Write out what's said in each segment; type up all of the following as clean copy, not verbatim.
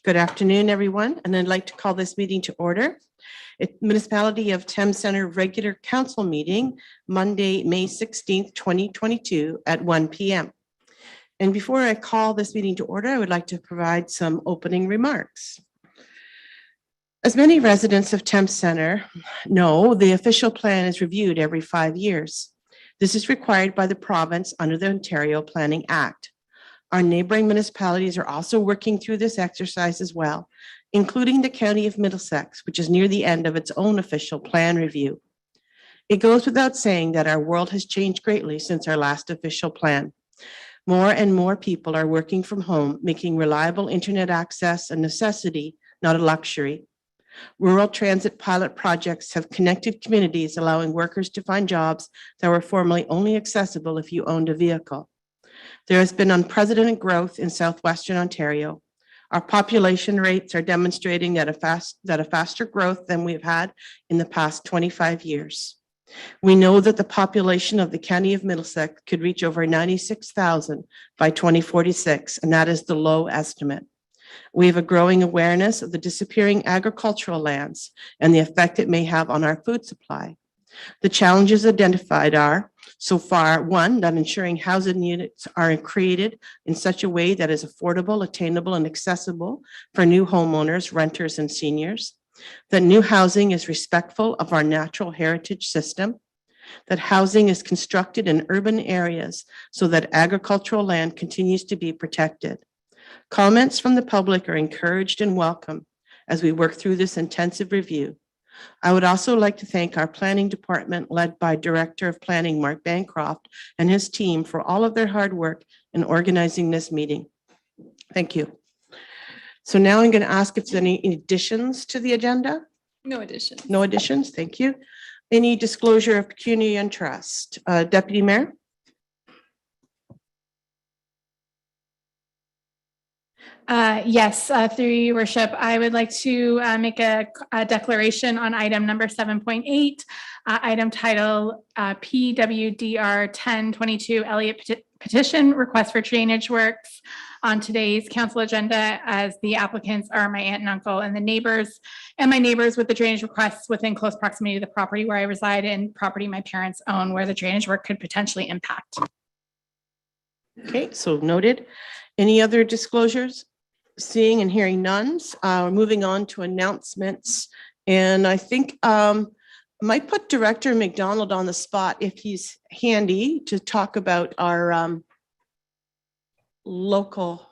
Good afternoon, everyone, and I'd like to call this meeting to order. Municipality of Thames Center regular council meeting, Monday, May 16th, 2022 at 1 p.m. And before I call this meeting to order, I would like to provide some opening remarks. As many residents of Thames Center know, the official plan is reviewed every 5 years. This is required by the province under the Ontario Planning Act. Our neighboring municipalities are also working through this exercise as well, including the County of Middlesex, which is near the end of its own official plan review. It goes without saying that our world has changed greatly since our last official plan. More and more people are working from home, making reliable internet access a necessity, not a luxury. Rural transit pilot projects have connected communities, allowing workers to find jobs that were formerly only accessible if you owned a vehicle. There has been unprecedented growth in southwestern Ontario. Our population rates are demonstrating that a faster growth than we've had in the past 25 years. We know that the population of the County of Middlesex could reach over 96,000 by 2046, and that is the low estimate. We have a growing awareness of the disappearing agricultural lands and the effect it may have on our food supply. The challenges identified are, so far, one, that ensuring housing units are created in such a way that is affordable, attainable, and accessible for new homeowners, renters, and seniors. That new housing is respectful of our natural heritage system. That housing is constructed in urban areas so that agricultural land continues to be protected. Comments from the public are encouraged and welcome as we work through this intensive review. I would also like to thank our planning department led by Director of Planning Mark Bancroft and his team for all of their hard work in organizing this meeting. Thank you. So now I'm going to ask if there's any additions to the agenda. No additions. No additions. Thank you. Any disclosure of pecuniary interest? Deputy Mayor? Yes, through your worship, I would like to make a declaration on item number 7.8, item title PWDR 1022 Elliott petition request for drainage works on today's council agenda, as the applicants are my aunt and uncle and the neighbors, and my neighbors with the drainage requests within close proximity to the property where I reside and property my parents own where the drainage work could potentially impact. Okay, so noted. Any other disclosures? Seeing and hearing none, we're moving on to announcements. And I think I might put Director McDonald on the spot if he's handy to talk about our local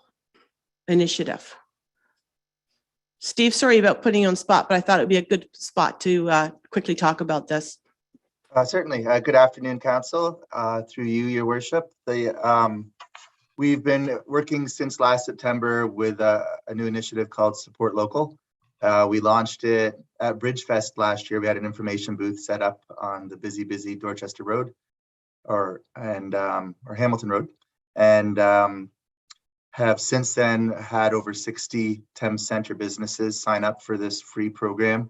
initiative. Steve, sorry about putting you on spot, but I thought it'd be a good spot to quickly talk about this. Certainly. Good afternoon, Council. Through you, Your Worship. We've been working since last September with a new initiative called Support Local. We launched it at Bridgefest last year. We had an information booth set up on the busy Dorchester Road or Hamilton Road, and have since then had over 60 Thames Center businesses sign up for this free program.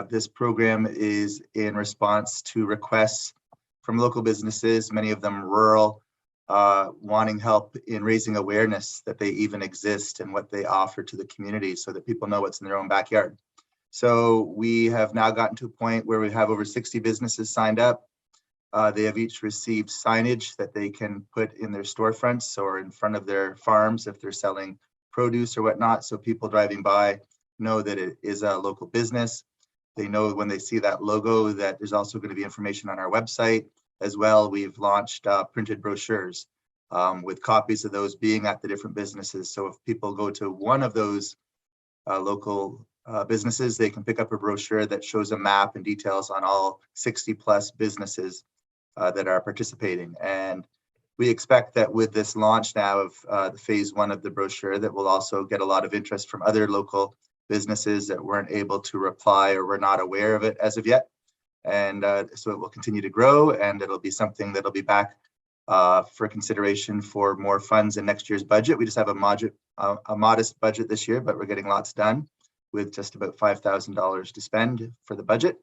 This program is in response to requests from local businesses, many of them rural, wanting help in raising awareness that they even exist and what they offer to the community so that people know what's in their own backyard. So we have now gotten to a point where we have over 60 businesses signed up. They have each received signage that they can put in their storefronts or in front of their farms if they're selling produce or whatnot, so people driving by know that it is a local business. They know when they see that logo that there's also going to be information on our website. As well, we've launched printed brochures with copies of those being at the different businesses. So if people go to one of those local businesses, they can pick up a brochure that shows a map and details on all 60 plus businesses that are participating. And we expect that with this launch now of the phase 1 of the brochure, that we'll also get a lot of interest from other local businesses that weren't able to reply or were not aware of it as of yet. And so it will continue to grow, and it'll be something that'll be back for consideration for more funds in next year's budget. We just have a modest budget this year, but we're getting lots done with just about $5,000 to spend for the budget.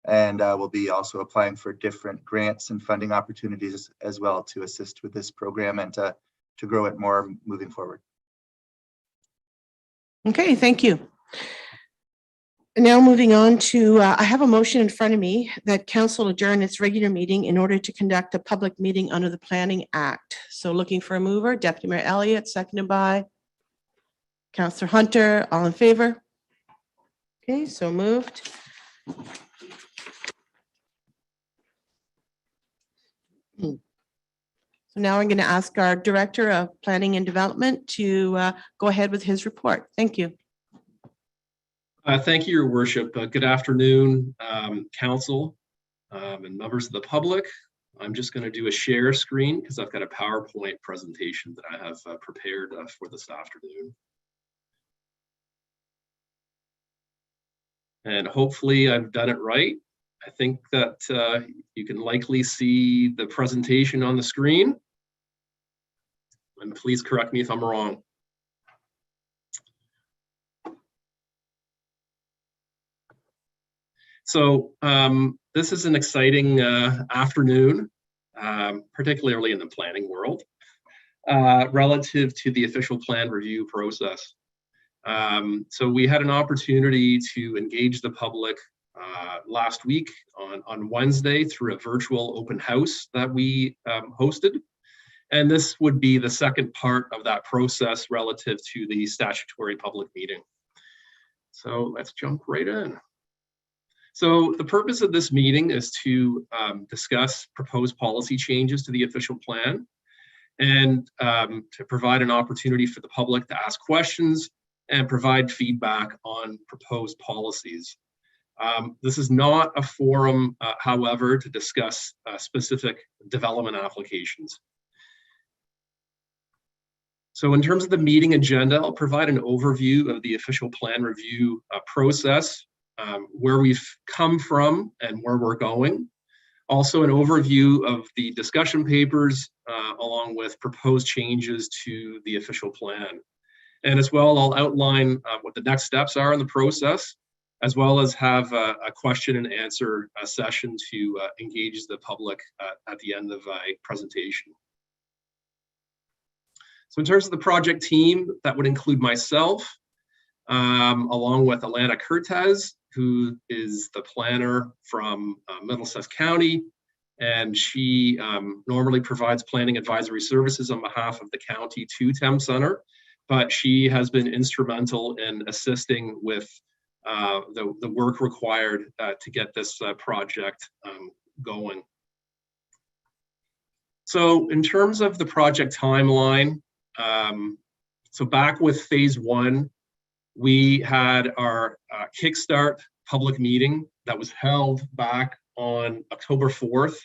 And we'll be also applying for different grants and funding opportunities as well to assist with this program and to grow it more moving forward. Okay, thank you. Now moving on to, I have a motion in front of me that council adjourn its regular meeting in order to conduct a public meeting under the Planning Act. So looking for a mover, Deputy Mayor Elliott, seconded by Councillor Hunter, all in favor? Okay, so moved. So now I'm going to ask our Director of Planning and Development to go ahead with his report. Thank you. Thank you, Your Worship. Good afternoon, Council and members of the public. I'm just going to do a share screen because I've got a PowerPoint presentation that I have prepared for this afternoon. And hopefully I've done it right. I think that you can likely see the presentation on the screen. And please correct me if I'm wrong. So this is an exciting afternoon, particularly in the planning world, relative to the official plan review process. So we had an opportunity to engage the public last week on Wednesday through a virtual open house that we hosted. And this would be the second part of that process relative to the statutory public meeting. So let's jump right in. So the purpose of this meeting is to discuss proposed policy changes to the official plan and to provide an opportunity for the public to ask questions and provide feedback on proposed policies. This is not a forum, however, to discuss specific development applications. So in terms of the meeting agenda, I'll provide an overview of the official plan review process, where we've come from and where we're going. Also an overview of the discussion papers, along with proposed changes to the official plan. And as well, I'll outline what the next steps are in the process, as well as have a question and answer session to engage the public at the end of a presentation. So in terms of the project team, that would include myself, along with Alana Curtez, who is the planner from Middlesex County, and she normally provides planning advisory services on behalf of the county to Thames Centre, but she has been instrumental in assisting with the work required to get this project going. So in terms of the project timeline, so back with phase one, we had our Kickstart public meeting that was held back on October 4th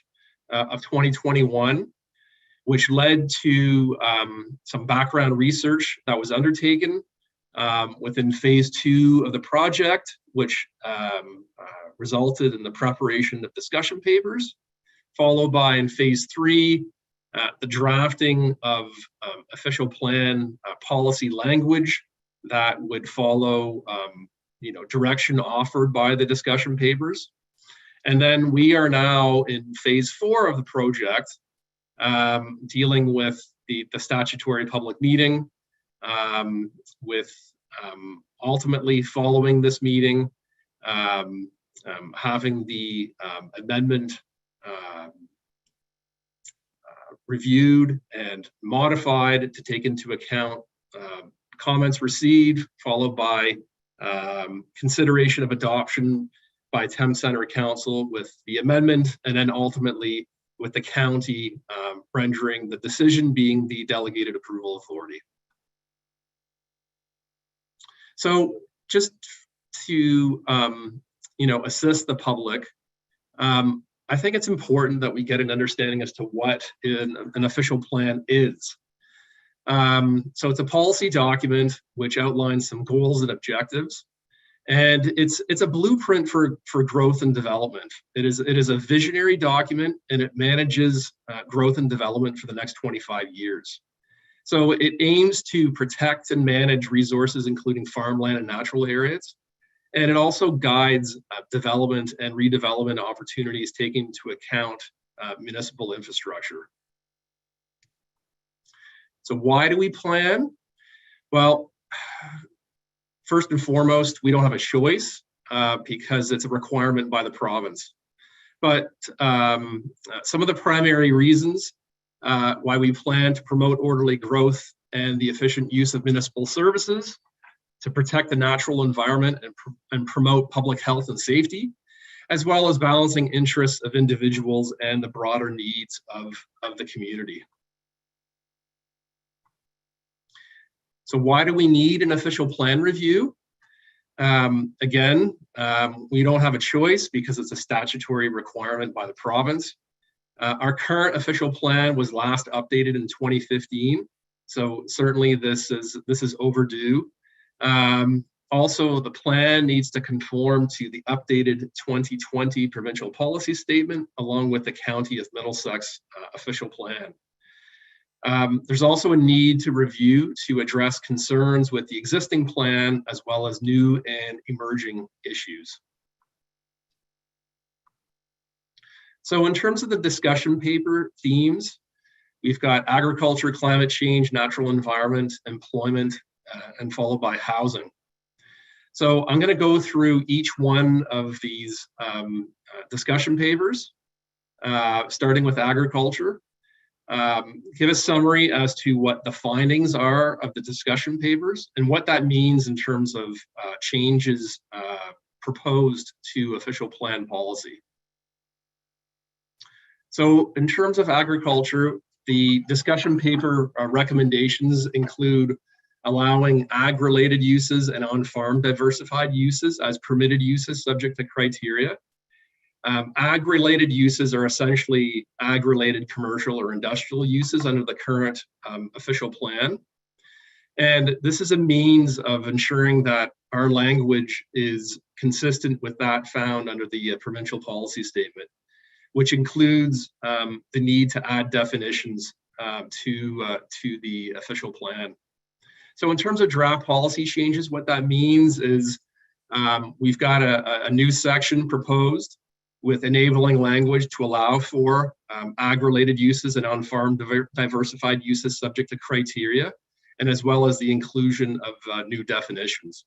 of 2021, which led to some background research that was undertaken within phase two of the project, which resulted in the preparation of discussion papers, followed by in phase three, the drafting of official plan policy language that would follow direction offered by the discussion papers. And then we are now in phase four of the project, dealing with the statutory public meeting, with ultimately following this meeting, having the amendment reviewed and modified to take into account comments received, followed by consideration of adoption by Thames Centre Council with the amendment, and then ultimately with the county rendering the decision being the delegated approval authority. So just to assist the public, I think it's important that we get an understanding as to what an official plan is. So it's a policy document which outlines some goals and objectives, and it's a blueprint for growth and development. It is a visionary document, and it manages growth and development for the next 25 years. So it aims to protect and manage resources, including farmland and natural areas. And it also guides development and redevelopment opportunities, taking into account municipal infrastructure. So why do we plan? Well, First and foremost, we don't have a choice because it's a requirement by the province. But some of the primary reasons why we plan to promote orderly growth and the efficient use of municipal services to protect the natural environment and promote public health and safety, as well as balancing interests of individuals and the broader needs of the community. So why do we need an official plan review? Again, we don't have a choice because it's a statutory requirement by the province. Our current official plan was last updated in 2015, so certainly this is overdue. Also, the plan needs to conform to the updated 2020 provincial policy statement, along with the County of Middlesex official plan. There's also a need to review to address concerns with the existing plan, as well as new and emerging issues. So in terms of the discussion paper themes, we've got agriculture, climate change, natural environment, employment, and followed by housing. So I'm going to go through each one of these discussion papers, starting with agriculture. Give a summary as to what the findings are of the discussion papers and what that means in terms of changes proposed to official plan policy. So in terms of agriculture, the discussion paper recommendations include allowing ag-related uses and on-farm diversified uses as permitted uses subject to criteria. Ag-related uses are essentially ag-related commercial or industrial uses under the current official plan. And this is a means of ensuring that our language is consistent with that found under the provincial policy statement, which includes the need to add definitions to the official plan. So in terms of draft policy changes, what that means is we've got a new section proposed with enabling language to allow for ag-related uses and on-farm diversified uses subject to criteria, and as well as the inclusion of new definitions.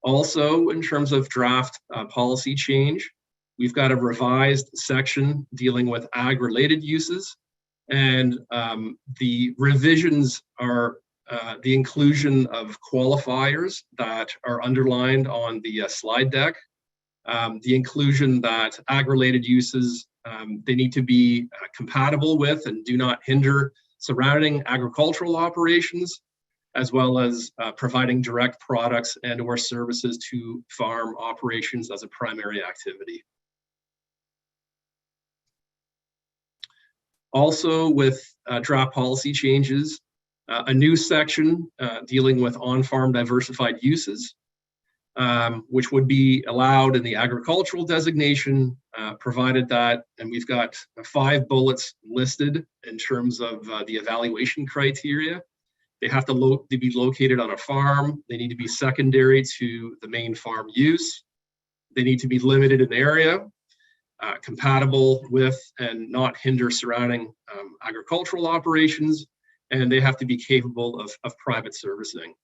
Also, in terms of draft policy change, we've got a revised section dealing with ag-related uses, and the revisions are the inclusion of qualifiers that are underlined on the slide deck, the inclusion that ag-related uses, they need to be compatible with and do not hinder surrounding agricultural operations, as well as providing direct products and or services to farm operations as a primary activity. Also with draft policy changes, a new section dealing with on-farm diversified uses, which would be allowed in the agricultural designation, provided that, and we've got 5 bullets listed in terms of the evaluation criteria. They have to be located on a farm. They need to be secondary to the main farm use. They need to be limited in area, compatible with and not hinder surrounding agricultural operations, and they have to be capable of private servicing.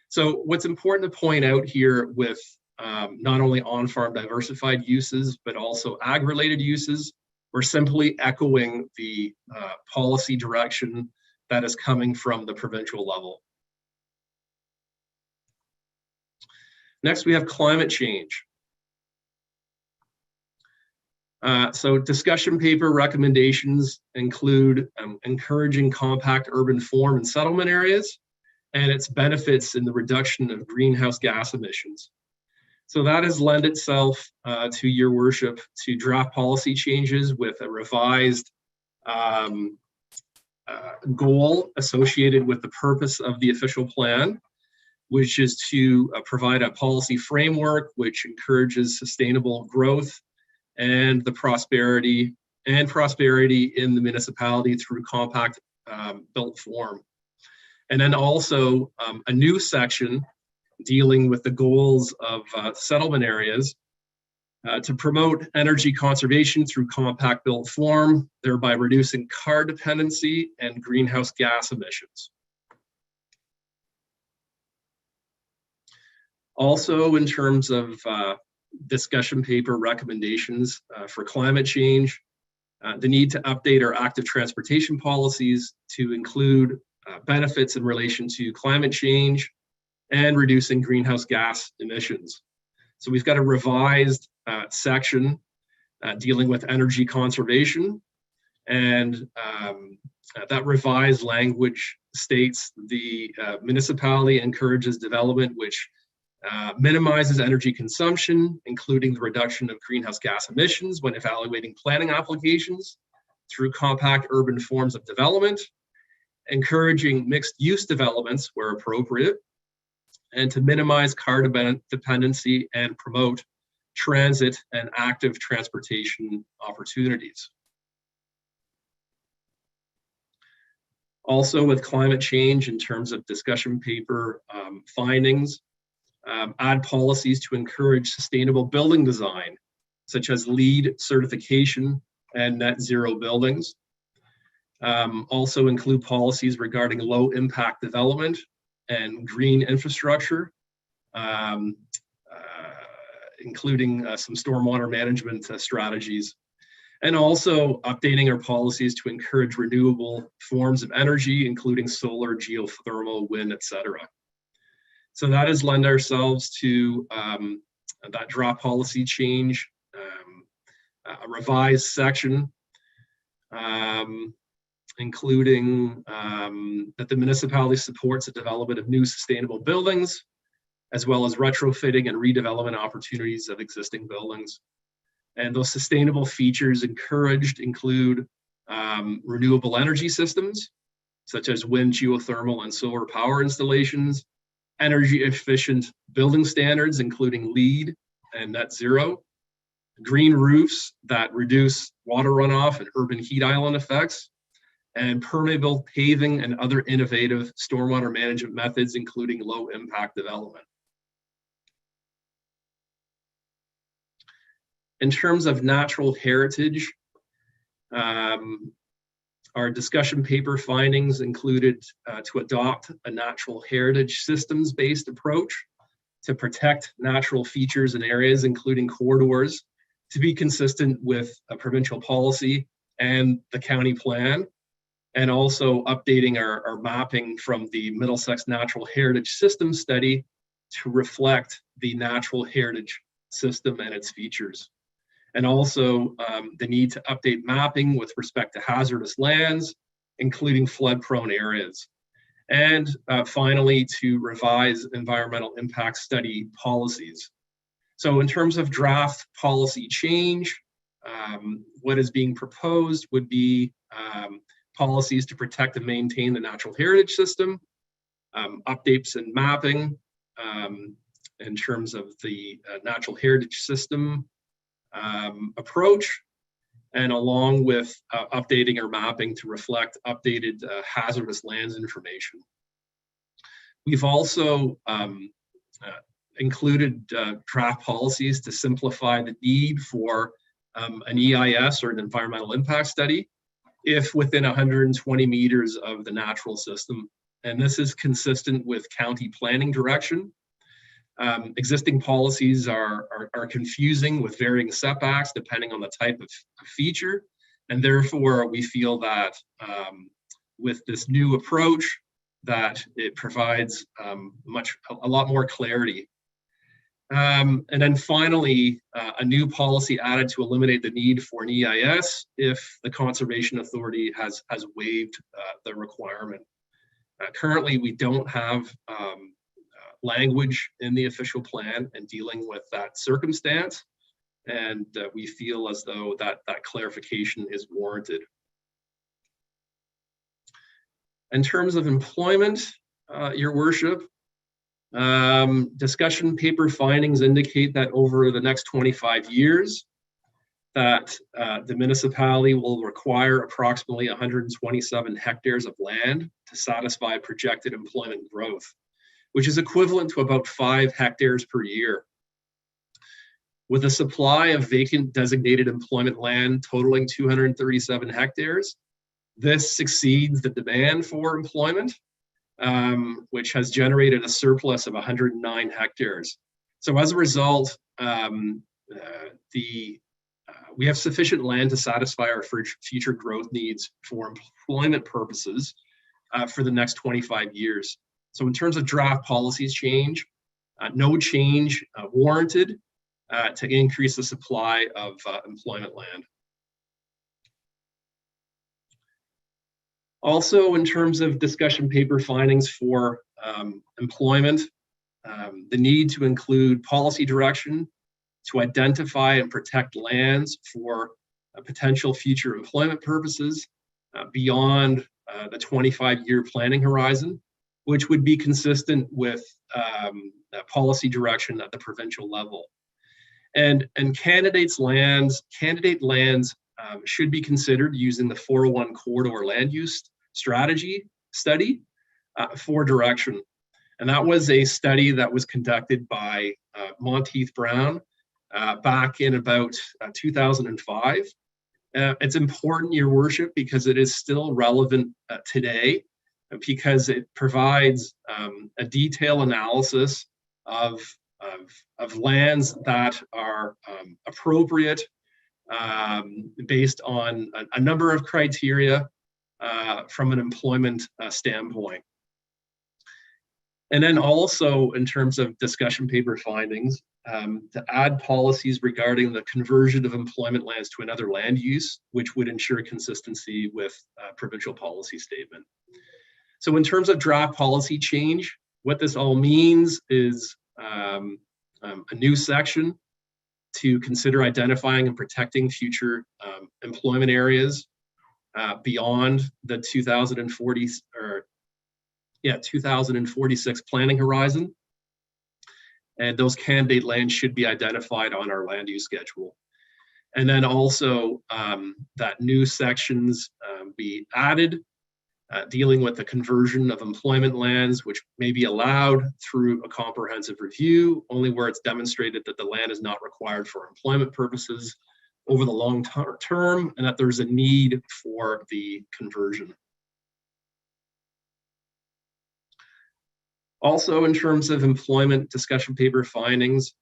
So what's important to point out here with not only on-farm diversified uses, but also ag-related uses, we're simply echoing the policy direction that is coming from the provincial level. Next, we have climate change. So discussion paper recommendations include encouraging compact urban form and settlement areas and its benefits in the reduction of greenhouse gas emissions. So that has lent itself to your worship to draft policy changes with a revised goal associated with the purpose of the official plan, which is to provide a policy framework which encourages sustainable growth and the prosperity in the municipality through compact built form. And then also a new section dealing with the goals of settlement areas to promote energy conservation through compact built form, thereby reducing car dependency and greenhouse gas emissions. Also, in terms of discussion paper recommendations for climate change, the need to update our active transportation policies to include benefits in relation to climate change and reducing greenhouse gas emissions. So we've got a revised section dealing with energy conservation, and that revised language states the municipality encourages development which minimizes energy consumption, including the reduction of greenhouse gas emissions when evaluating planning applications through compact urban forms of development, encouraging mixed use developments where appropriate, and to minimize car dependency and promote transit and active transportation opportunities. Also, with climate change, in terms of discussion paper findings, add policies to encourage sustainable building design, such as LEED certification and net zero buildings. Also include policies regarding low impact development and green infrastructure, including some stormwater management strategies, and also updating our policies to encourage renewable forms of energy, including solar, geothermal, wind, etc. So that has lent ourselves to that draft policy change, a revised section, including that the municipality supports the development of new sustainable buildings, as well as retrofitting and redevelopment opportunities of existing buildings. And those sustainable features encouraged include renewable energy systems, such as wind, geothermal, and solar power installations, energy efficient building standards, including LEED and net zero, green roofs that reduce water runoff and urban heat island effects, and permeable paving and other innovative stormwater management methods, including low impact development. In terms of natural heritage, our discussion paper findings included to adopt a natural heritage systems-based approach to protect natural features and areas, including corridors, to be consistent with a provincial policy and the county plan, and also updating our mapping from the Middlesex Natural Heritage System Study to reflect the natural heritage system and its features. And also the need to update mapping with respect to hazardous lands, including flood-prone areas. And finally, to revise environmental impact study policies. So in terms of draft policy change, what is being proposed would be policies to protect and maintain the natural heritage system, updates and mapping in terms of the natural heritage system approach, and along with updating our mapping to reflect updated hazardous lands information. We've also included draft policies to simplify the need for an EIS or an environmental impact study if within 120 meters of the natural system. And this is consistent with county planning direction. Existing policies are confusing with varying setbacks depending on the type of feature. And therefore, we feel that with this new approach, that it provides a lot more clarity. And then finally, a new policy added to eliminate the need for an EIS if the Conservation Authority has waived the requirement. Currently, we don't have language in the official plan and dealing with that circumstance, and we feel as though that clarification is warranted. In terms of employment, Your Worship, discussion paper findings indicate that over the next 25 years, that the municipality will require approximately 127 hectares of land to satisfy projected employment growth, which is equivalent to about 5 hectares per year. With a supply of vacant designated employment land totaling 237 hectares, this exceeds the demand for employment, which has generated a surplus of 109 hectares. So as a result, we have sufficient land to satisfy our future growth needs for employment purposes for the next 25 years. So in terms of draft policies change, no change warranted to increase the supply of employment land. Also, in terms of discussion paper findings for employment, the need to include policy direction to identify and protect lands for potential future employment purposes beyond the 25-year planning horizon, which would be consistent with policy direction at the provincial level. And candidate lands should be considered using the 401 corridor land use strategy study for direction. And that was a study that was conducted by Monteith Brown back in about 2005. It's important, Your Worship, because it is still relevant today, because it provides a detailed analysis of lands that are appropriate based on a number of criteria from an employment standpoint. And then also in terms of discussion paper findings, to add policies regarding the conversion of employment lands to another land use, which would ensure consistency with provincial policy statement. So in terms of draft policy change, what this all means is a new section to consider identifying and protecting future employment areas beyond the 2046 planning horizon. And those candidate lands should be identified on our land use schedule. And then also that new sections be added dealing with the conversion of employment lands, which may be allowed through a comprehensive review, only where it's demonstrated that the land is not required for employment purposes over the long term, and that there's a need for the conversion. Also, in terms of employment discussion paper findings,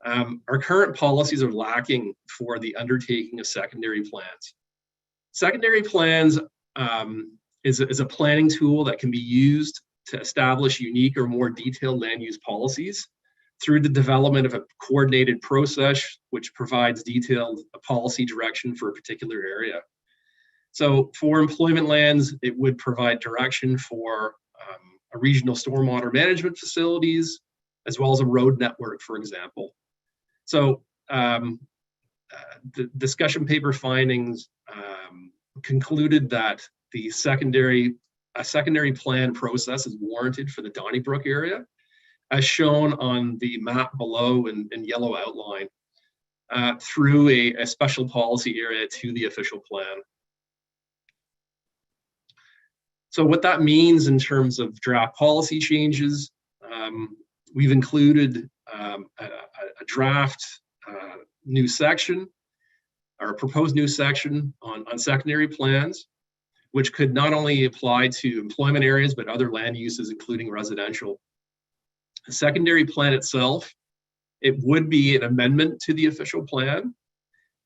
our current policies are lacking for the undertaking of secondary plans. Secondary plans is a planning tool that can be used to establish unique or more detailed land use policies through the development of a coordinated process, which provides detailed policy direction for a particular area. So for employment lands, it would provide direction for a regional stormwater management facilities, as well as a road network, for example. So the discussion paper findings concluded that the secondary plan process is warranted for the Donnybrook area, as shown on the map below in yellow outline, through a special policy area to the official plan. So what that means in terms of draft policy changes, we've included a draft new section, or a proposed new section on secondary plans, which could not only apply to employment areas, but other land uses, including residential. The secondary plan itself, it would be an amendment to the official plan.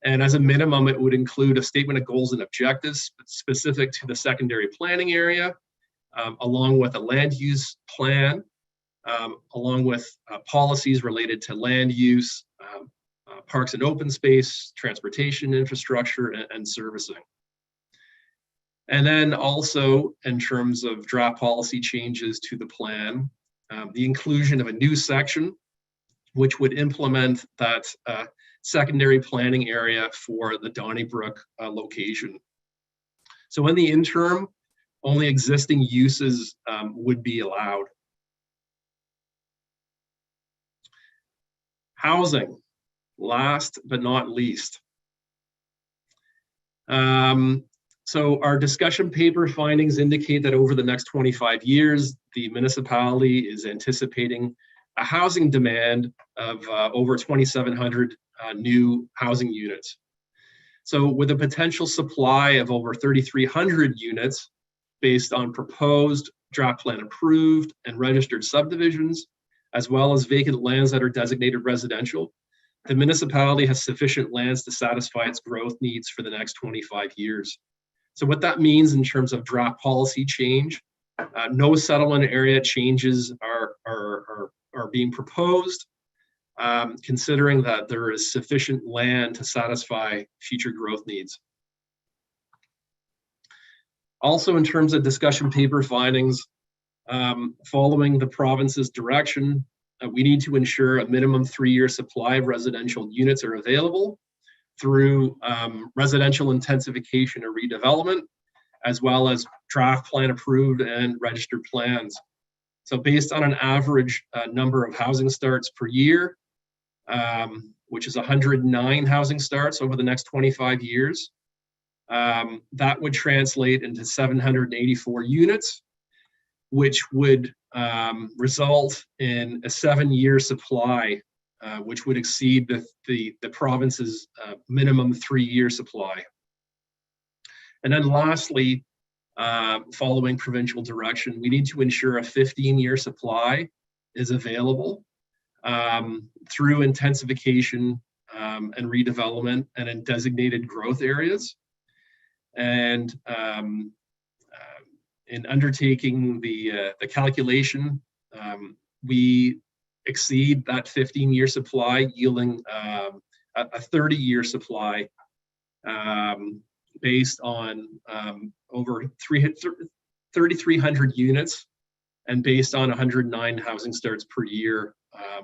And as a minimum, it would include a statement of goals and objectives specific to the secondary planning area, along with a land use plan, along with policies related to land use, parks and open space, transportation infrastructure, and servicing. And then also in terms of draft policy changes to the plan, the inclusion of a new section, which would implement that secondary planning area for the Donnybrook location. So in the interim, only existing uses would be allowed. Housing, last but not least. So our discussion paper findings indicate that over the next 25 years, the municipality is anticipating a housing demand of over 2,700 new housing units. So with a potential supply of over 3,300 units based on proposed, draft plan approved, and registered subdivisions, as well as vacant lands that are designated residential, the municipality has sufficient lands to satisfy its growth needs for the next 25 years. So what that means in terms of draft policy change, no settlement area changes are being proposed, considering that there is sufficient land to satisfy future growth needs. Also, in terms of discussion paper findings, following the province's direction, we need to ensure a minimum 3-year supply of residential units are available through residential intensification or redevelopment, as well as draft plan approved and registered plans. So based on an average number of housing starts per year, which is 109 housing starts over the next 25 years, that would translate into 784 units, which would result in a 7-year supply, which would exceed the province's minimum 3-year supply. And then lastly, following provincial direction, we need to ensure a 15-year supply is available through intensification and redevelopment and in designated growth areas. And in undertaking the calculation, we exceed that 15-year supply, yielding a 30-year supply based on over 3,300 units and based on 109 housing starts per year,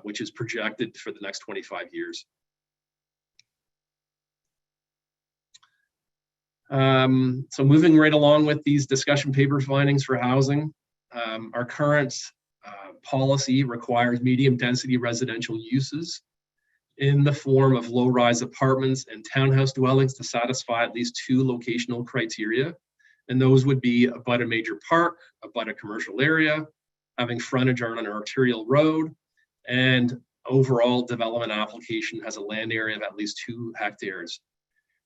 which is projected for the next 25 years. So moving right along with these discussion paper findings for housing, our current policy requires medium density residential uses in the form of low-rise apartments and townhouse dwellings to satisfy at least 2 locational criteria. And those would be abut a major park, abut a commercial area, having frontage on an arterial road, and overall development application has a land area of at least 2 hectares.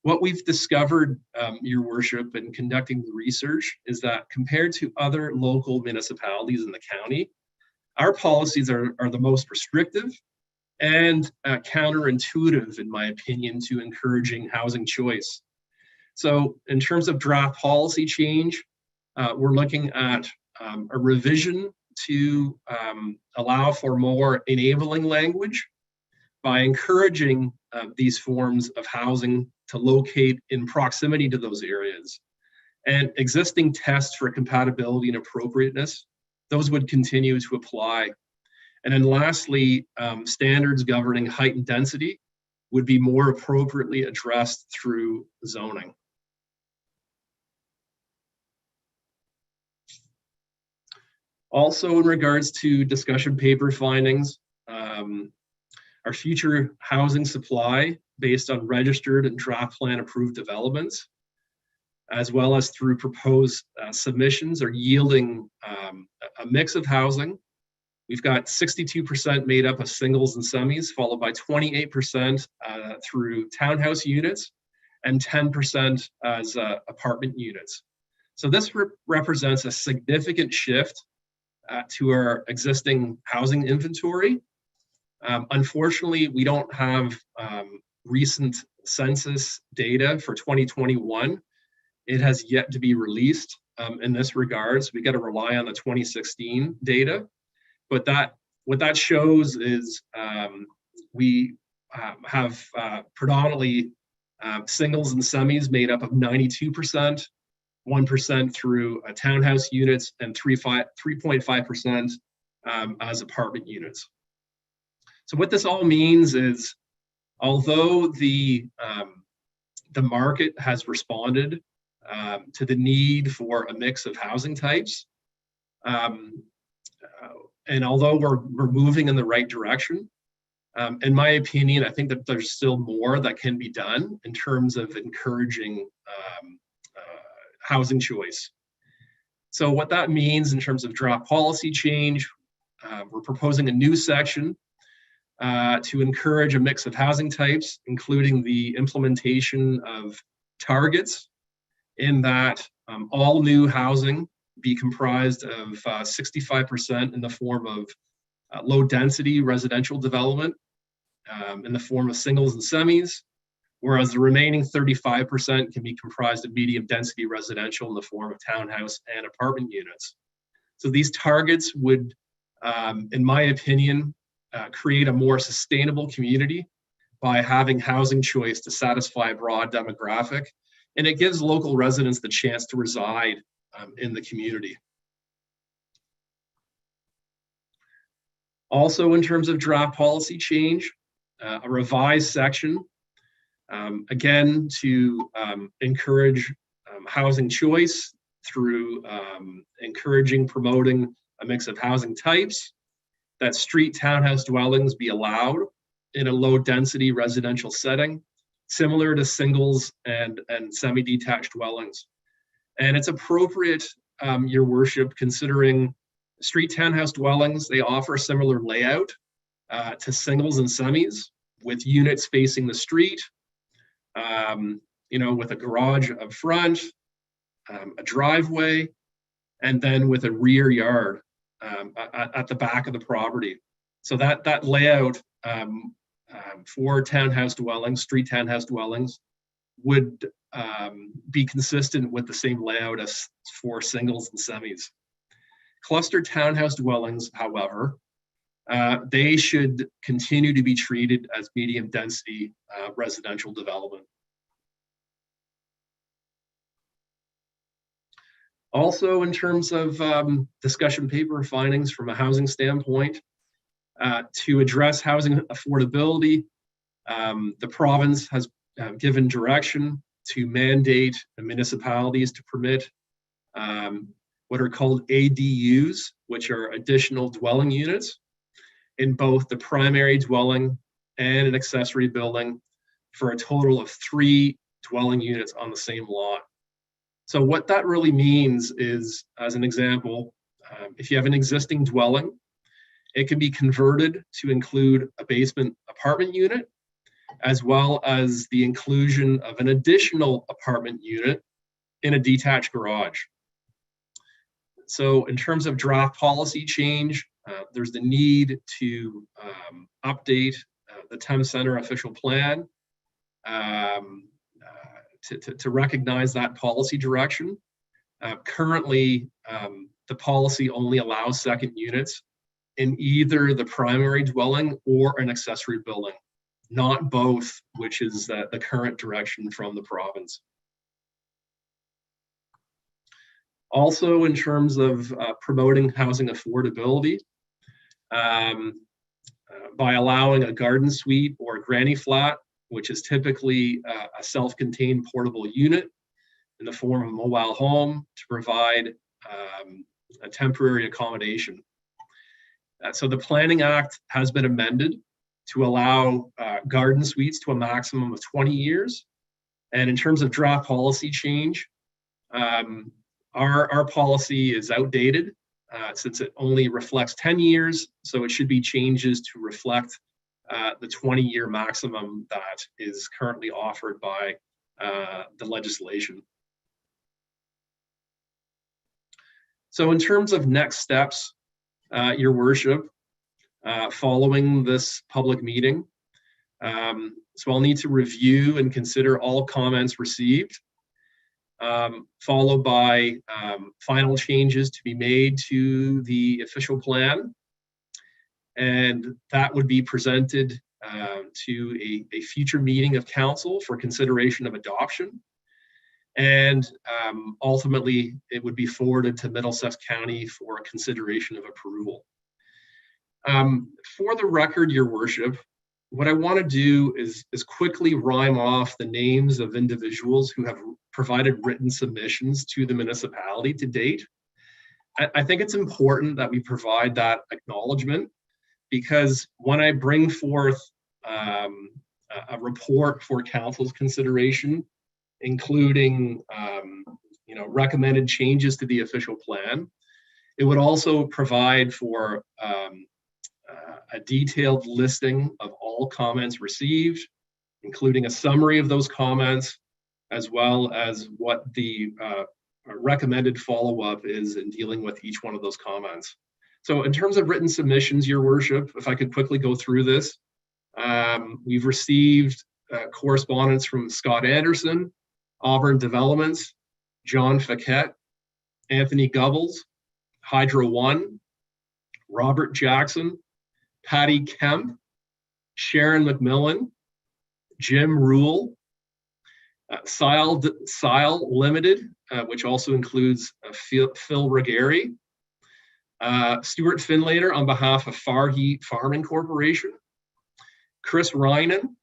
What we've discovered, Your Worship, in conducting the research is that compared to other local municipalities in the county, our policies are the most restrictive and counterintuitive, in my opinion, to encouraging housing choice. So in terms of draft policy change, we're looking at a revision to allow for more enabling language by encouraging these forms of housing to locate in proximity to those areas. And existing tests for compatibility and appropriateness, those would continue to apply. And then lastly, standards governing height and density would be more appropriately addressed through zoning. Also, in regards to discussion paper findings, our future housing supply based on registered and draft plan approved developments, as well as through proposed submissions, are yielding a mix of housing. We've got 62% made up of singles and semis, followed by 28% through townhouse units and 10% as apartment units. So this represents a significant shift to our existing housing inventory. Unfortunately, we don't have recent census data for 2021. It has yet to be released in this regard, so we got to rely on the 2016 data. But what that shows is we have predominantly singles and semis made up of 92%, 1% through townhouse units, and 3.5% as apartment units. So what this all means is, although the market has responded to the need for a mix of housing types, and although we're moving in the right direction, in my opinion, I think that there's still more that can be done in terms of encouraging housing choice. So what that means in terms of draft policy change, we're proposing a new section to encourage a mix of housing types, including the implementation of targets in that all new housing be comprised of 65% in the form of low-density residential development in the form of singles and semis, whereas the remaining 35% can be comprised of medium-density residential in the form of townhouse and apartment units. So these targets would, in my opinion, create a more sustainable community by having housing choice to satisfy a broad demographic, and it gives local residents the chance to reside in the community. Also, in terms of draft policy change, a revised section, again, to encourage housing choice through encouraging, promoting a mix of housing types, that street townhouse dwellings be allowed in a low-density residential setting, similar to singles and semi-detached dwellings. And it's appropriate, Your Worship, considering street townhouse dwellings, they offer a similar layout to singles and semis, with units facing the street, with a garage up front, a driveway, and then with a rear yard at the back of the property. So that layout for townhouse dwellings, street townhouse dwellings, would be consistent with the same layout as for singles and semis. Clustered townhouse dwellings, however, they should continue to be treated as medium density residential development. Also, in terms of discussion paper findings from a housing standpoint, to address housing affordability, the province has given direction to mandate the municipalities to permit what are called ADUs, which are additional dwelling units, in both the primary dwelling and an accessory building, for a total of 3 dwelling units on the same lot. So what that really means is, as an example, if you have an existing dwelling, it can be converted to include a basement apartment unit, as well as the inclusion of an additional apartment unit in a detached garage. So in terms of draft policy change, there's the need to update the Thames Centre official plan to recognize that policy direction. Currently, the policy only allows second units in either the primary dwelling or an accessory building, not both, which is the current direction from the province. Also, in terms of promoting housing affordability, by allowing a garden suite or a granny flat, which is typically a self-contained portable unit in the form of a mobile home, to provide a temporary accommodation. So the Planning Act has been amended to allow garden suites to a maximum of 20 years. And in terms of draft policy change, our policy is outdated since it only reflects 10 years. So it should be changes to reflect the 20-year maximum that is currently offered by the legislation. So in terms of next steps, Your Worship, following this public meeting, so I'll need to review and consider all comments received, followed by final changes to be made to the official plan. And that would be presented to a future meeting of council for consideration of adoption. And ultimately, it would be forwarded to Middlesex County for a consideration of approval. For the record, Your Worship, what I want to do is quickly rhyme off the names of individuals who have provided written submissions to the municipality to date. I think it's important that we provide that acknowledgement, because when I bring forth a report for council's consideration, including recommended changes to the official plan, it would also provide for a detailed listing of all comments received, including a summary of those comments, as well as what the recommended follow-up is in dealing with each one of those comments. So in terms of written submissions, Your Worship, if I could quickly go through this, we've received correspondence from Scott Anderson, Auburn Developments, John Faquette, Anthony Gubbles, Hydro One, Robert Jackson, Patty Kemp, Sharon McMillan, Jim Rule, Sile Limited, which also includes Phil Regari, Stuart Finlater on behalf of Farheat Farming Corporation, Chris Rynan,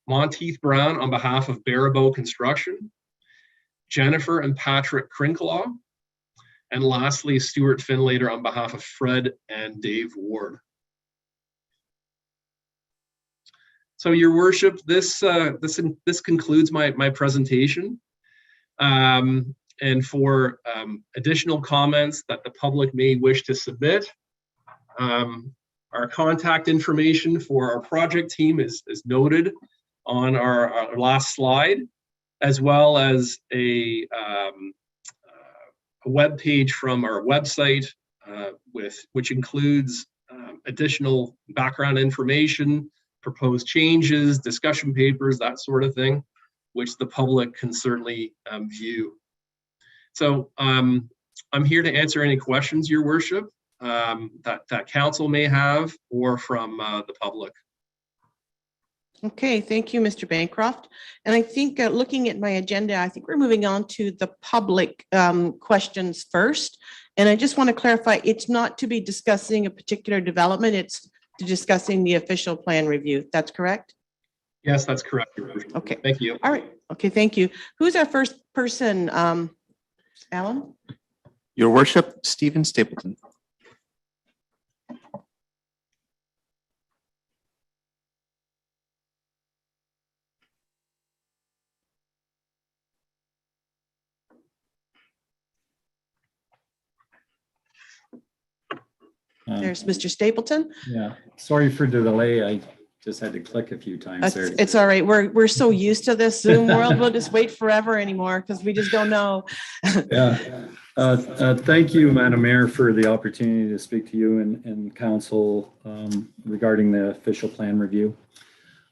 Monteith Brown on behalf of Barabo Construction, Jennifer and Patrick Crinklaw, and lastly, Stuart Finlater on behalf of Fred and Dave Ward. So, Your Worship, this concludes my presentation. And for additional comments that the public may wish to submit, our contact information for our project team is noted on our last slide, as well as a web page from our website, which includes additional background information, proposed changes, discussion papers, that sort of thing, which the public can certainly view. So I'm here to answer any questions, Your Worship, that council may have, or from the public. Okay, thank you, Mr. Bancroft. And I think looking at my agenda, I think we're moving on to the public questions first. And I just want to clarify, it's not to be discussing a particular development, it's discussing the official plan review. That's correct? Yes, that's correct, Your Worship. Okay. Thank you. All right. Okay, thank you. Who's our first person? Alan? Your Worship, Stephen Stapleton. There's Mr. Stapleton. Yeah, sorry for the delay. I just had to click a few times there. It's all right. We're so used to this Zoom world. We'll just wait forever anymore because we just don't know. Yeah. Thank you, Madam Mayor, for the opportunity to speak to you and council regarding the official plan review.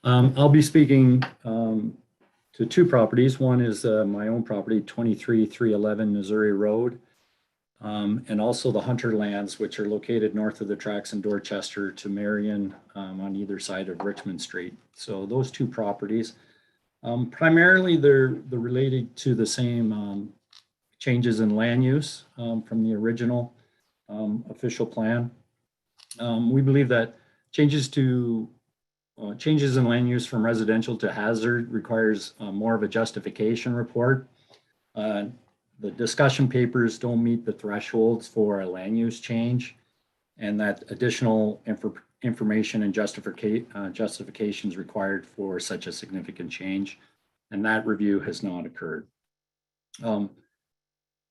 I'll be speaking to two properties. One is my own property, 23311 Missouri Road, and also the Hunter lands, which are located north of the tracks in Dorchester to Marion on either side of Richmond Street. So those two properties, primarily they're related to the same changes in land use from the original official plan. We believe that changes in land use from residential to hazard requires more of a justification report. The discussion papers don't meet the thresholds for a land use change, and that additional information and justifications required for such a significant change, and that review has not occurred.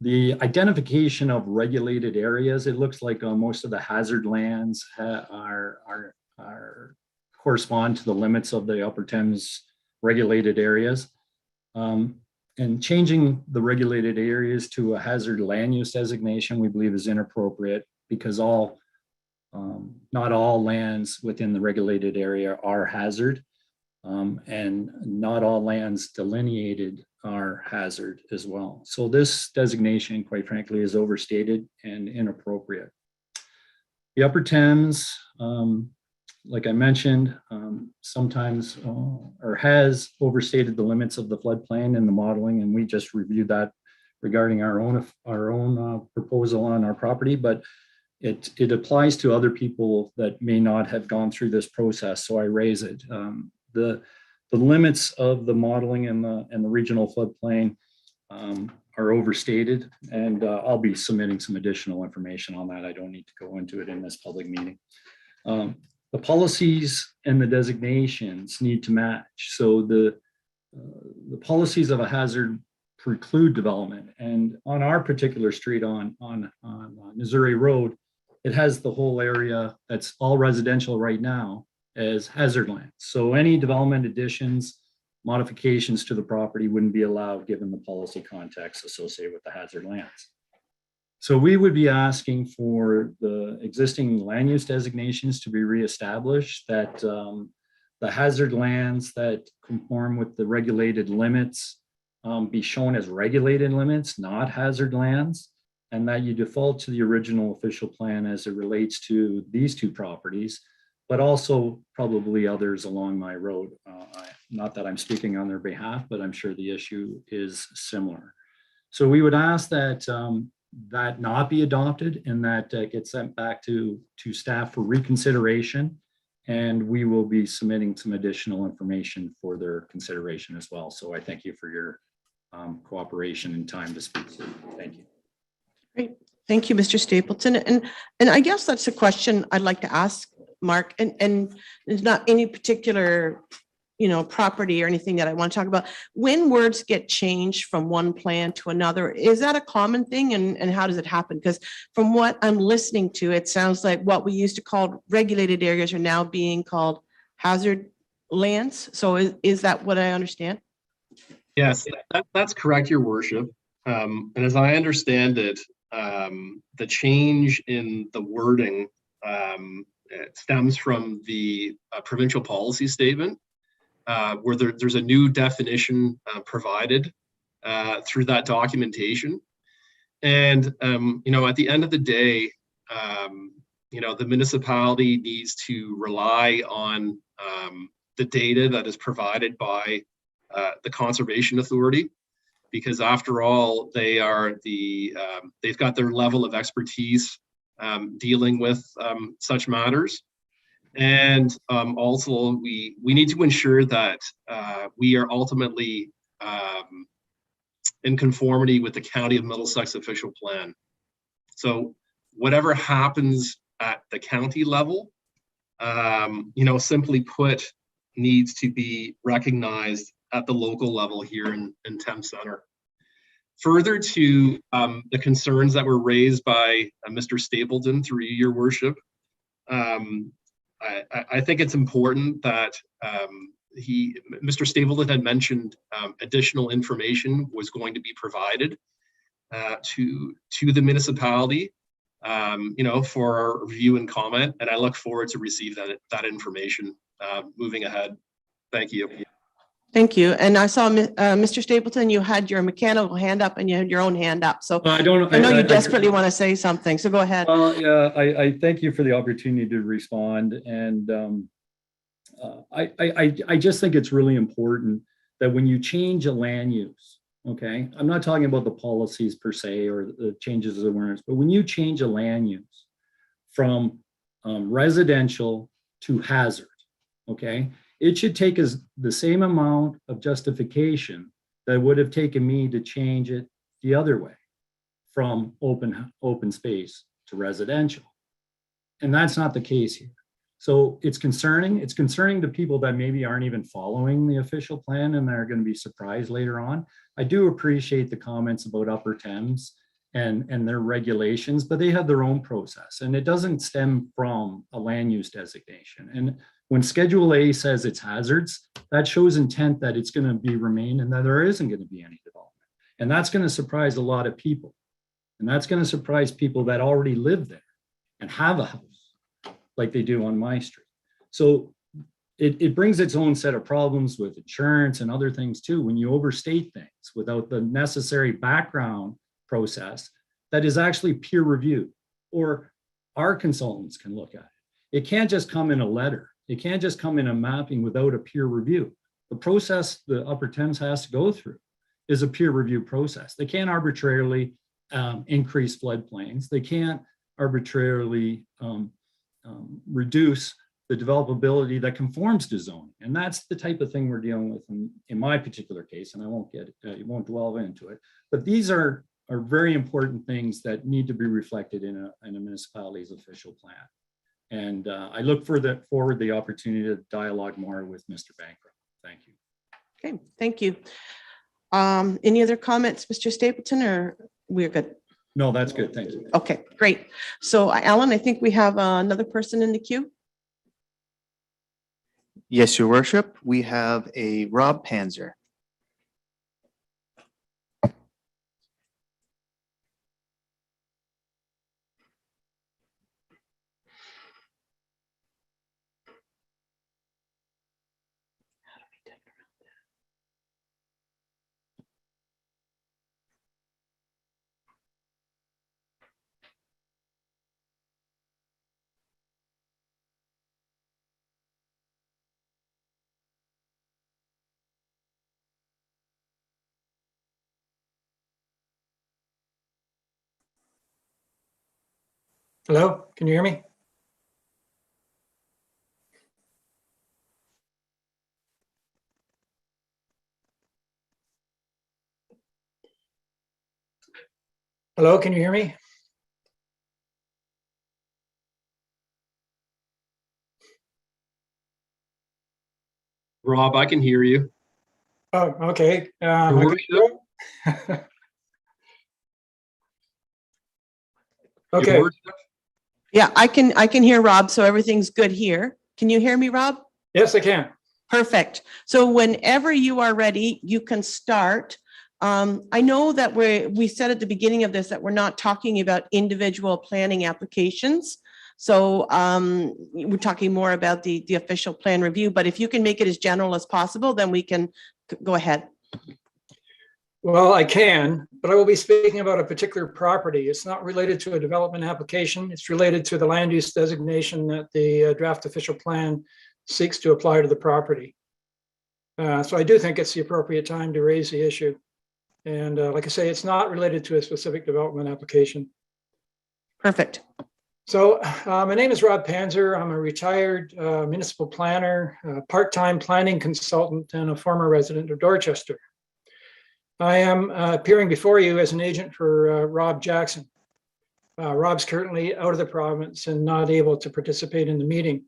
The identification of regulated areas, it looks like most of the hazard lands correspond to the limits of the Upper Thames regulated areas. And changing the regulated areas to a hazard land use designation, we believe is inappropriate because not all lands within the regulated area are hazard, and not all lands delineated are hazard as well. So this designation, quite frankly, is overstated and inappropriate. The Upper Thames, like I mentioned, sometimes or has overstated the limits of the floodplain in the modeling, and we just reviewed that regarding our own proposal on our property, but it applies to other people that may not have gone through this process, so I raise it. The limits of the modeling and the regional floodplain are overstated, and I'll be submitting some additional information on that. I don't need to go into it in this public meeting. The policies and the designations need to match. So the policies of a hazard preclude development. And on our particular street on Missouri Road, it has the whole area that's all residential right now as hazard land. So any development additions, modifications to the property wouldn't be allowed given the policy context associated with the hazard lands. So we would be asking for the existing land use designations to be reestablished, that the hazard lands that conform with the regulated limits be shown as regulated limits, not hazard lands, and that you default to the original official plan as it relates to these two properties, but also probably others along my road. Not that I'm speaking on their behalf, but I'm sure the issue is similar. So we would ask that that not be adopted and that gets sent back to staff for reconsideration. And we will be submitting some additional information for their consideration as well. So I thank you for your cooperation and time to speak. Thank you. Great. Thank you, Mr. Stapleton. And I guess that's a question I'd like to ask Mark, and there's not any particular, property or anything that I want to talk about. When words get changed from one plan to another, is that a common thing, and how does it happen? Because from what I'm listening to, it sounds like what we used to call regulated areas are now being called hazard lands. So is that what I understand? Yes, that's correct, Your Worship. And as I understand it, the change in the wording it stems from the provincial policy statement, where there's a new definition provided through that documentation. And, at the end of the day, the municipality needs to rely on the data that is provided by the Conservation Authority, because after all, they are they've got their level of expertise dealing with such matters. And also, we need to ensure that we are ultimately in conformity with the County of Middlesex official plan. So whatever happens at the county level, simply put, needs to be recognized at the local level here in Thames Centre. Further to the concerns that were raised by Mr. Stapleton through Your Worship, I think it's important that Mr. Stapleton had mentioned additional information was going to be provided to the municipality, for our review and comment, and I look forward to receive that information moving ahead. Thank you. Thank you. And I saw, Mr. Stapleton, you had your mechanical hand up and you had your own hand up. So I don't. I know you desperately want to say something, so go ahead. Well, yeah, I thank you for the opportunity to respond, and I just think it's really important that when you change a land use, okay, I'm not talking about the policies per se or the changes of awareness, but when you change a land use from residential to hazard, okay, it should take us the same amount of justification that would have taken me to change it the other way, from open space to residential. And that's not the case here. So it's concerning. It's concerning to people that maybe aren't even following the official plan and they're going to be surprised later on. I do appreciate the comments about Upper Thames and their regulations, but they have their own process, and it doesn't stem from a land use designation. And when Schedule A says it's hazards, that shows intent that it's going to be remain and that there isn't going to be any development. And that's going to surprise a lot of people. And that's going to surprise people that already live there and have a house like they do on my street. So it brings its own set of problems with insurance and other things too, when you overstate things without the necessary background process that is actually peer reviewed, or our consultants can look at it. It can't just come in a letter. It can't just come in a mapping without a peer review. The process the Upper Thames has to go through is a peer review process. They can't arbitrarily increase floodplains. They can't arbitrarily reduce the developability that conforms to zoning. And that's the type of thing we're dealing with in my particular case, and I won't dwell into it. But these are very important things that need to be reflected in a municipality's official plan. And I look forward the opportunity to dialogue more with Mr. Bancroft. Thank you. Okay, thank you. Any other comments, Mr. Stapleton, or we're good? No, that's good. Thank you. Okay, great. So Alan, I think we have another person in the queue. Yes, Your Worship. We have a Rob Panzer. Hello, can you hear me? Hello, can you hear me? Rob, I can hear you. Oh, okay. Your worship, your Okay, worship. Yeah, I can hear Rob, so everything's good here. Can you hear me, Rob? yes, I can. Perfect. So whenever you are ready, you can start. I know that we said at the beginning of this that we're not talking about individual planning applications. So we're talking more about the official plan review, but if you can make it as general as possible, then we can go ahead. Well, I can, but I will be speaking about a particular property. It's not related to a development application. It's related to the land use designation that the draft official plan seeks to apply to the property. So I do think it's the appropriate time to raise the issue. And like I say, it's not related to a specific development application. Perfect. So my name is Rob Panzer. I'm a retired municipal planner, part-time planning consultant, and a former resident of Dorchester. I am appearing before you as an agent for Rob Jackson. Rob's currently out of the province and not able to participate in the meeting.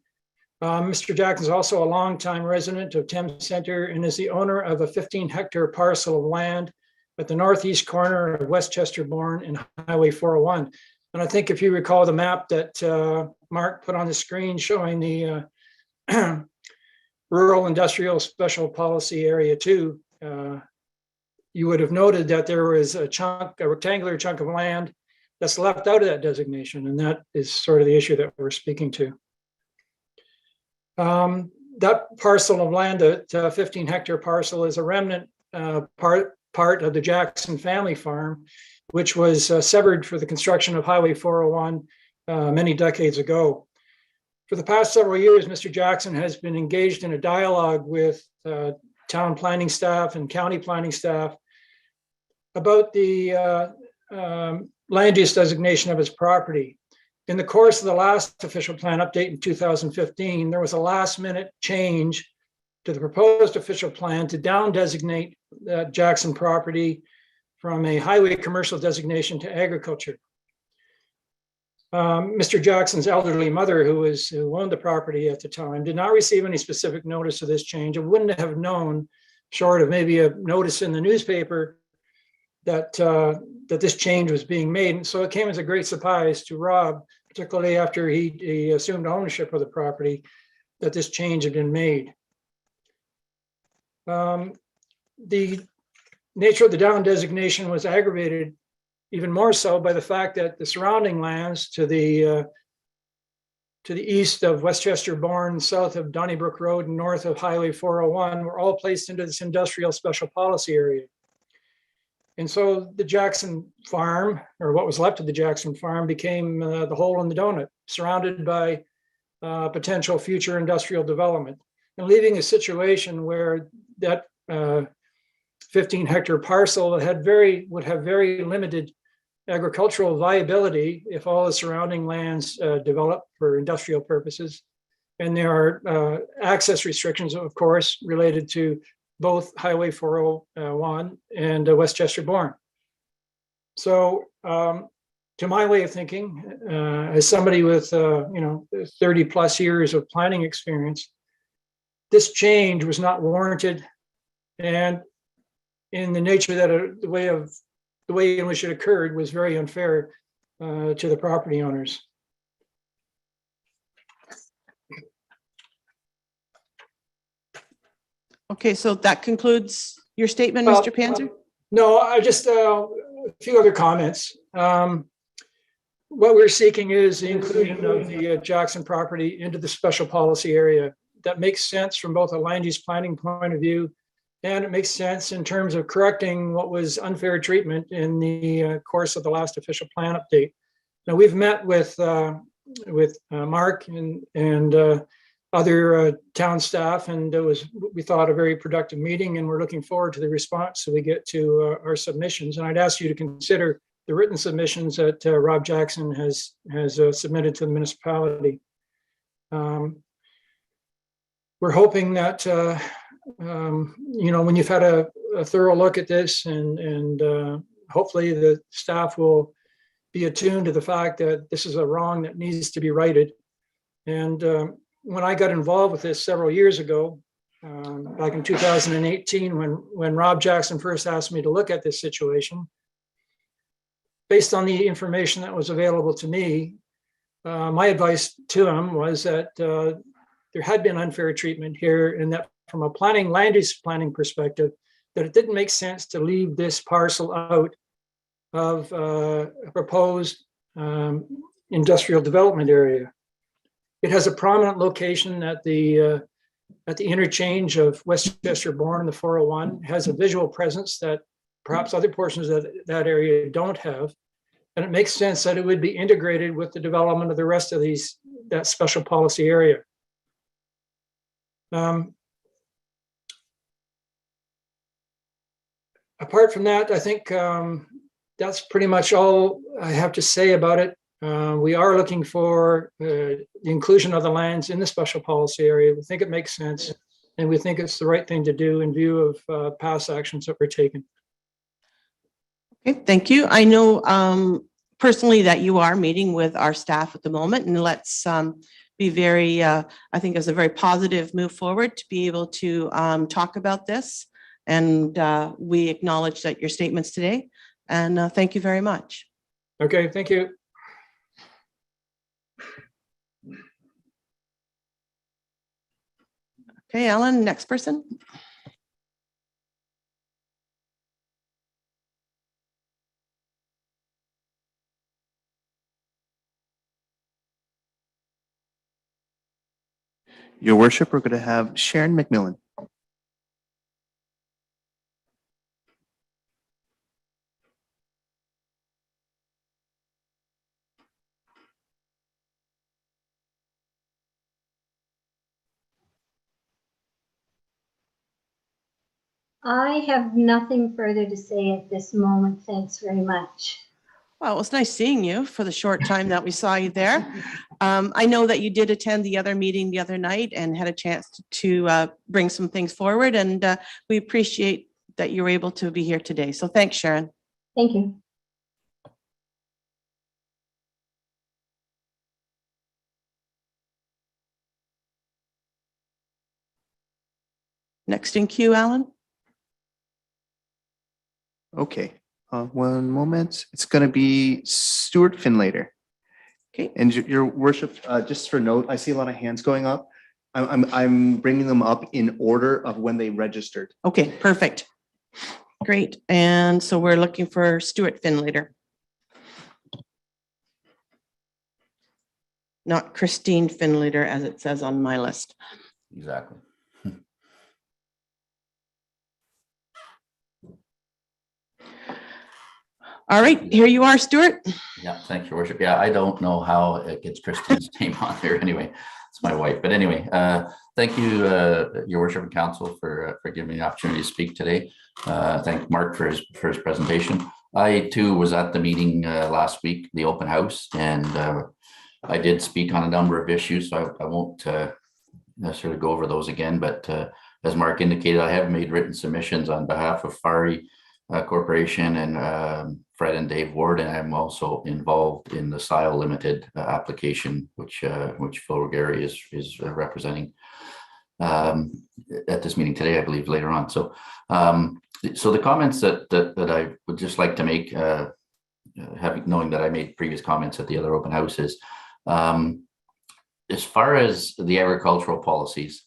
Mr. Jackson is also a longtime resident of Thames Centre and is the owner of a 15-hectare parcel of land at the northeast corner of Westchester Bourne and Highway 401. And I think if you recall the map that Mark put on the screen showing the rural industrial special policy area 2, you would have noted that there was a rectangular chunk of land that's left out of that designation. And that is sort of the issue that we're speaking to. That parcel of land, that 15-hectare parcel, is a remnant part of the Jackson family farm, which was severed for the construction of Highway 401 many decades ago. For the past several years, Mr. Jackson has been engaged in a dialogue with town planning staff and county planning staff about the land use designation of his property. In the course of the last official plan update in 2015, there was a last-minute change to the proposed official plan to down designate that Jackson property from a highway commercial designation to agriculture. Mr. Jackson's elderly mother, who owned the property at the time, did not receive any specific notice of this change and wouldn't have known, short of maybe a notice in the newspaper, that this change was being made. And so it came as a great surprise to Rob, particularly after he assumed ownership of the property, that this change had been made. The nature of the down designation was aggravated even more so by the fact that the surrounding lands to the east of Westchester Bourne, south of Donnybrook Road, and north of Highway 401 were all placed into this industrial special policy area. And so the Jackson farm, or what was left of the Jackson farm, became the hole in the donut, surrounded by potential future industrial development, and leaving a situation where that 15-hectare parcel would have very limited agricultural viability if all the surrounding lands develop for industrial purposes. And there are access restrictions, of course, related to both Highway 401 and Westchester Bourne. So to my way of thinking, as somebody with 30 plus years of planning experience, this change was not warranted, and in the nature that the way in which it occurred was very unfair to the property owners. Okay, so that concludes your statement, Well, Mr. Panzer? No, I just a few other comments. What we're seeking is the inclusion of the Jackson property into the special policy area. That makes sense from both a land use planning point of view, and it makes sense in terms of correcting what was unfair treatment in the course of the last official plan update. Now, we've met with Mark and other town staff, and it was, we thought, a very productive meeting, and we're looking forward to the response so we get to our submissions. And I'd ask you to consider the written submissions that Rob Jackson has submitted to the municipality. We're hoping that, when you've had a thorough look at this and hopefully the staff will be attuned to the fact that this is a wrong that needs to be righted. And when I got involved with this several years ago, back in 2018, when Rob Jackson first asked me to look at this situation, based on the information that was available to me, my advice to him was that there had been unfair treatment here, and that from a land use planning perspective, that it didn't make sense to leave this parcel out of a proposed industrial development area. It has a prominent location at the interchange of Westchester Bourne and the 401. It has a visual presence that perhaps other portions of that area don't have. And it makes sense that it would be integrated with the development of the rest of that special policy area. Apart from that, I think that's pretty much all I have to say about it. We are looking for the inclusion of the lands in the special policy area. We think it makes sense, and we think it's the right thing to do in view of past actions that were taken. Okay, thank you. I know personally that you are meeting with our staff at the moment, and let's be very, I think it's a very positive move forward to be able to talk about this. And we acknowledge that your statements today, and thank you very much. Okay, thank you. Okay, Alan, next person. Your worship, we're going to have Sharon McMillan. I have nothing further to say at this moment. Thanks very much. Well, it was nice seeing you for the short time that we saw you there. I know that you did attend the other meeting the other night and had a chance to bring some things forward, and we appreciate that you were able to be here today. So thanks, Sharon. Thank you. Next in queue, Alan. Okay, one moment. It's going to be Stuart Finlater. Okay. And your worship, just for note, I see a lot of hands going up. I'm bringing them up in order of when they registered. Okay, perfect. Great. And so we're looking for Stuart Finlater. Not Christine Finlater, as it says on my list. Exactly. All right, here you are, Stuart. Yeah, thank you, Your Worship. Yeah, I don't know how it gets Christine's name on there anyway. It's my wife. But anyway, thank you, Your Worship and Council, for giving me the opportunity to speak today. Thank Mark for his presentation. I too was at the meeting last week, the open house, and I did speak on a number of issues, so I won't necessarily go over those again. But as Mark indicated, I have made written submissions on behalf of Fari Corporation and Fred and Dave Ward, and I'm also involved in the SILE Limited application, which Phil Gary is representing at this meeting today, I believe, later on. So, so the comments that I would just like to make, knowing that I made previous comments at the other open houses, as far as the agricultural policies,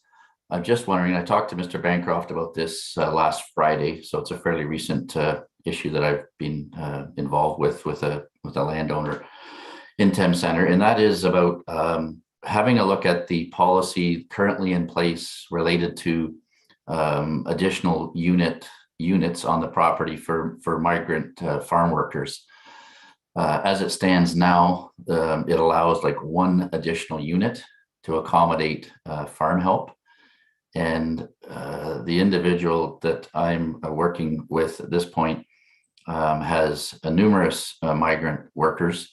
I'm just wondering, I talked to Mr. Bancroft about this last Friday, so it's a fairly recent issue that I've been involved with a landowner in Thames Centre, and that is about having a look at the policy currently in place related to additional units on the property for migrant farm workers. As it stands now, it allows like one additional unit to accommodate farm help. And the individual that I'm working with at this point has numerous migrant workers.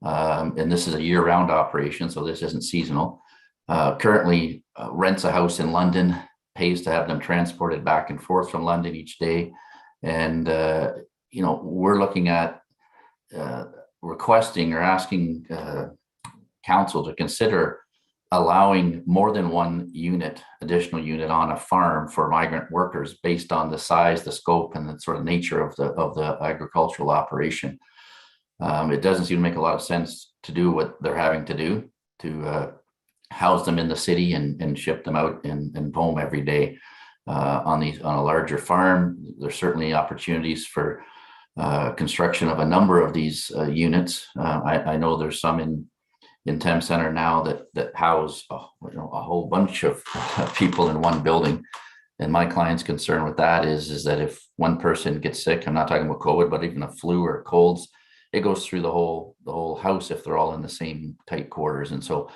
And this is a year-round operation, so this isn't seasonal. Currently rents a house in London, pays to have them transported back and forth from London each day. And, we're looking at requesting or asking council to consider allowing more than one additional unit on a farm for migrant workers based on the size, the scope, and the sort of nature of the agricultural operation. It doesn't seem to make a lot of sense to do what they're having to do to house them in the city and ship them out and home every day. On a larger farm, there's certainly opportunities for construction of a number of these units. I know there's some in Thames Centre now that house a whole bunch of people in one building. And my client's concern with that is that if one person gets sick, I'm not talking about COVID, but even a flu or colds, it goes through the whole house if they're all in the same tight quarters. And so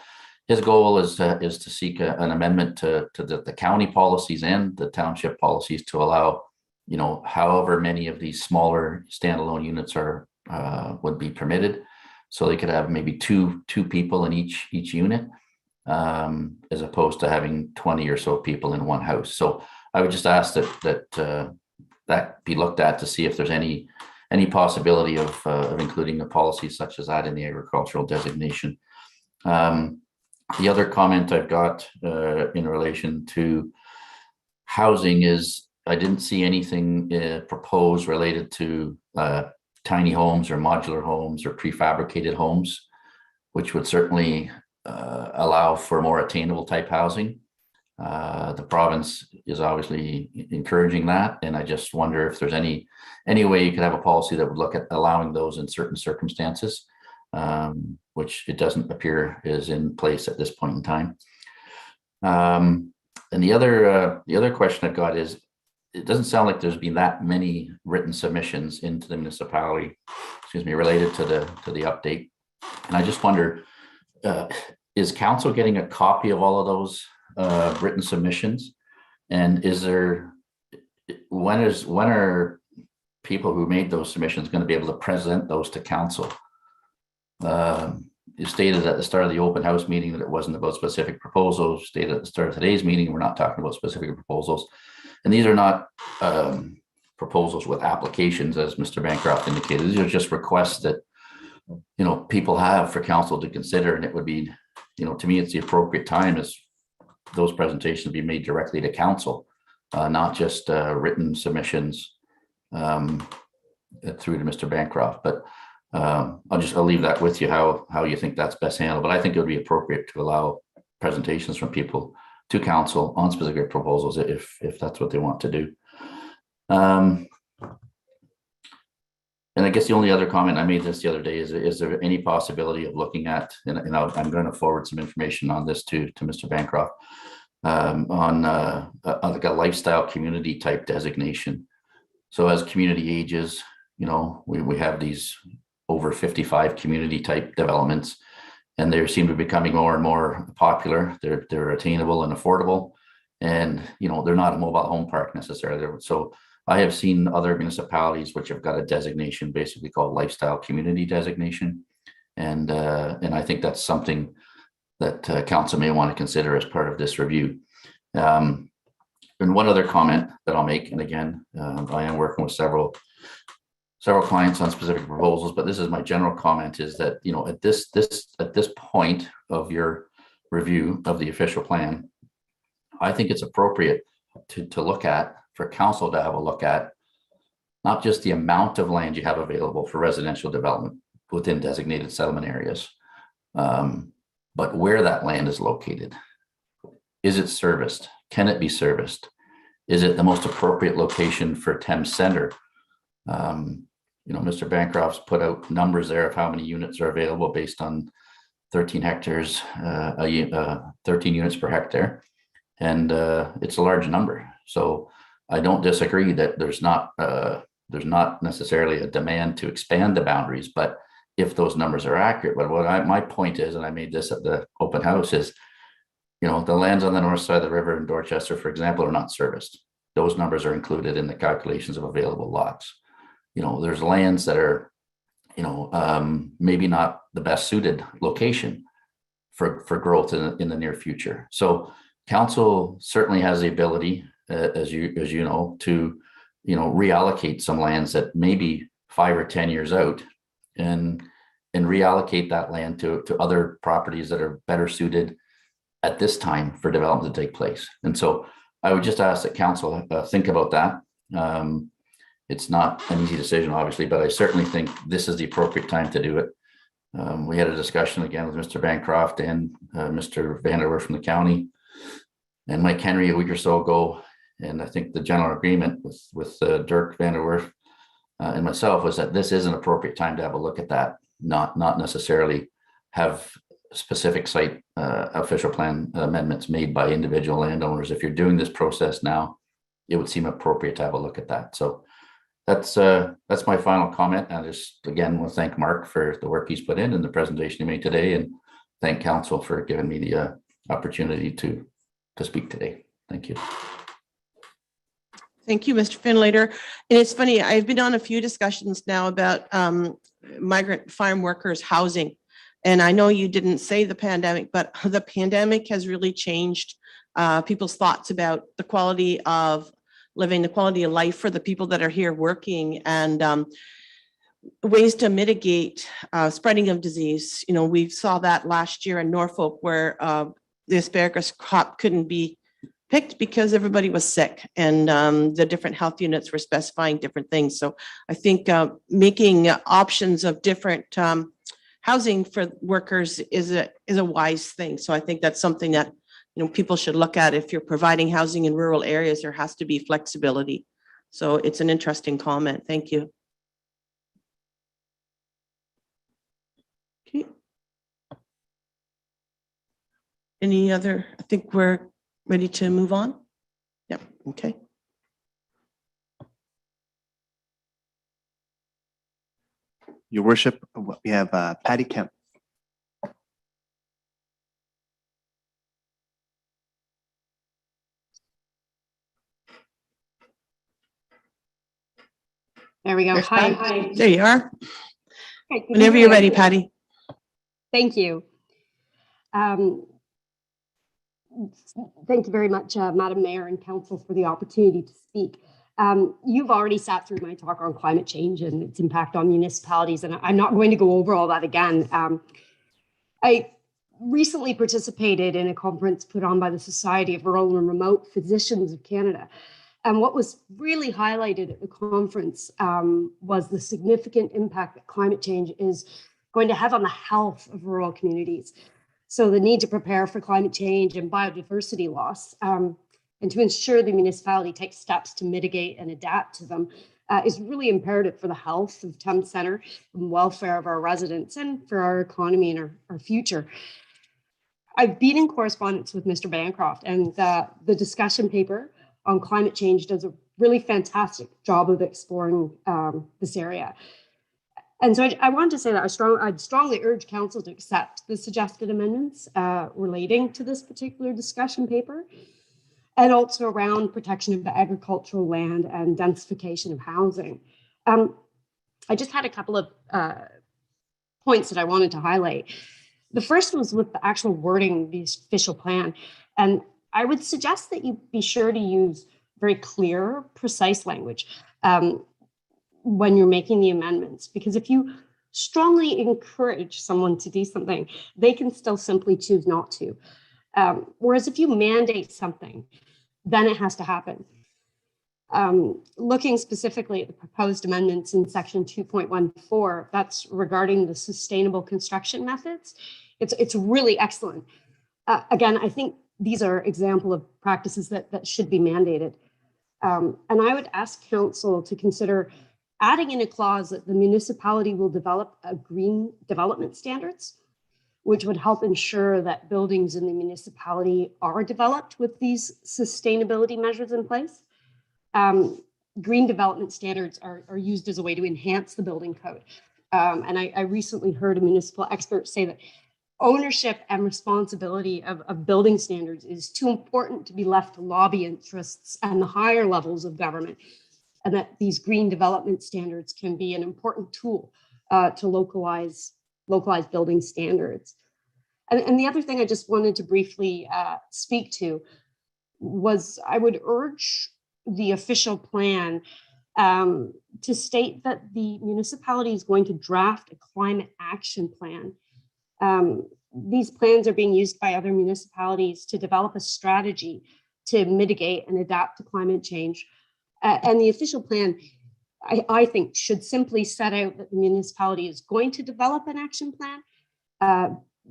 his goal is to seek an amendment to the county policies and the township policies to allow, however many of these smaller standalone units would be permitted. So they could have maybe two people in each unit, as opposed to having 20 or so people in one house. So I would just ask that be looked at to see if there's any possibility of including a policy such as that in the agricultural designation. The other comment I've got in relation to housing is I didn't see anything proposed related to tiny homes or modular homes or prefabricated homes, which would certainly allow for more attainable type housing. The province is obviously encouraging that, and I just wonder if there's any way you could have a policy that would look at allowing those in certain circumstances, which it doesn't appear is in place at this point in time. And the other question I've got is, it doesn't sound like there's been that many written submissions into the municipality, related to the update. And I just wonder, is council getting a copy of all of those written submissions? And when are people who made those submissions going to be able to present those to council? You stated at the start of the open house meeting that it wasn't about specific proposals. Stated at the start of today's meeting, we're not talking about specific proposals. And these are not proposals with applications, as Mr. Bancroft indicated. These are just requests that, people have for council to consider. And it would be, to me, it's the appropriate time as those presentations be made directly to council, not just written submissions through to Mr. Bancroft. But I'll leave that with you, how you think that's best handled. But I think it would be appropriate to allow presentations from people to council on specific proposals if that's what they want to do. And I guess the only other comment I made this the other day is there any possibility of looking at, and I'm going to forward some information on this to Mr. Bancroft, on like a lifestyle community type designation. So as community ages, we have these over 55 community type developments, and they seem to be becoming more and more popular. They're attainable and affordable, and they're not a mobile home park necessarily. So I have seen other municipalities which have got a designation basically called lifestyle community designation, and I think that's something that council may want to consider as part of this review. And one other comment that I'll make, and again, I am working with several clients on specific proposals, but this is my general comment, is that at this point of your review of the official plan, I think it's appropriate to look at, for council to have a look at, not just the amount of land you have available for residential development within designated settlement areas, but where that land is located. Is it serviced? Can it be serviced? Is it the most appropriate location for Thames Centre? Mr. Bancroft's put out numbers there of how many units are available based on 13 hectares, 13 units per hectare. And it's a large number. So I don't disagree that there's not necessarily a demand to expand the boundaries, but if those numbers are accurate. But my point is, and I made this at the open house, is, the lands on the north side of the river in Dorchester, for example, are not serviced. Those numbers are included in the calculations of available lots. there's lands that are, maybe not the best suited location for growth in the near future. So council certainly has the ability, as you know, to, reallocate some lands that maybe 5 or 10 years out and reallocate that land to other properties that are better suited at this time for development to take place. And so I would just ask that council think about that. It's not an easy decision, obviously, but I certainly think this is the appropriate time to do it. We had a discussion again with Mr. Bancroft and Mr. Vanderwerf from the county and Mike Henry a week or so ago. And I think the general agreement with Dirk Vanderwerf and myself was that this is an appropriate time to have a look at that, not necessarily have specific site official plan amendments made by individual landowners. If you're doing this process now, it would seem appropriate to have a look at that. So that's my final comment. And I just again want to thank Mark for the work he's put in and the presentation he made today, and thank council for giving me the opportunity to speak today. Thank you. Thank you, Mr. Finlater. And it's funny, I've been on a few discussions now about migrant farm workers housing. And I know you didn't say the pandemic, but the pandemic has really changed people's thoughts about the quality of living, the quality of life for the people that are here working, and ways to mitigate spreading of disease. We saw that last year in Norfolk, where the asparagus crop couldn't be picked because everybody was sick, and the different health units were specifying different things. So I think making options of different housing for workers is a wise thing. So I think that's something that people should look at. If you're providing housing in rural areas, there has to be flexibility. So it's an interesting comment. Thank you. Okay. Any other? I think we're ready to move on. Yep. Okay. Your worship, we have Patty Kemp. There we go. There's Hi. Patty. There you are. Okay, Whenever you're ready, Patty. Thank you. Thank you very much, Madam Mayor and Council, for the opportunity to speak. You've already sat through my talk on climate change and its impact on municipalities, and I'm not going to go over all that again. I recently participated in a conference put on by the Society of Rural and Remote Physicians of Canada. And what was really highlighted at the conference was the significant impact that climate change is going to have on the health of rural communities. So the need to prepare for climate change and biodiversity loss, and to ensure the municipality takes steps to mitigate and adapt to them is really imperative for the health of Thames Centre and welfare of our residents and for our economy and our future. I've been in correspondence with Mr. Bancroft, and the discussion paper on climate change does a really fantastic job of exploring this area. And so I wanted to say that I'd strongly urge council to accept the suggested amendments relating to this particular discussion paper, and also around protection of the agricultural land and densification of housing. I just had a couple of points that I wanted to highlight. The first was with the actual wording of the official plan. And I would suggest that you be sure to use very clear, precise language when you're making the amendments, because if you strongly encourage someone to do something, they can still simply choose not to. Whereas if you mandate something, then it has to happen. Looking specifically at the proposed amendments in section 2.14, that's regarding the sustainable construction methods. It's really excellent. Again, I think these are example of practices that should be mandated. And I would ask council to consider adding in a clause that the municipality will develop a green development standards, which would help ensure that buildings in the municipality are developed with these sustainability measures in place. Green development standards are used as a way to enhance the building code. And I recently heard a municipal expert say that ownership and responsibility of building standards is too important to be left to lobby interests and the higher levels of government. and that these green development standards can be an important tool to localize building standards. And the other thing I just wanted to briefly speak to was I would urge the official plan to state that the municipality is going to draft a climate action plan. These plans are being used by other municipalities to develop a strategy to mitigate and adapt to climate change. And the official plan, I think, should simply set out that the municipality is going to develop an action plan,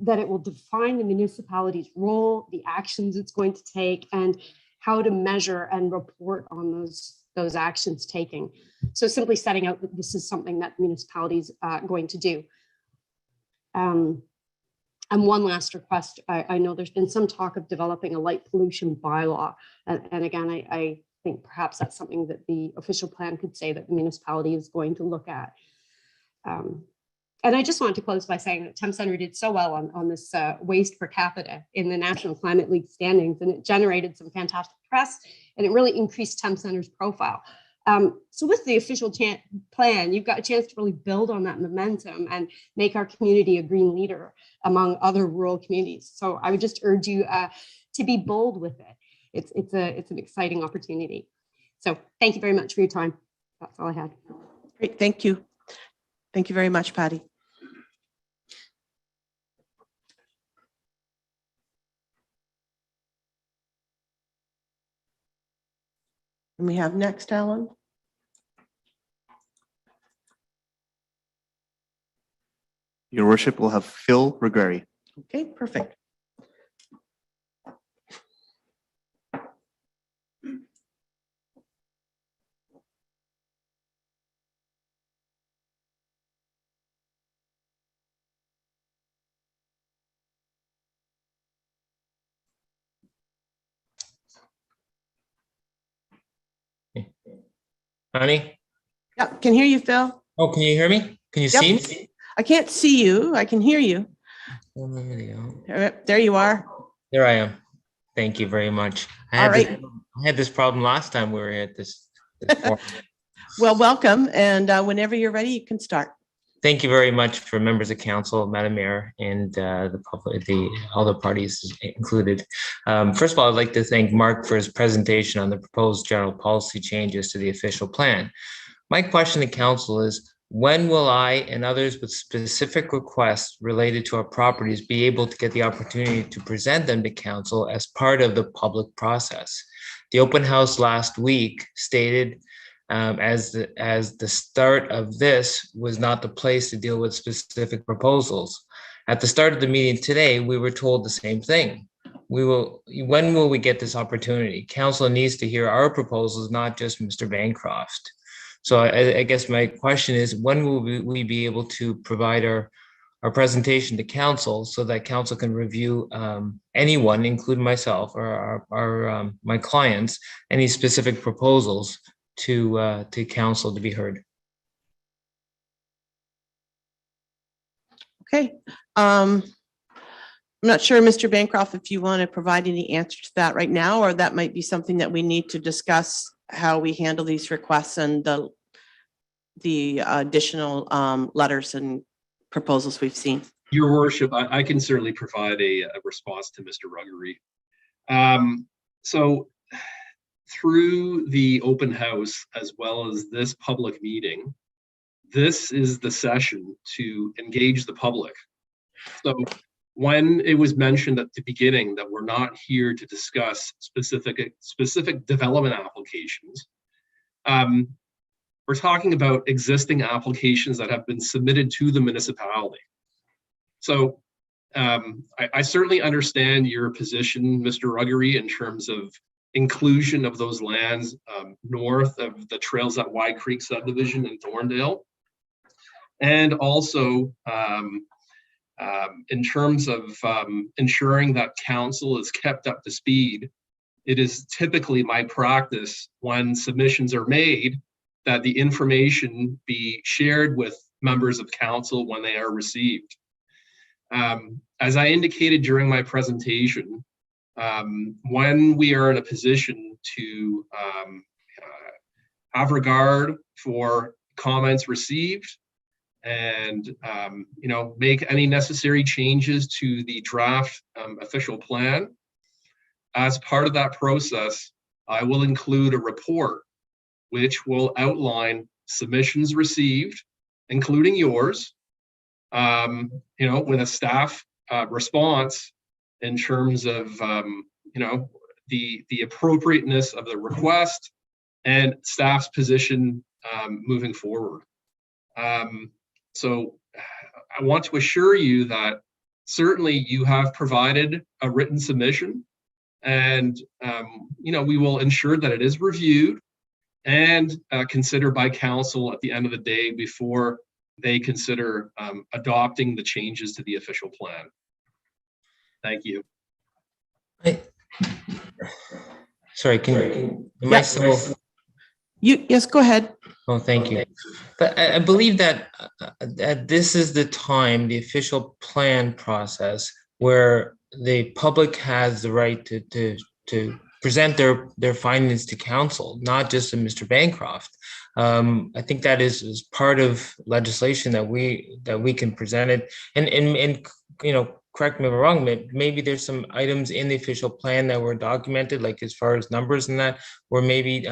that it will define the municipality's role, the actions it's going to take, and how to measure and report on those actions taken. So simply setting out that this is something that the municipality is going to do. And one last request, I know there's been some talk of developing a light pollution bylaw. And again, I think perhaps that's something that the official plan could say that the municipality is going to look at. And I just wanted to close by saying that Thames Centre did so well on this waste per capita in the National Climate League standings, and it generated some fantastic press, and it really increased Thames Centre's profile. So with the official plan, you've got a chance to really build on that momentum and make our community a green leader among other rural communities. So I would just urge you to be bold with it. It's an exciting opportunity. So thank you very much for your time. That's all I had. Great, thank you. Thank you very much, Patty. And we have next, Alan. Your worship will have Phil Regari. Okay, perfect. Honey? Yeah, can hear you, Phil. Oh, can you hear me? Can you Yep. see me? I can't see you. I can hear you. Oh, there you go. There you are. There I am. Thank you very much. All right. I had this problem last time we were at this forum. Well, welcome. And whenever you're ready, you can start. Thank you very much for members of council, Madam Mayor, and the public, all the parties included. First of all, I'd like to thank Mark for his presentation on the proposed general policy changes to the official plan. My question to council is, when will I and others with specific requests related to our properties be able to get the opportunity to present them to council as part of the public process? The open house last week stated as the start of this was not the place to deal with specific proposals. At the start of the meeting today, we were told the same thing. When will we get this opportunity? Council needs to hear our proposals, not just Mr. Bancroft. So I guess my question is, when will we be able to provide our presentation to council so that council can review anyone, including myself or my clients, any specific proposals to council to be heard? Okay. I'm not sure, Mr. Bancroft, if you want to provide any answer to that right now, or that might be something that we need to discuss how we handle these requests and the additional letters and proposals we've seen. Your worship, I can certainly provide a response to Mr. Ruggery. So through the open house, as well as this public meeting, this is the session to engage the public. So when it was mentioned at the beginning that we're not here to discuss specific development applications, we're talking about existing applications that have been submitted to the municipality. So I certainly understand your position, Mr. Ruggery, in terms of inclusion of those lands north of the Trails at Wide Creek subdivision in Thorndale. And also in terms of ensuring that council is kept up to speed, it is typically my practice when submissions are made that the information be shared with members of council when they are received. As I indicated during my presentation, when we are in a position to have regard for comments received and, make any necessary changes to the draft official plan. As part of that process, I will include a report which will outline submissions received, including yours, with a staff response in terms of, the appropriateness of the request and staff's position moving forward. So I want to assure you that certainly you have provided a written submission, and we will ensure that it is reviewed and considered by council at the end of the day before they consider adopting the changes to the official plan. Thank you. Sorry, Yes, go ahead. Oh, thank you. But I believe that this is the time, the official plan process, where the public has the right to present their findings to council, not just to Mr. Bancroft. I think that is part of legislation that we can present it, and correct me if I'm wrong, maybe there's some items in the official plan that were documented, like as far as numbers and that, or maybe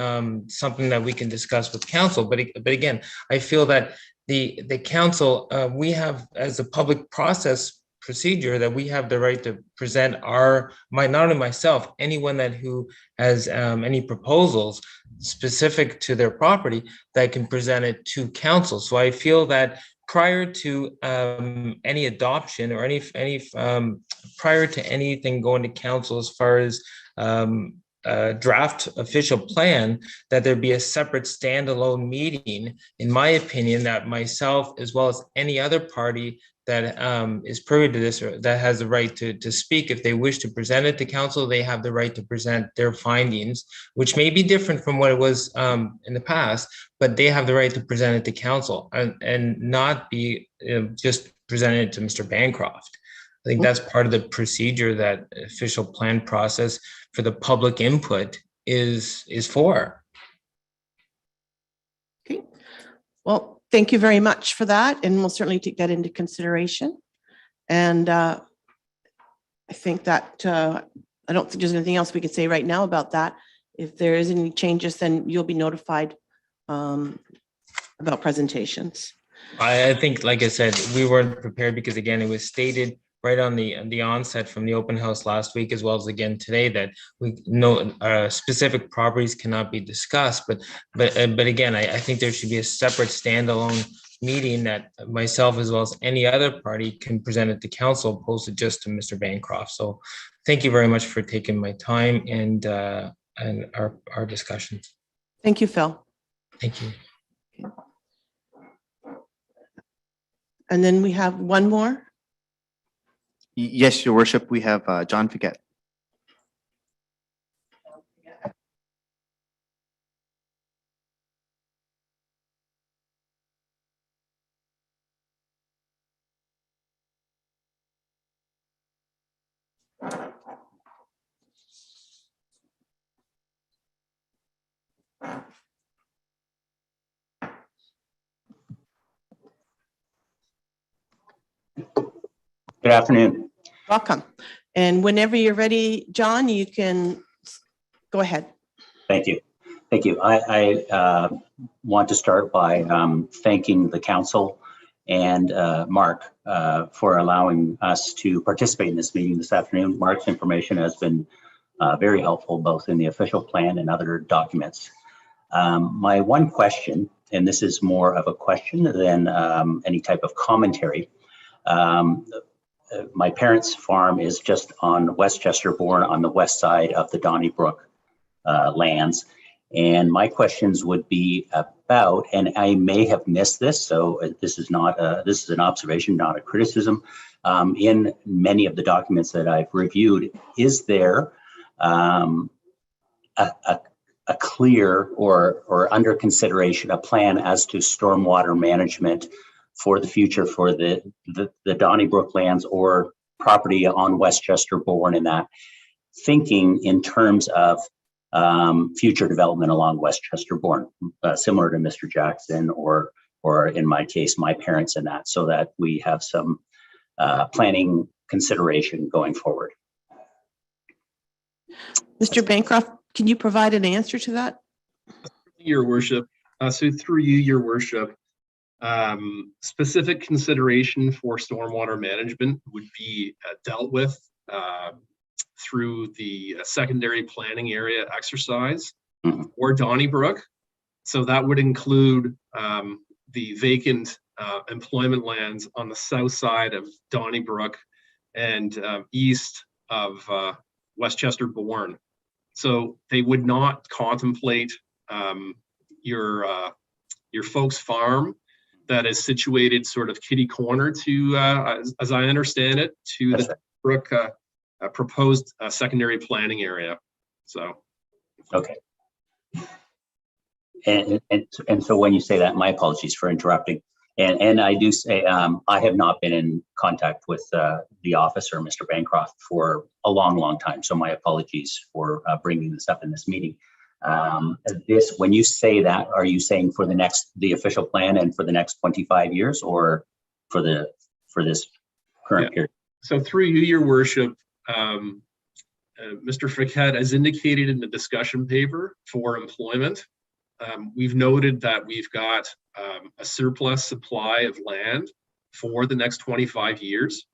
something that we can discuss with council. But again, I feel that the council, we have, as a public process procedure, that we have the right to present not only myself, anyone who has any proposals specific to their property, that can present it to council. So I feel that prior to any adoption or any prior to anything going to council as far as draft official plan, that there be a separate standalone meeting, in my opinion, that myself as well as any other party that is privy to this or that has the right to speak, if they wish to present it to council, they have the right to present their findings, which may be different from what it was in the past, but they have the right to present it to council and not be just presented to Mr. Bancroft. I think that's part of the procedure that official plan process for the public input is for. Okay. Well, thank you very much for that, and we'll certainly take that into consideration. And I think that I don't think there's anything else we could say right now about that. If there is any changes, then you'll be notified about presentations. I think, like I said, we weren't prepared because, again, it was stated right on the onset from the open house last week, as well as again today, that we know specific properties cannot be discussed. But again, I think there should be a separate standalone meeting that myself as well as any other party can present it to council, opposed to just to Mr. Bancroft. So thank you very much for taking my time and our discussions. Thank you, Phil. Thank you. And then we have one more. Yes, Your Worship, we have John Fiquette. Good afternoon. Welcome. And whenever you're ready, John, you can go ahead. Thank you. Thank you. I want to start by thanking the council and Mark for allowing us to participate in this meeting this afternoon. Mark's information has been very helpful, both in the official plan and other documents. My one question, and this is more of a question than any type of commentary. My parents' farm is just on Westchester Bourne on the west side of the Donnybrook lands. And my questions would be about, and I may have missed this, so this is not this is an observation, not a criticism. In many of the documents that I've reviewed, is there a clear or under consideration a plan as to stormwater management for the future for the Donnybrook lands or property on Westchester Bourne, and that thinking in terms of future development along Westchester Bourne, similar to Mr. Jackson or in my case, my parents and that, so that we have some planning consideration going forward. Mr. Bancroft, can you provide an answer to that? Your worship, so through you, your worship, specific consideration for stormwater management would be dealt with through the secondary planning area exercise or Donnybrook. So that would include the vacant employment lands on the south side of Donnybrook and east of Westchester Bourne. So they would not contemplate your folks' farm that is situated sort of kitty corner to, as I understand it, to That's the Brook proposed secondary planning area. So. Okay. And so when you say that, my apologies for interrupting. And I do say, I have not been in contact with the officer, Mr. Bancroft, for a long, long time. So my apologies for bringing this up in this meeting. When you say that, are you saying for the official plan and for the next 25 years, or for this current period? So through you, your worship, Mr. Fiquet, as indicated in the discussion paper for employment, we've noted that we've got a surplus supply of land for the next 25 years.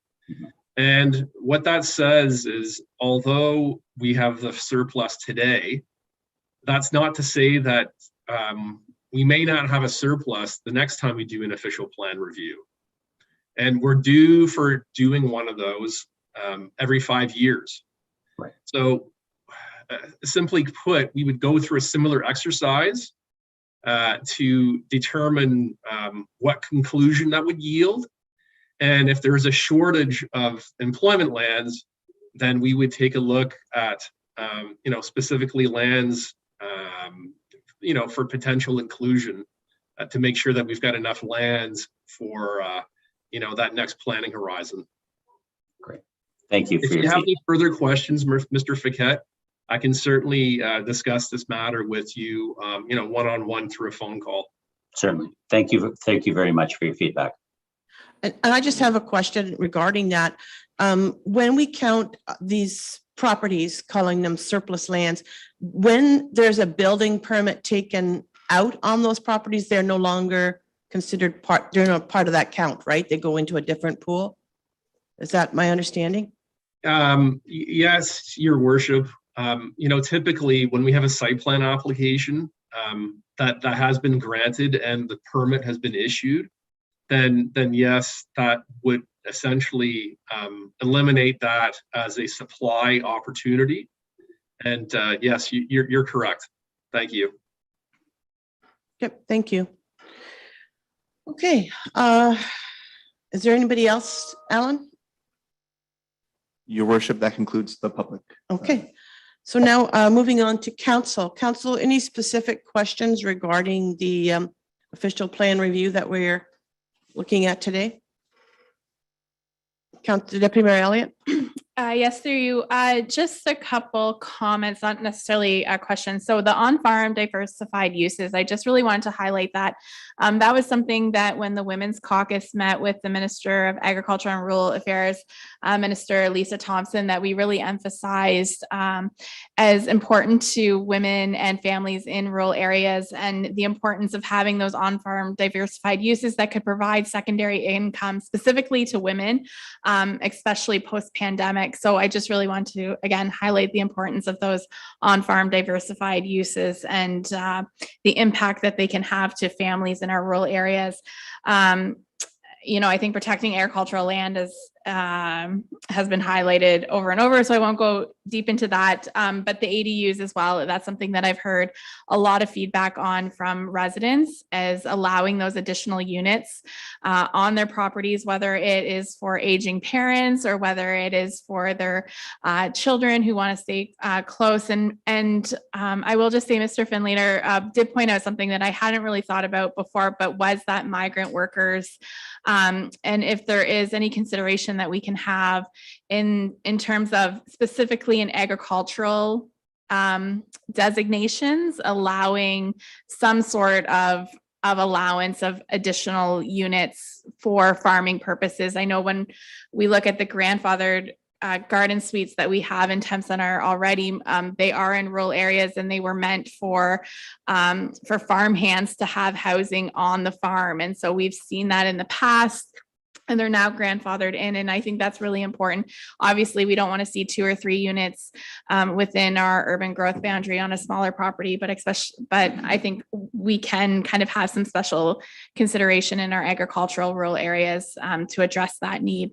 And what that says is, although we have the surplus today, that's not to say that we may not have a surplus the next time we do an official plan review. And we're due for doing one of those every 5 years. Right. So simply put, we would go through a similar exercise to determine what conclusion that would yield. And if there's a shortage of employment lands, then we would take a look at, specifically lands, for potential inclusion to make sure that we've got enough lands for, that next planning horizon. Great. Thank you. If you have any further questions, Mr. Fiquet, I can certainly discuss this matter with you, one-on-one through a phone call. Certainly. Thank you. Thank you very much for your feedback. And I just have a question regarding that. When we count these properties, calling them surplus lands, when there's a building permit taken out on those properties, they're no longer considered they're not part of that count, right? They go into a different pool. Is that my understanding? Yes, your worship. Typically when we have a site plan application that has been granted and the permit has been issued, then yes, that would essentially eliminate that as a supply opportunity. And yes, you're correct. Thank you. Yep, thank you. Okay, is there anybody else, Alan? Your worship, that concludes the public. Okay, so now moving on to council. Council, any specific questions regarding the official plan review that we're looking at today? Councilor Deputy Mayor Elliott? Yes, through you. Just a couple comments, not necessarily a question. So the on-farm diversified uses, I just really wanted to highlight that. That was something that when the Women's Caucus met with the Minister of Agriculture and Rural Affairs, Minister Lisa Thompson, that we really emphasized as important to women and families in rural areas, and the importance of having those on-farm diversified uses that could provide secondary income specifically to women, especially post-pandemic. So I just really want to, again, highlight the importance of those on-farm diversified uses and the impact that they can have to families in our rural areas. I think protecting agricultural land has been highlighted over and over, so I won't go deep into that. But the ADUs as well, that's something that I've heard a lot of feedback on from residents, as allowing those additional units on their properties, whether it is for aging parents or whether it is for their children who want to stay close. And I will just say, Mr. Finleader did point out something that I hadn't really thought about before, but was that migrant workers, and if there is any consideration that we can have in terms of specifically in agricultural designations allowing some sort of allowance of additional units for farming purposes. I know when we look at the grandfathered garden suites that we have in Thames Center already, they are in rural areas and they were meant for farm hands to have housing on the farm. And so we've seen that in the past, and they're now grandfathered in. And I think that's really important. Obviously, we don't want to see 2 or 3 units within our urban growth boundary on a smaller property, but I think we can kind of have some special consideration in our agricultural rural areas to address that need.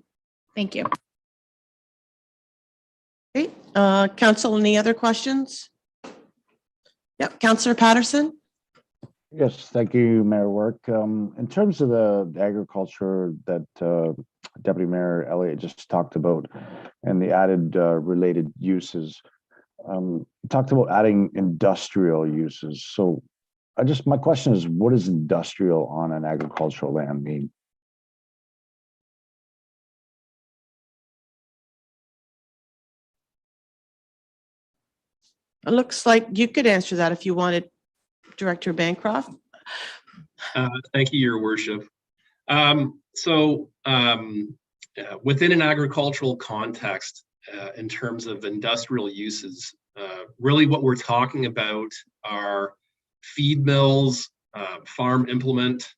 Thank you. Okay, council, any other questions? Yep, Councillor Patterson. Yes, thank you, Mayor Work. In terms of the agriculture that Deputy Mayor Elliott just talked about and the added related uses, talked about adding industrial uses. So my question is, what does industrial on an agricultural land mean? It looks like you could answer that if you wanted, Director Bancroft. Thank you, Your Worship. Within an agricultural context, in terms of industrial uses, really what we're talking about are feed mills, farm implement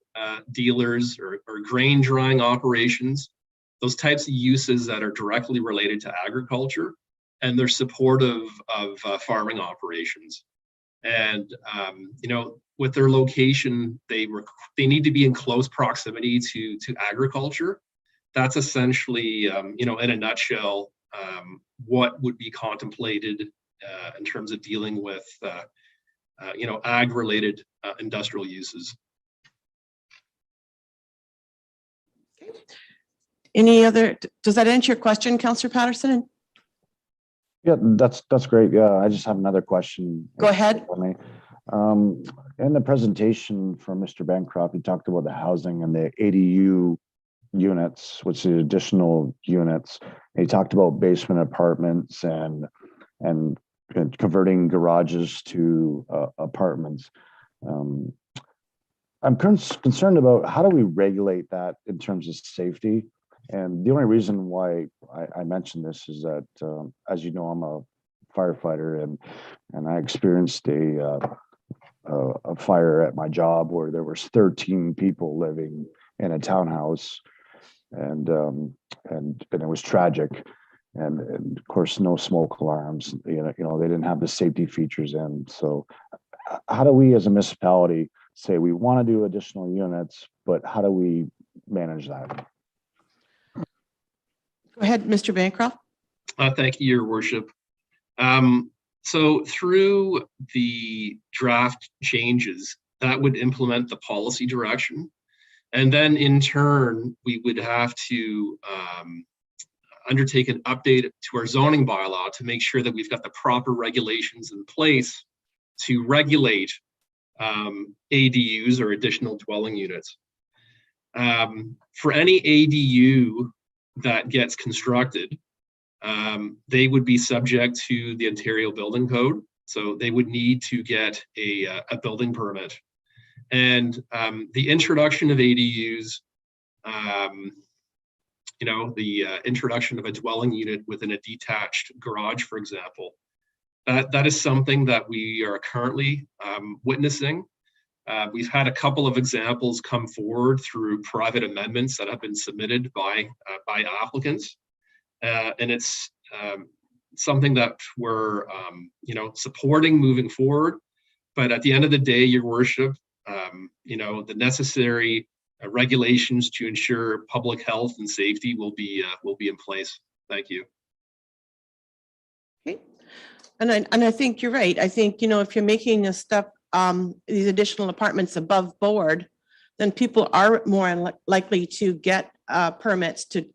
dealers, or grain drying operations, those types of uses that are directly related to agriculture, and they're supportive of farming operations. And with their location, they need to be in close proximity to agriculture. That's essentially, in a nutshell, what would be contemplated in terms of dealing with, ag-related industrial uses. Any other? Does that answer your question, Councillor Patterson? Yeah, that's great. Yeah, I just have another question. Go ahead. In the presentation from Mr. Bancroft, he talked about the housing and the ADU units, which is additional units. He talked about basement apartments and converting garages to apartments. I'm concerned about how do we regulate that in terms of safety. And the only reason why I mention this is that, as you know, I'm a firefighter, and I experienced a fire at my job where there was 13 people living in a townhouse, and it was tragic. And of course, no smoke alarms. They didn't have the safety features in. So, how do we as a municipality say we want to do additional units, but how do we manage that? Go ahead, Mr. Bancroft. Thank you, Your Worship. So through the draft changes, that would implement the policy direction. And then in turn, we would have to undertake an update to our zoning bylaw to make sure that we've got the proper regulations in place to regulate ADUs, or additional dwelling units. For any ADU that gets constructed, they would be subject to the Ontario Building Code. So they would need to get a building permit. And the introduction of ADUs, the introduction of a dwelling unit within a detached garage, for example, that is something that we are currently witnessing. We've had a couple of examples come forward through private amendments that have been submitted by applicants, and it's something that we're supporting moving forward. But at the end of the day, Your Worship, the necessary regulations to ensure public health and safety will be in place. Thank you. Okay, and I think you're right. I think if you're making a step, these additional apartments above board, then people are more likely to get permits to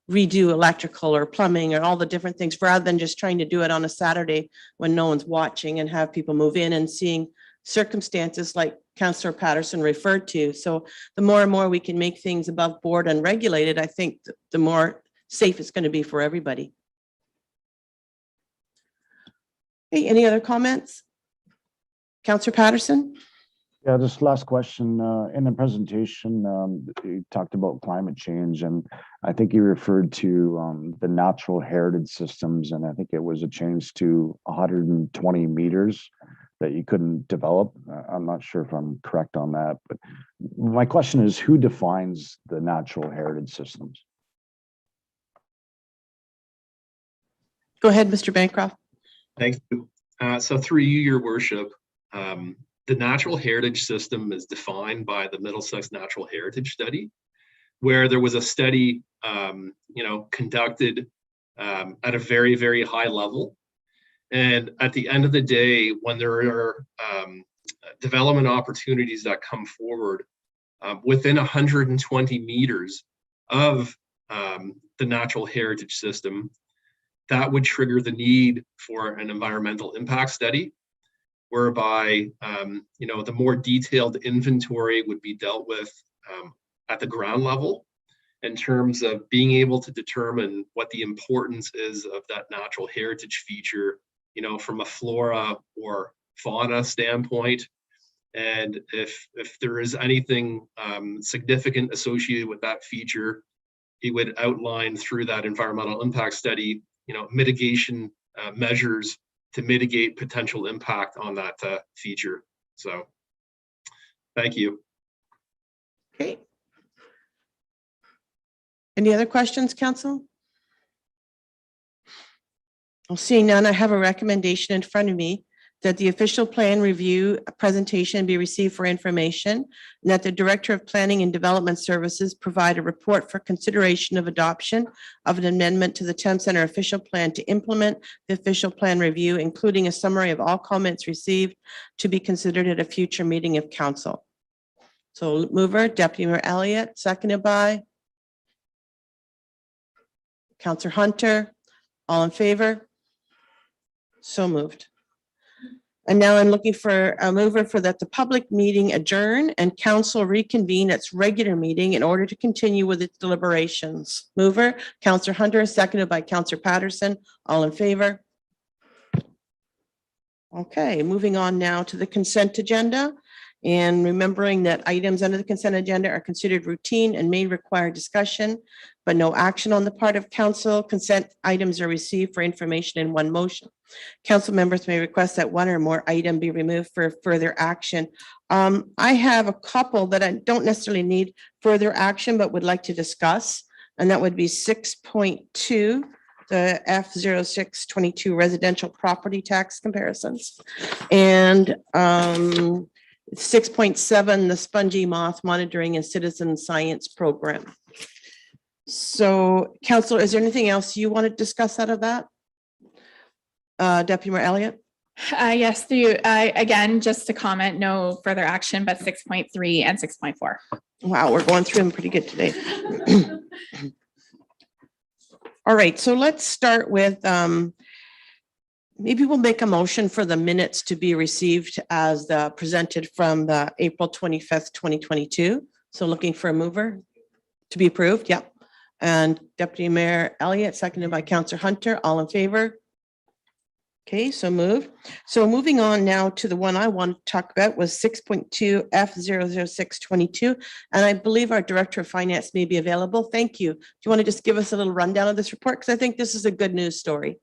redo electrical or plumbing or all the different things, rather than just trying to do it on a Saturday when no one's watching and have people move in and seeing circumstances like Councillor Patterson referred to. So the more and more we can make things above board and regulated, I think the more safe it's going to be for everybody. Okay, any other comments? Councillor Patterson? Yeah, just last question. In the presentation, you talked about climate change, and I think you referred to the natural heritage systems, and I think it was a change to 120 meters that you couldn't develop. I'm not sure if I'm correct on that, but my question is, who defines the natural heritage systems? Go ahead, Mr. Bancroft. Thank you. So through you, your worship, the natural heritage system is defined by the Middlesex Natural Heritage Study, where there was a study, conducted at a very, very high level. And at the end of the day, when there are development opportunities that come forward within 120 meters of the natural heritage system, that would trigger the need for an environmental impact study, whereby the more detailed inventory would be dealt with at the ground level in terms of being able to determine what the importance is of that natural heritage feature, from a flora or fauna standpoint. And if there is anything significant associated with that feature, it would outline through that environmental impact study, mitigation measures to mitigate potential impact on that feature. So, thank you. Okay. Any other questions, council? Well, seeing none, I have a recommendation in front of me that the official plan review presentation be received for information, and that the Director of Planning and Development Services provide a report for consideration of adoption of an amendment to the Thames Centre official plan to implement the official plan review, including a summary of all comments received to be considered at a future meeting of council. So mover, Deputy Mayor Elliott, seconded by Councillor Hunter. All in favor? So moved. And now I'm looking for a mover for that the public meeting adjourn and council reconvene its regular meeting in order to continue with its deliberations. Mover, Councillor Hunter, seconded by Councillor Patterson. All in favor? Okay, moving on now to the consent agenda. And remembering that items under the consent agenda are considered routine and may require discussion, but no action on the part of council. Consent items are received for information in one motion. Council members may request that one or more item be removed for further action. I have a couple that I don't necessarily need further action, but would like to discuss, and that would be 6.2, the F0622 residential property tax comparisons, and 6.7, the spongy moth monitoring and citizen science program. So, Councilor, is there anything else you want to discuss out of that? Deputy Mayor Elliott? Yes, again, just to comment, no further action, but 6.3 and 6.4. Wow, we're going through them pretty good today. All right, so let's start with, maybe we'll make a motion for the minutes to be received as presented from the April 25th, 2022. So looking for a mover to be approved. Yep. And Deputy Mayor Elliott, seconded by Councillor Hunter. All in favor? Okay, so moved. So moving on now to the one I want to talk about was 6.2 F00622. And I believe our Director of Finance may be available. Thank you. Do you want to just give us a little rundown of this report? Because I think this is a good news story.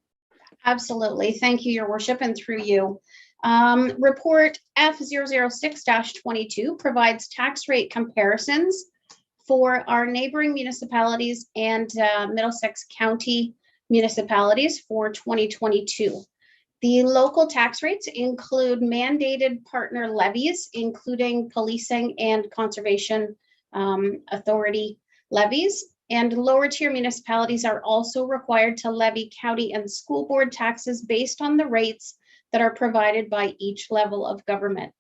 Absolutely. Thank you, Your Worship, and through you. Report F006-22 provides tax rate comparisons for our neighboring municipalities and Middlesex County municipalities for 2022. The local tax rates include mandated partner levies, including policing and conservation authority levies. And lower tier municipalities are also required to levy county and school board taxes based on the rates that are provided by each level of government.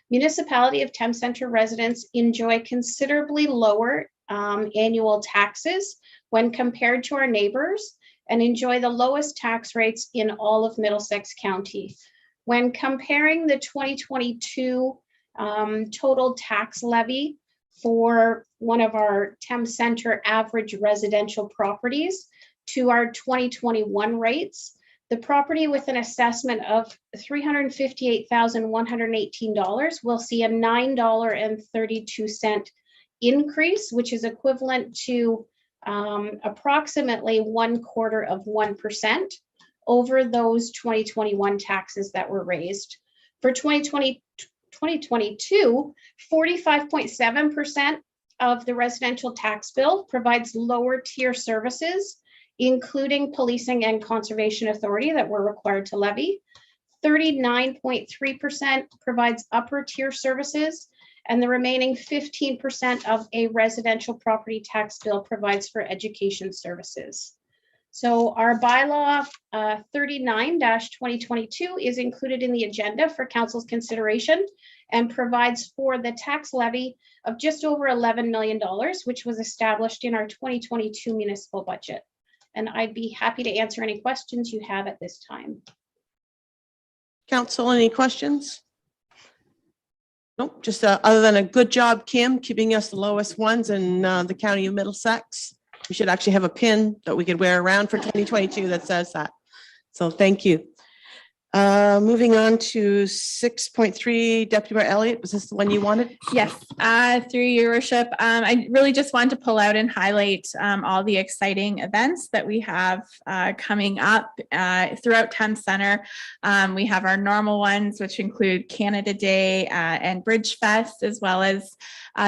Municipality of Thames Centre residents enjoy considerably lower annual taxes when compared to our neighbors, and enjoy the lowest tax rates in all of Middlesex County. When comparing the 2022 total tax levy for one of our Thames Centre average residential properties to our 2021 rates, The property with an assessment of $358,118 will see a $9.32 increase, which is equivalent to approximately 1/4% over those 2021 taxes that were raised. For 2022, 45.7% of the residential tax bill provides lower tier services, including policing and conservation authority that we're required to levy. 39.3% provides upper tier services, and the remaining 15% of a residential property tax bill provides for education services. So our bylaw 39-2022 is included in the agenda for council's consideration and provides for the tax levy of just over $11 million, which was established in our 2022 municipal budget. And I'd be happy to answer any questions you have at this time. Council, any questions? Nope, just other than a good job, Kim, keeping us the lowest ones in the county of Middlesex. We should actually have a pin that we could wear around for 2022 that says that. So thank you. Moving on to 6.3, Deputy Mayor Elliott, was this the one you wanted? Yes, through your worship. I really just wanted to pull out and highlight all the exciting events that we have coming up throughout Thames Center. We have our normal ones, which include Canada Day and Bridge Fest, as well as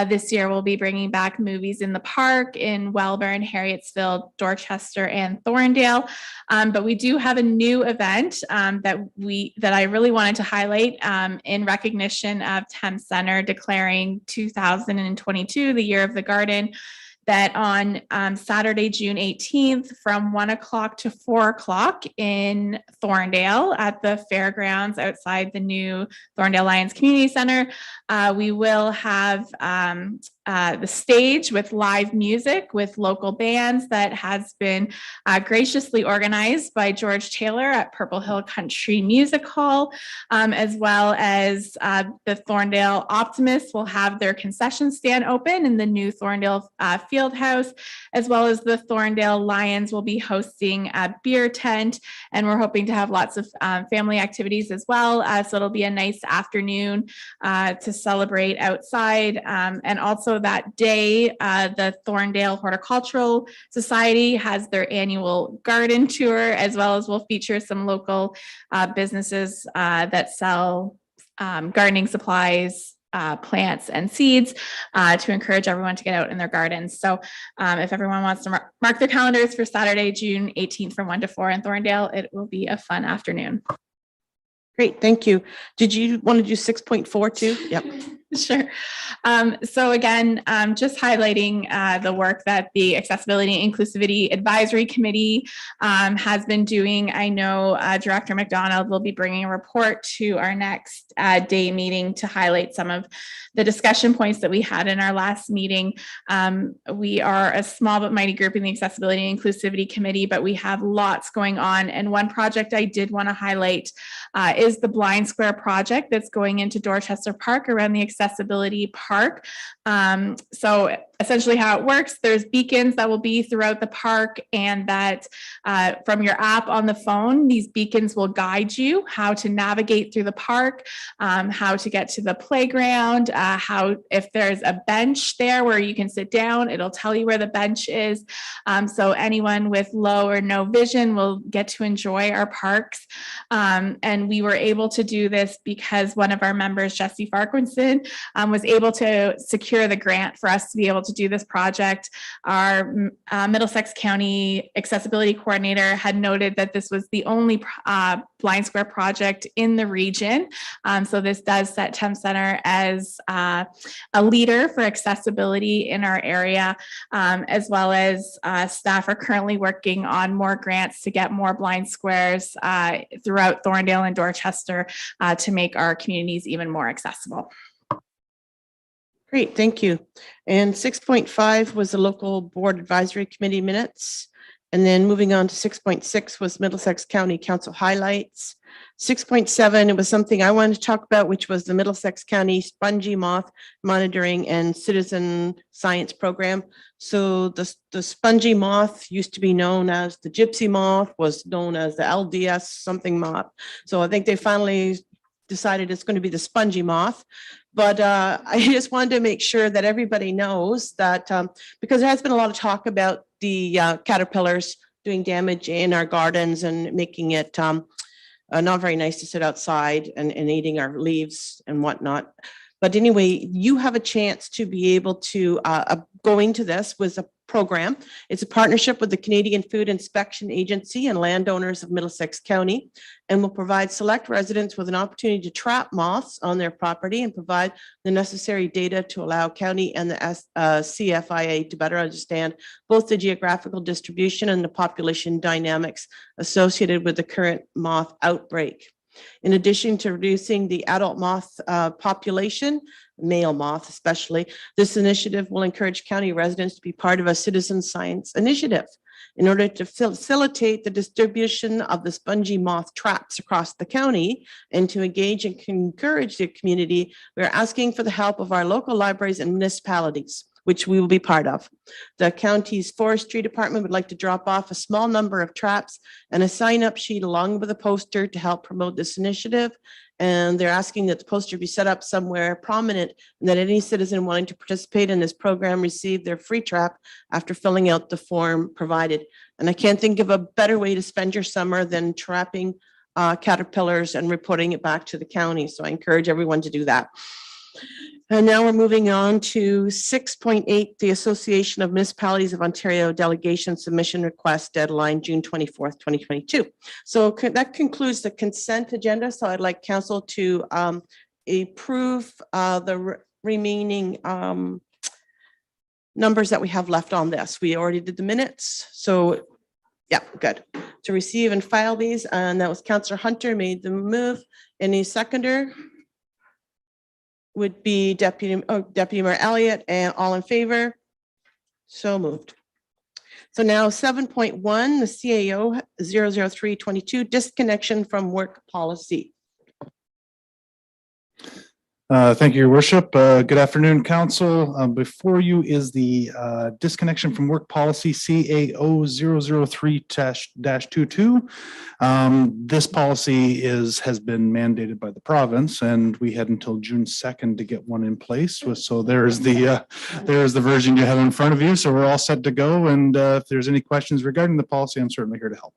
this year we'll be bringing back movies in the park in Welburn, Harrietsville, Dorchester, and Thorndale. But we do have a new event that I really wanted to highlight in recognition of Thames Center declaring 2022 the year of the garden, that on Saturday, June 18th, from 1 o'clock to 4 o'clock in Thorndale at the fairgrounds outside the new Thorndale Lions Community Center, we will have the stage with live music with local bands that has been graciously organized by George Taylor at Purple Hill Country Music Hall, as well as the Thorndale Optimists will have their concession stand open in the new Thorndale Field House, as well as the Thorndale Lions will be hosting a beer tent, and we're hoping to have lots of family activities as well. So it'll be a nice afternoon to celebrate outside, and also that day, the Thorndale Horticultural Society has their annual garden tour, as well as will feature some local businesses that sell gardening supplies, plants and seeds to encourage everyone to get out in their gardens. So if everyone wants to mark their calendars for Saturday, June 18th from 1 to 4 in Thorndale, it will be a fun afternoon. Great, thank you. Did you want to do 6.4 too? Yep. Sure. So again, just highlighting the work that the Accessibility and Inclusivity Advisory Committee has been doing. I know Director McDonald will be bringing a report to our next day meeting to highlight some of the discussion points that we had in our last meeting. We are a small but mighty group in the Accessibility and Inclusivity Committee, but we have lots going on. And one project I did want to highlight is the Blind Square project that's going into Dorchester Park around the accessibility park. So essentially how it works, there's beacons that will be throughout the park, and that from your app on the phone, these beacons will guide you how to navigate through the park, how to get to the playground, how if there's a bench there where you can sit down, it'll tell you where the bench is. So anyone with low or no vision will get to enjoy our parks. And we were able to do this because one of our members, Jesse Farquharson, was able to secure the grant for us to be able to do this project. Our Middlesex County Accessibility Coordinator had noted that this was the only Blind Square project in the region. So this does set Thames Center as a leader for accessibility in our area, as well as staff are currently working on more grants to get more blind squares throughout Thorndale and Dorchester to make our communities even more accessible. Great, thank you. And 6.5 was the local board advisory committee minutes. And then moving on to 6.6 was Middlesex County Council highlights. 6.7, it was something I wanted to talk about, which was the Middlesex County Spongy Moth Monitoring and Citizen Science Program. So the spongy moth used to be known as the gypsy moth, was known as the LDS something moth. So I think they finally decided it's going to be the spongy moth. But I just wanted to make sure that everybody knows that because there has been a lot of talk about the caterpillars doing damage in our gardens and making it not very nice to sit outside and eating our leaves and whatnot. But anyway, you have a chance to be able to go into this with a program. It's a partnership with the Canadian Food Inspection Agency and landowners of Middlesex County, and will provide select residents with an opportunity to trap moths on their property and provide the necessary data to allow county and the CFIA to better understand both the geographical distribution and the population dynamics associated with the current moth outbreak. In addition to reducing the adult moth population, male moth especially, this initiative will encourage county residents to be part of a citizen science initiative. In order to facilitate the distribution of the spongy moth traps across the county and to engage and encourage the community, we are asking for the help of our local libraries and municipalities, which we will be part of. The county's forestry department would like to drop off a small number of traps and a sign-up sheet along with a poster to help promote this initiative. And they're asking that the poster be set up somewhere prominent and that any citizen wanting to participate in this program receive their free trap after filling out the form provided. And I can't think of a better way to spend your summer than trapping caterpillars and reporting it back to the county. So I encourage everyone to do that. And now we're moving on to 6.8, the Association of Municipalities of Ontario Delegation Submission Request deadline, June 24th, 2022. So that concludes the consent agenda. So I'd like council to approve the remaining numbers that we have left on this. We already did the minutes. So yeah, good. To receive and file these. And that was Councillor Hunter made the move. Any seconder? Would be Deputy Mayor Elliott, and all in favor? So moved. So now 7.1, the CAO 00322, disconnection from work policy. Thank you, Your Worship. Good afternoon, Council. Before you is the disconnection from work policy CAO 003-22. This policy has been mandated by the province, and we had until June 2nd to get one in place. So there's the version you have in front of you. So we're all set to go. And if there's any questions regarding the policy, I'm certainly here to help.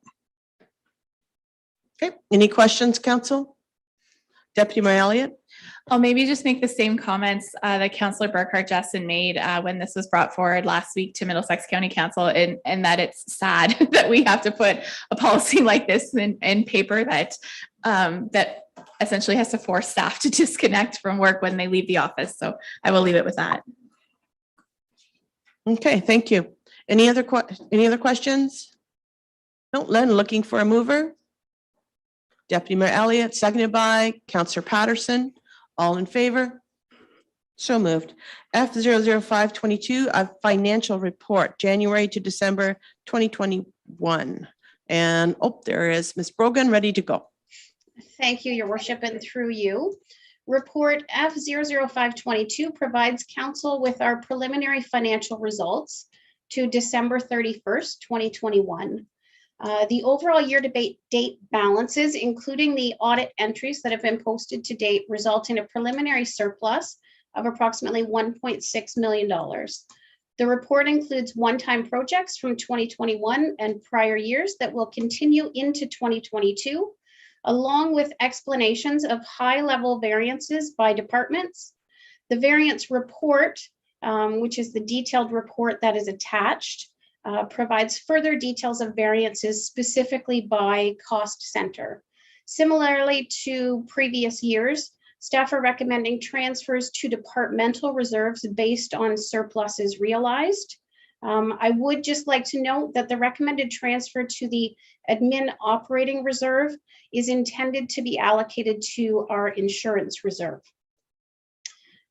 Okay, any questions, Council? Deputy Mayor Elliott? I'll maybe just make the same comments that Councillor Burkhart Jessen made when this was brought forward last week to Middlesex County Council, and that it's sad that we have to put a policy like this in paper that that essentially has to force staff to disconnect from work when they leave the office. So I will leave it with that. Okay, thank you. Any other questions? No, Len, looking for a mover. Deputy Mayor Elliott, seconded by Councillor Patterson. All in favor? So moved. F00522, a financial report, January to December 2021. And there is Ms. Brogan, ready to go. Thank you, Your Worship, and through you. Report F00522 provides council with our preliminary financial results to December 31st, 2021. The overall year-to-date balances, including the audit entries that have been posted to date, result in a preliminary surplus of approximately $1.6 million. The report includes one-time projects from 2021 and prior years that will continue into 2022, along with explanations of high-level variances by departments. The variance report, which is the detailed report that is attached, provides further details of variances specifically by cost center. Similarly to previous years, staff are recommending transfers to departmental reserves based on surpluses realized. I would just like to note that the recommended transfer to the admin operating reserve is intended to be allocated to our insurance reserve.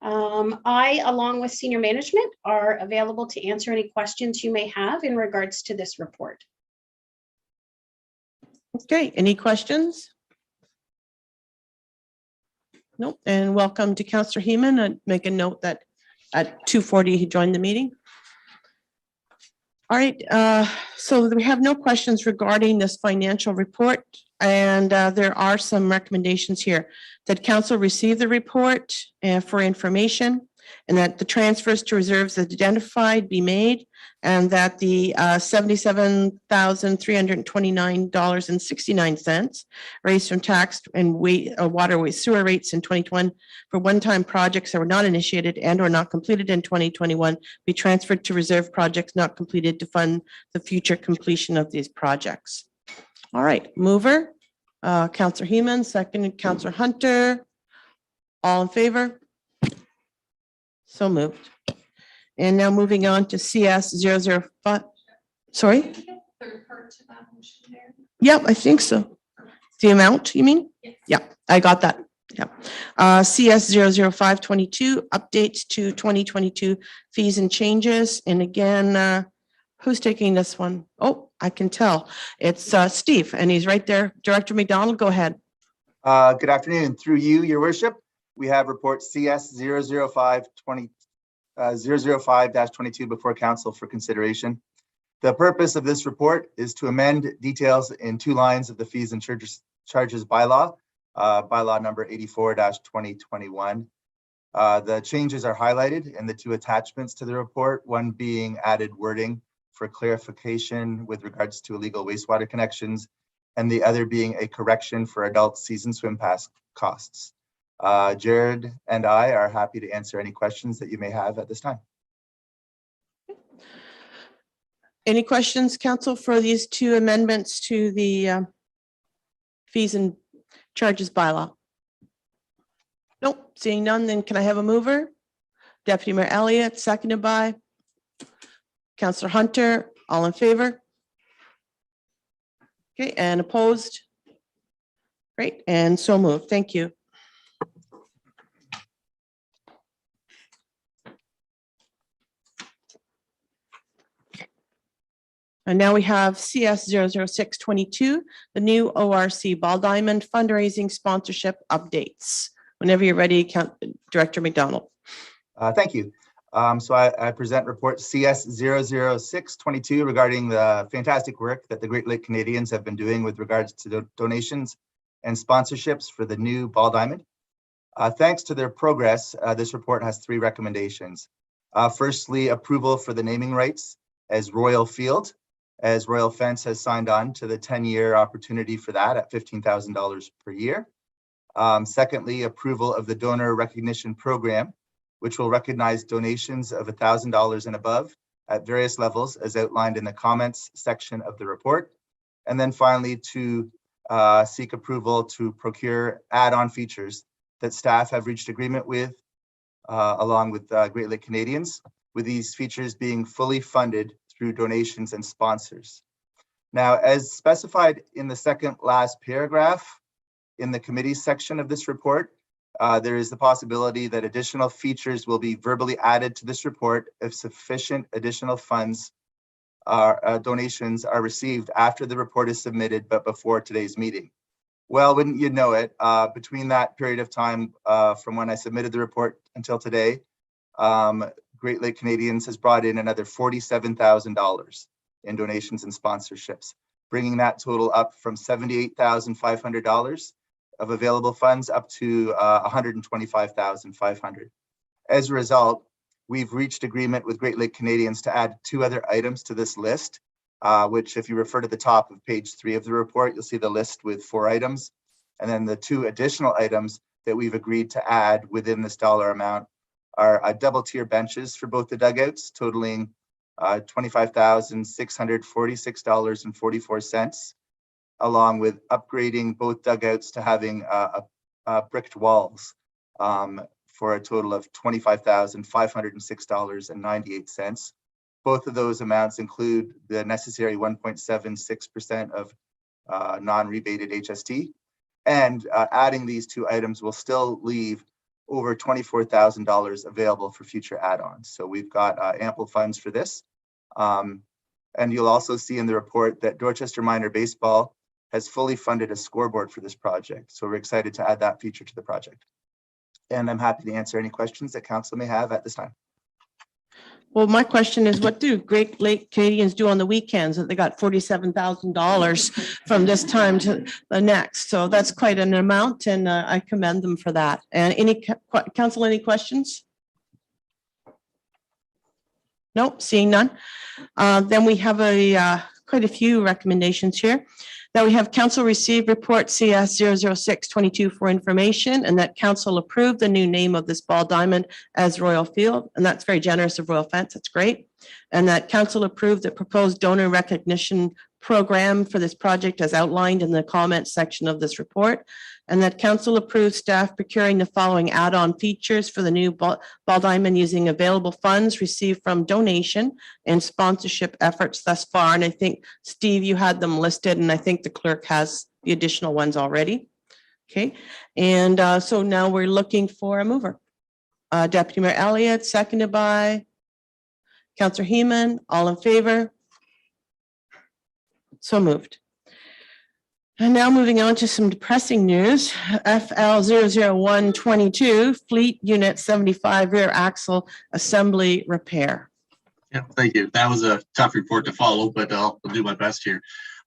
I, along with senior management, are available to answer any questions you may have in regards to this report. Okay, any questions? Nope, and welcome to Councillor Heeman. And make a note that at 2:40 he joined the meeting. All right, so we have no questions regarding this financial report, and there are some recommendations here. That council receive the report for information, and that the transfers to reserves identified be made, and that the $77,329.69 raised from tax and water waste sewer rates in 2021 for one-time projects that were not initiated and or not completed in 2021 be transferred to reserve projects not completed to fund the future completion of these projects. All right, mover, Councillor Heeman, second, Councillor Hunter. All in favor? So moved. And now moving on to CS 005. Sorry? Yep, I think so. The amount, you mean? Yeah, I got that. Yeah. CS 00522, updates to 2022 fees and changes. And again, who's taking this one? Oh, I can tell. It's Steve, and he's right there. Director McDonald, go ahead. Good afternoon. Through you, your worship, we have report CS 005-22 before council for consideration. The purpose of this report is to amend details in 2 lines of the fees and charges bylaw, bylaw number 84-2021. The changes are highlighted in the 2 attachments to the report, one being added wording for clarification with regards to illegal wastewater connections, and the other being a correction for adult season swim pass costs. Jared and I are happy to answer any questions that you may have at this time. Any questions, council, for these 2 amendments to the fees and charges bylaw? Nope, seeing none, then can I have a mover? Deputy Mayor Elliott, seconded by Councillor Hunter. All in favor? Okay, and opposed? Great, and so moved. Thank you. And now we have CS 00622, the new ORC Ball Diamond fundraising sponsorship updates. Whenever you're ready, Director McDonald. Thank you. So I present report CS 00622 regarding the fantastic work that the Great Lake Canadians have been doing with regards to donations and sponsorships for the new Ball Diamond. Thanks to their progress, this report has 3 recommendations. Firstly, approval for the naming rights as Royal Field, as Royal Fence has signed on to the 10-year opportunity for that at $15,000 per year. Secondly, approval of the donor recognition program, which will recognize donations of $1,000 and above at various levels as outlined in the comments section of the report. And then finally, to seek approval to procure add-on features that staff have reached agreement with along with Great Lake Canadians, with these features being fully funded through donations and sponsors. Now, as specified in the second last paragraph in the committee section of this report, there is the possibility that additional features will be verbally added to this report if sufficient additional funds donations are received after the report is submitted, but before today's meeting. Well, wouldn't you know it, between that period of time from when I submitted the report until today, Great Lake Canadians has brought in another $47,000 in donations and sponsorships, bringing that total up from $78,500 of available funds up to $125,500. As a result, we've reached agreement with Great Lake Canadians to add 2 other items to this list, which if you refer to the top of page 3 of the report, you'll see the list with 4 items. And then the 2 additional items that we've agreed to add within this dollar amount are double tier benches for both the dugouts, totaling $25,646.44, along with upgrading both dugouts to having bricked walls for a total of $25,506.98. Both of those amounts include the necessary 1.76% of non-rebated HST. And adding these 2 items will still leave over $24,000 available for future add-ons. So we've got ample funds for this. And you'll also see in the report that Dorchester Minor Baseball has fully funded a scoreboard for this project. So we're excited to add that feature to the project. And I'm happy to answer any questions that council may have at this time. Well, my question is, what do Great Lake Canadians do on the weekends that they got $47,000 from this time to the next? So that's quite an amount, and I commend them for that. And council, any questions? Nope, seeing none. Then we have quite a few recommendations here. That we have council receive report CS 00622 for information, and that council approved the new name of this ball diamond as Royal Field, and that's very generous of Royal Fence. That's great. And that council approved the proposed donor recognition program for this project as outlined in the comments section of this report, and that council approved staff procuring the following add-on features for the new ball diamond using available funds received from donation and sponsorship efforts thus far. And I think, Steve, you had them listed, and I think the clerk has the additional ones already. Okay, and so now we're looking for a mover. Deputy Mayor Elliott, seconded by Councillor Heeman. All in favor? So moved. And now moving on to some depressing news. FL 00122, Fleet Unit 75 rear axle assembly repair. Yeah, thank you. That was a tough report to follow, but I'll do my best here.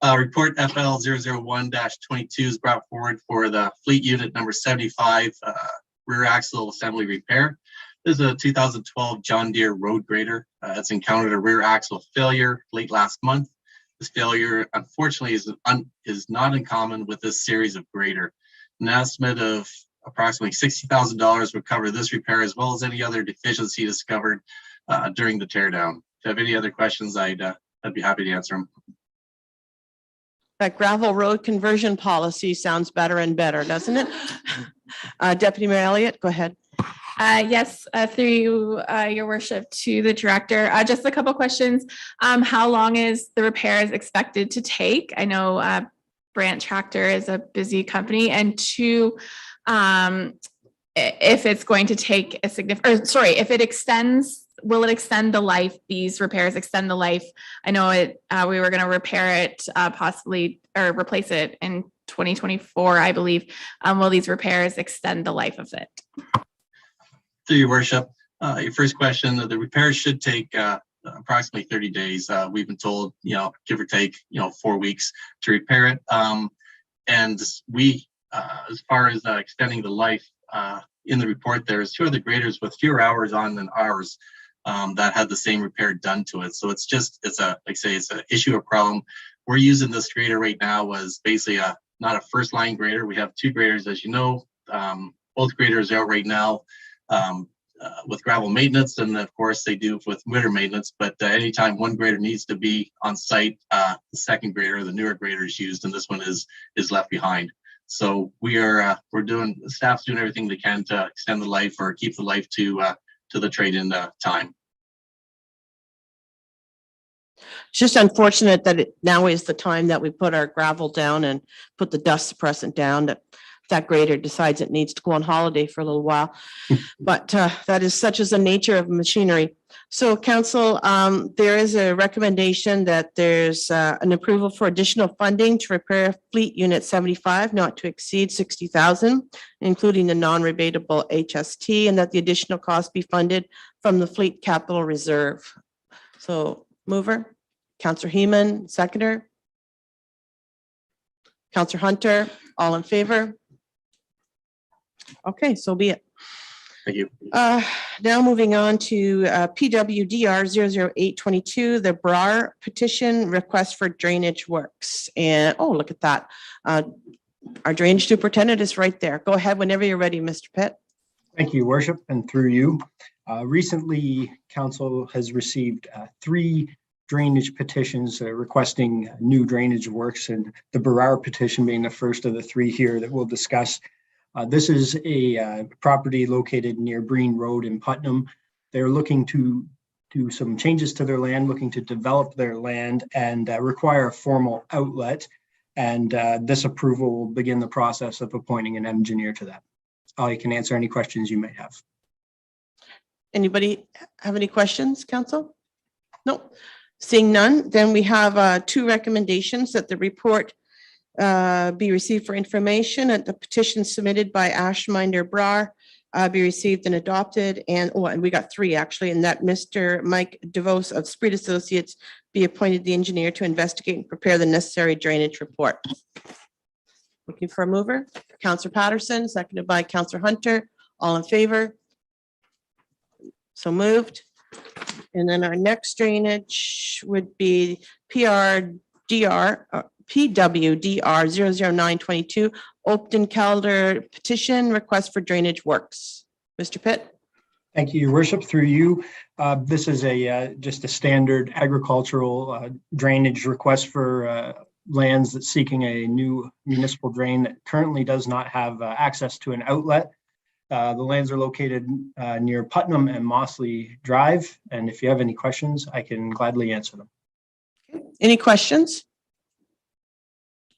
Report FL 001-22 is brought forward for the Fleet Unit number 75 rear axle assembly repair. This is a 2012 John Deere road grader. It's encountered a rear axle failure late last month. This failure, unfortunately, is not uncommon with this series of grader. An estimate of approximately $60,000 would cover this repair as well as any other deficiency discovered during the teardown. If you have any other questions, I'd be happy to answer them. That gravel road conversion policy sounds better and better, doesn't it? Deputy Mayor Elliott, go ahead. Yes, through your worship to the director, just a couple questions. How long is the repairs expected to take? I know Brandt Tractor is a busy company, and two, if it's going to take a significant, or sorry, if it extends, will it extend the life? These repairs extend the life. I know it. We were going to repair it, possibly, or replace it in 2024, I believe. Will these repairs extend the life of it? Through your worship, your first question, the repairs should take approximately 30 days. We've been told, give or take, 4 weeks to repair it. And we, as far as extending the life, in the report, there's two other graders with fewer hours on than ours that had the same repair done to it. So it's like I say, it's an issue, a problem. We're using this grader right now as basically not a first line grader. We have two graders, as you know. Both graders are out right now with gravel maintenance, and of course they do with winter maintenance, but anytime one grader needs to be on site, the second grader, the newer grader, is used, and this one is left behind. So we're doing, staff's doing everything they can to extend the life or keep the life to the trade-in time. It's just unfortunate that now is the time that we put our gravel down and put the dust suppressant down, that grader decides it needs to go on holiday for a little while. But that is such as the nature of machinery. So council, there is a recommendation that there's an approval for additional funding to repair Fleet Unit 75 not to exceed $60,000, including the non-rebatable HST, and that the additional cost be funded from the Fleet Capital Reserve. So mover, Councillor Heeman, seconder. Councillor Hunter, all in favor? Okay, so be it. Thank you. Now moving on to PWDR 00822, the Brar petition request for drainage works. And oh, look at that. Our drainage superintendent is right there. Go ahead whenever you're ready, Mr. Pitt. Thank you, Worship, and through you. Recently, Council has received 3 drainage petitions requesting new drainage works, and the Brar petition being the first of the 3 here that we'll discuss. This is a property located near Breen Road in Putnam. They're looking to do some changes to their land, looking to develop their land and require a formal outlet. And this approval will begin the process of appointing an engineer to that. I can answer any questions you may have. Anybody have any questions, council? No. Seeing none, then we have 2 recommendations that the report be received for information, and the petition submitted by Ashminder Brar be received and adopted, and we got three actually, and that Mr. Mike DeVos of Spreed Associates be appointed the engineer to investigate and prepare the necessary drainage report. Looking for a mover, Councillor Patterson, seconded by Councillor Hunter. All in favor? So moved. And then our next drainage would be PWDR 00922, Opton Calder petition request for drainage works. Mr. Pitt. Thank you, Your Worship. Through you, this is just a standard agricultural drainage request for lands that's seeking a new municipal drain that currently does not have access to an outlet. The lands are located near Putnam and Mossley Drive, and if you have any questions, I can gladly answer them. Any questions?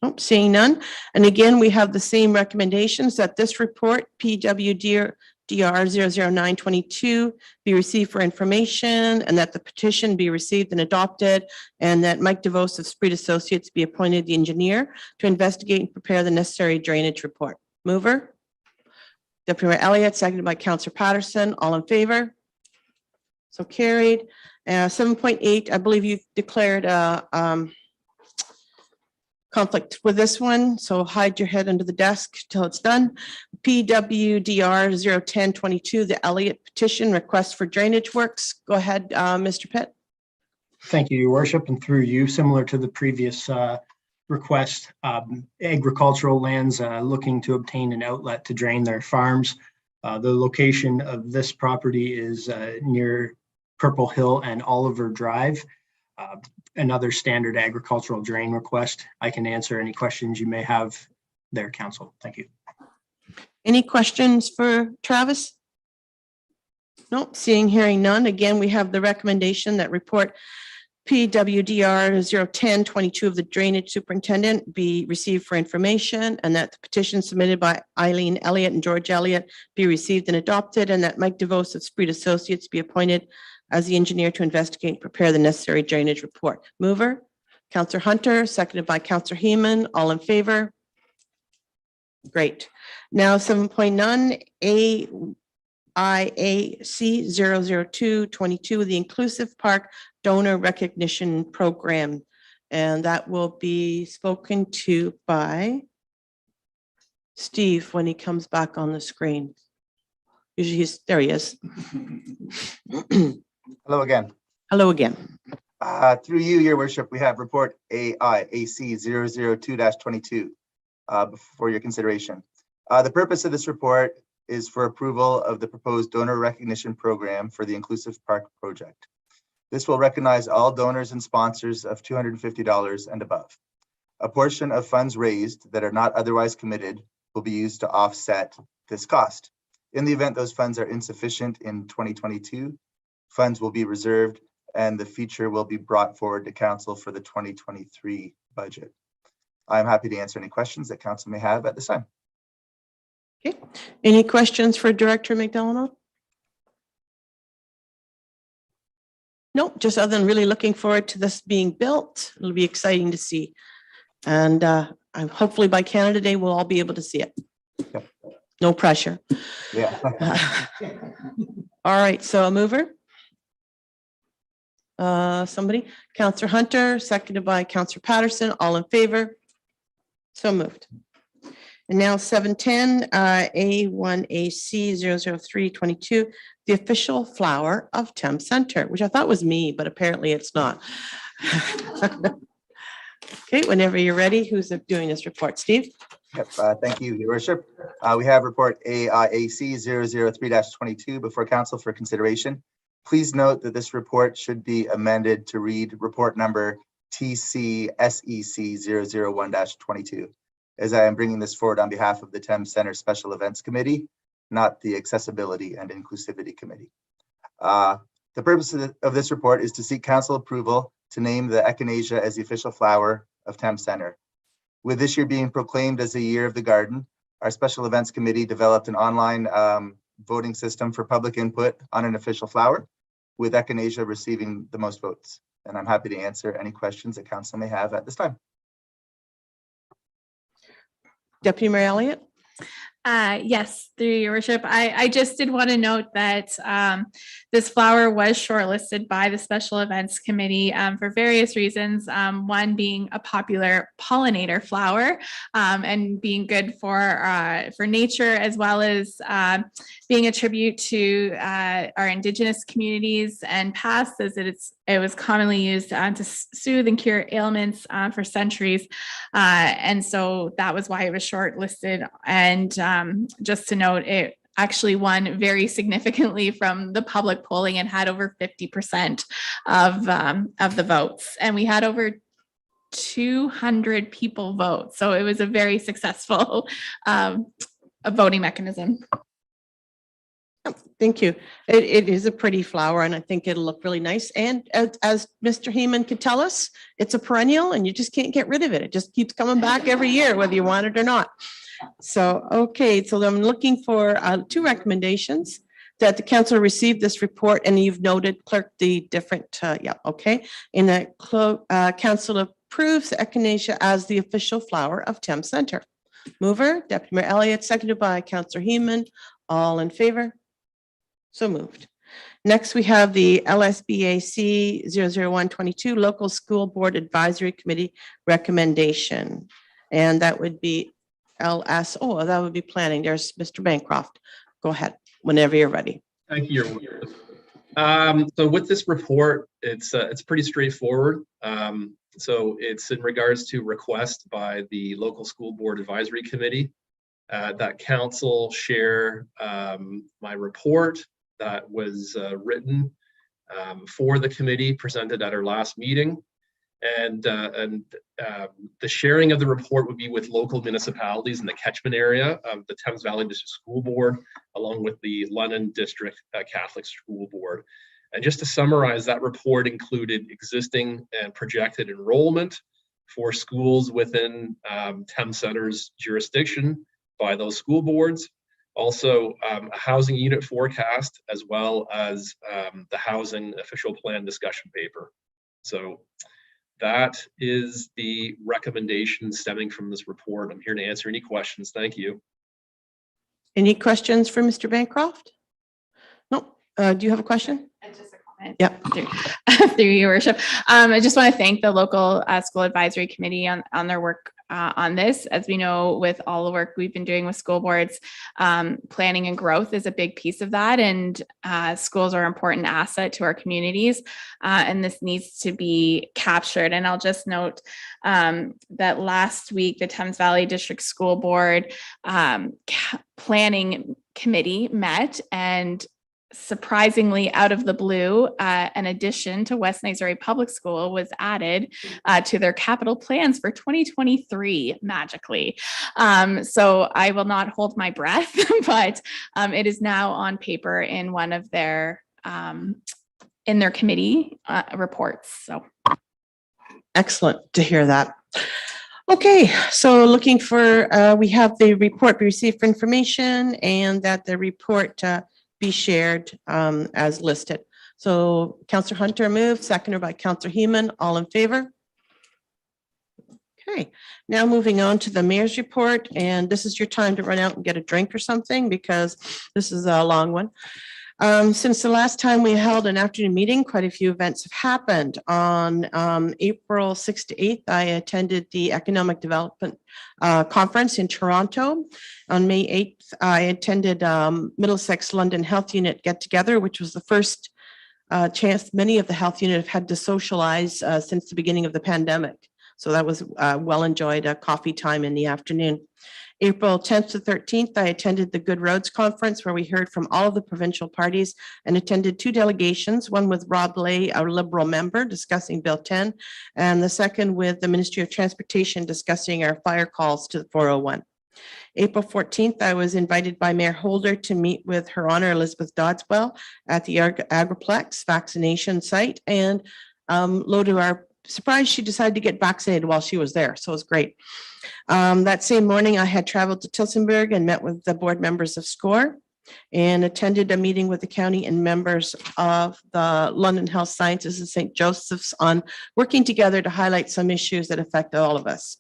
Nope, seeing none. And again, we have the same recommendations that this report, PWDR 00922, be received for information, and that the petition be received and adopted, and that Mike DeVos of Spreed Associates be appointed the engineer to investigate and prepare the necessary drainage report. Mover? Deputy Mayor Elliott, seconded by Councillor Patterson. All in favor? So carried. 7.8, I believe you've declared conflict with this one, so hide your head under the desk till it's done. PWDR 01022, the Elliott petition request for drainage works. Go ahead, Mr. Pitt. Thank you, Your Worship, and through you, similar to the previous request, agricultural lands looking to obtain an outlet to drain their farms. The location of this property is near Purple Hill and Oliver Drive. Another standard agricultural drain request. I can answer any questions you may have there, Council. Thank you. Any questions for Travis? Nope, seeing, hearing none. Again, we have the recommendation that report PWDR 01022 of the drainage superintendent be received for information, and that the petition submitted by Eileen Elliott and George Elliott be received and adopted, and that Mike DeVos of Spreed Associates be appointed as the engineer to investigate and prepare the necessary drainage report. Mover, Councillor Hunter, seconded by Councillor Heeman. All in favor? Great. Now 7.9, AIAC 00222, the Inclusive Park Donor Recognition Program. And that will be spoken to by Steve when he comes back on the screen. Usually there he is. Hello again. Hello again. Through you, Your Worship, we have report AIAC 002-22 for your consideration. The purpose of this report is for approval of the proposed donor recognition program for the Inclusive Park project. This will recognize all donors and sponsors of $250 and above. A portion of funds raised that are not otherwise committed will be used to offset this cost. In the event those funds are insufficient in 2022, funds will be reserved and the feature will be brought forward to Council for the 2023 budget. I'm happy to answer any questions that Council may have at this time. Okay. Any questions for Director McDonald? Nope, just other than really looking forward to this being built. It'll be exciting to see. And I'm hopefully by Canada Day, we'll all be able to see it. Yep. No pressure. Yeah. All right, so a mover. Somebody, Councillor Hunter, seconded by Councillor Patterson. All in favor? So moved. And now 710, A1AC 00322, the official flower of Thames Centre, which I thought was me, but apparently it's not. Okay, whenever you're ready, who's doing this report? Steve? Yep, thank you, Your Worship. We have report AIAC 003-22 before Council for consideration. Please note that this report should be amended to read report number TCSEC 001-22, as I am bringing this forward on behalf of the Thames Centre Special Events Committee, not the Accessibility and Inclusivity Committee. The purpose of this report is to seek Council approval to name the echinacea as the official flower of Thames Centre. With this year being proclaimed as the Year of the Garden, our Special Events Committee developed an online voting system for public input on an official flower, with echinacea receiving the most votes. And I'm happy to answer any questions that Council may have at this time. Deputy Mayor Elliott? Yes, through your worship. I just did want to note that this flower was shortlisted by the Special Events Committee for various reasons. One being a popular pollinator flower and being good for nature, as well as being a tribute to our Indigenous communities and past, as it was commonly used to soothe and cure ailments for centuries. And so that was why it was shortlisted. And just to note, it actually won very significantly from the public polling and had over 50% of the votes. And we had over 200 people vote. So it was a very successful a voting mechanism. Thank you. It is a pretty flower, and I think it'll look really nice. And as Mr. Heeman could tell us, it's a perennial and you just can't get rid of it. It just keeps coming back every year, whether you want it or not. So, okay, so I'm looking for 2 recommendations that the council receive this report, and you've noted, clerk, the different, yeah, okay. And that council approves the echinacea as the official flower of Thames Centre. Mover, Deputy Mayor Elliott, seconded by Councillor Heeman. All in favor? So moved. Next, we have the LSBAC 00122 Local School Board Advisory Committee recommendation. And that would be LSO, that would be planning. There's Mr. Bancroft. Go ahead, whenever you're ready. Thank you, Your Worship. So with this report, it's pretty straightforward. So it's in regards to request by the Local School Board Advisory Committee that council share my report that was written for the committee, presented at our last meeting. And the sharing of the report would be with local municipalities in the catchment area of the Thames Valley District School Board, along with the London District Catholic School Board. And just to summarize, that report included existing and projected enrollment for schools within Thames Centre's jurisdiction by those school boards. Also, a housing unit forecast, as well as the housing official plan discussion paper. So that is the recommendation stemming from this report. I'm here to answer any questions. Thank you. Any questions for Mr. Bancroft? No. Do you have a question? Just a comment. Yep. Through your worship. I just want to thank the local school advisory committee on their work on this. As we know, with all the work we've been doing with school boards, planning and growth is a big piece of that. And schools are an important asset to our communities. And this needs to be captured. And I'll just note that last week, the Thames Valley District School Board planning committee met, and surprisingly, out of the blue, an addition to West Niagara Public School was added to their capital plans for 2023 magically. So I will not hold my breath, but it is now on paper in one of their in their committee reports. So excellent to hear that. Okay, so looking for, we have the report we received for information, and that the report be shared as listed. So Councillor Hunter moved, seconded by Councillor Heeman. All in favor? Okay, now moving on to the mayor's report, and this is your time to run out and get a drink or something, because this is a long one. Since the last time we held an afternoon meeting, quite a few events have happened. On April 6th to 8th, I attended the Economic Development Conference in Toronto. On May 8th, I attended Middlesex London Health Unit Get Together, which was the first chance many of the health unit have had to socialize since the beginning of the pandemic. So that was well enjoyed, a coffee time in the afternoon. April 10th to 13th, I attended the Good Roads Conference, where we heard from all of the provincial parties, and attended 2 delegations, one with Rob Lay, a Liberal member, discussing Bill 10, and the second with the Ministry of Transportation discussing our fire calls to the 401. April 14th, I was invited by Mayor Holder to meet with Her Honor Elizabeth Dodswell at the Agriplex vaccination site, and low to our surprise, she decided to get vaccinated while she was there, so it was great. That same morning, I had traveled to Tillsonburg and met with the board members of SCORE, and attended a meeting with the county and members of the London Health Sciences and St. Joseph's on working together to highlight some issues that affect all of us.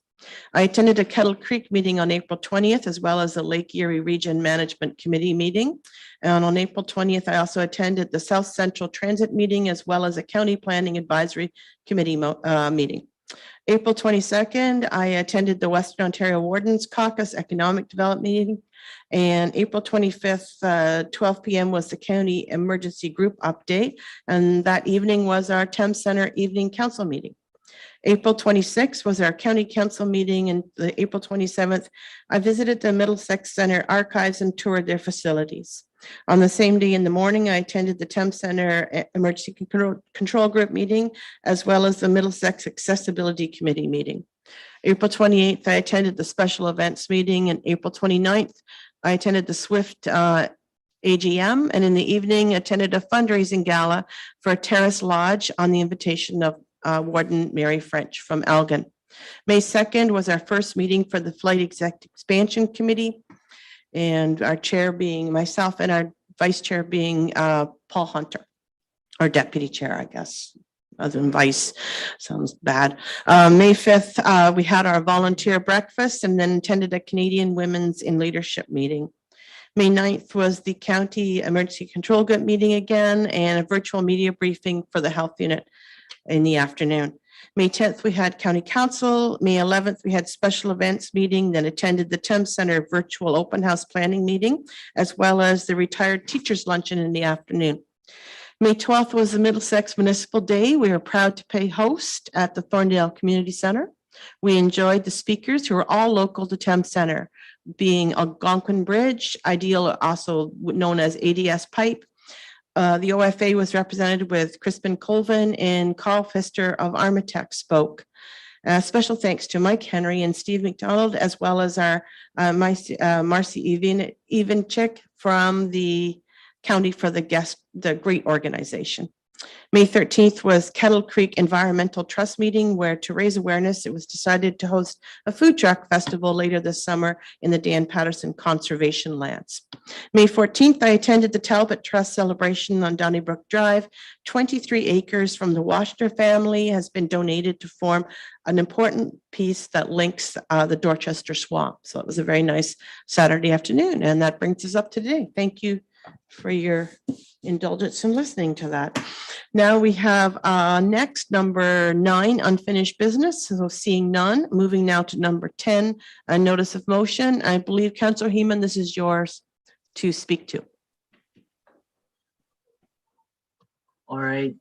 I attended a Kettle Creek meeting on April 20th, as well as the Lake Erie Region Management Committee meeting. And on April 20th, I also attended the South Central Transit meeting, as well as a County Planning Advisory Committee meeting. April 22nd, I attended the Western Ontario Wardens Caucus Economic Development meeting. And April 25th, 12 p.m. was the County Emergency Group update. And that evening was our Thames Center Evening Council meeting. April 26th was our County Council meeting, and the April 27th, I visited the Middlesex Center archives and toured their facilities. On the same day in the morning, I attended the Thames Center Emergency Control Group meeting, as well as the Middlesex Accessibility Committee meeting. April 28th, I attended the special events meeting, and April 29th, I attended the SWIFT AGM, and in the evening attended a fundraising gala for Terrace Lodge on the invitation of Warden Mary French from Elgin. May 2nd was our first meeting for the Flight Expansion Committee, and our chair being myself and our vice chair being Paul Hunter, our deputy chair, I guess, other than vice, sounds bad. May 5th, we had our volunteer breakfast and then attended a Canadian Women's in Leadership meeting. May 9th was the County Emergency Control Group meeting again, and a virtual media briefing for the health unit in the afternoon. May 10th, we had County Council. May 11th, we had special events meeting, then attended the Thames Center virtual open house planning meeting, as well as the retired teachers luncheon in the afternoon. May 12th was the Middlesex Municipal Day. We were proud to pay host at the Thorndale Community Center. We enjoyed the speakers who were all local to Thames Center, being Algonquin Bridge, Ideal, also known as ADS Pipe. The OFA was represented with Crispin Colvin, and Carl Pfister of Armatech spoke. Special thanks to Mike Henry and Steve McDonald, as well as our Marcy Evanchik from the county for the great organization. May 13th was Kettle Creek Environmental Trust meeting, where to raise awareness, it was decided to host a food truck festival later this summer in the Dan Patterson Conservation Lands. May 14th, I attended the Talbot Trust celebration on Donnybrook Drive. 23 acres from the Washner family has been donated to form an important piece that links the Dorchester Swamp. So it was a very nice Saturday afternoon, and that brings us up to today. Thank you for your indulgence in listening to that. Now we have next number 9, unfinished business. So seeing none, moving now to number 10, a notice of motion. I believe Councillor Heeman, this is yours to speak to. All right.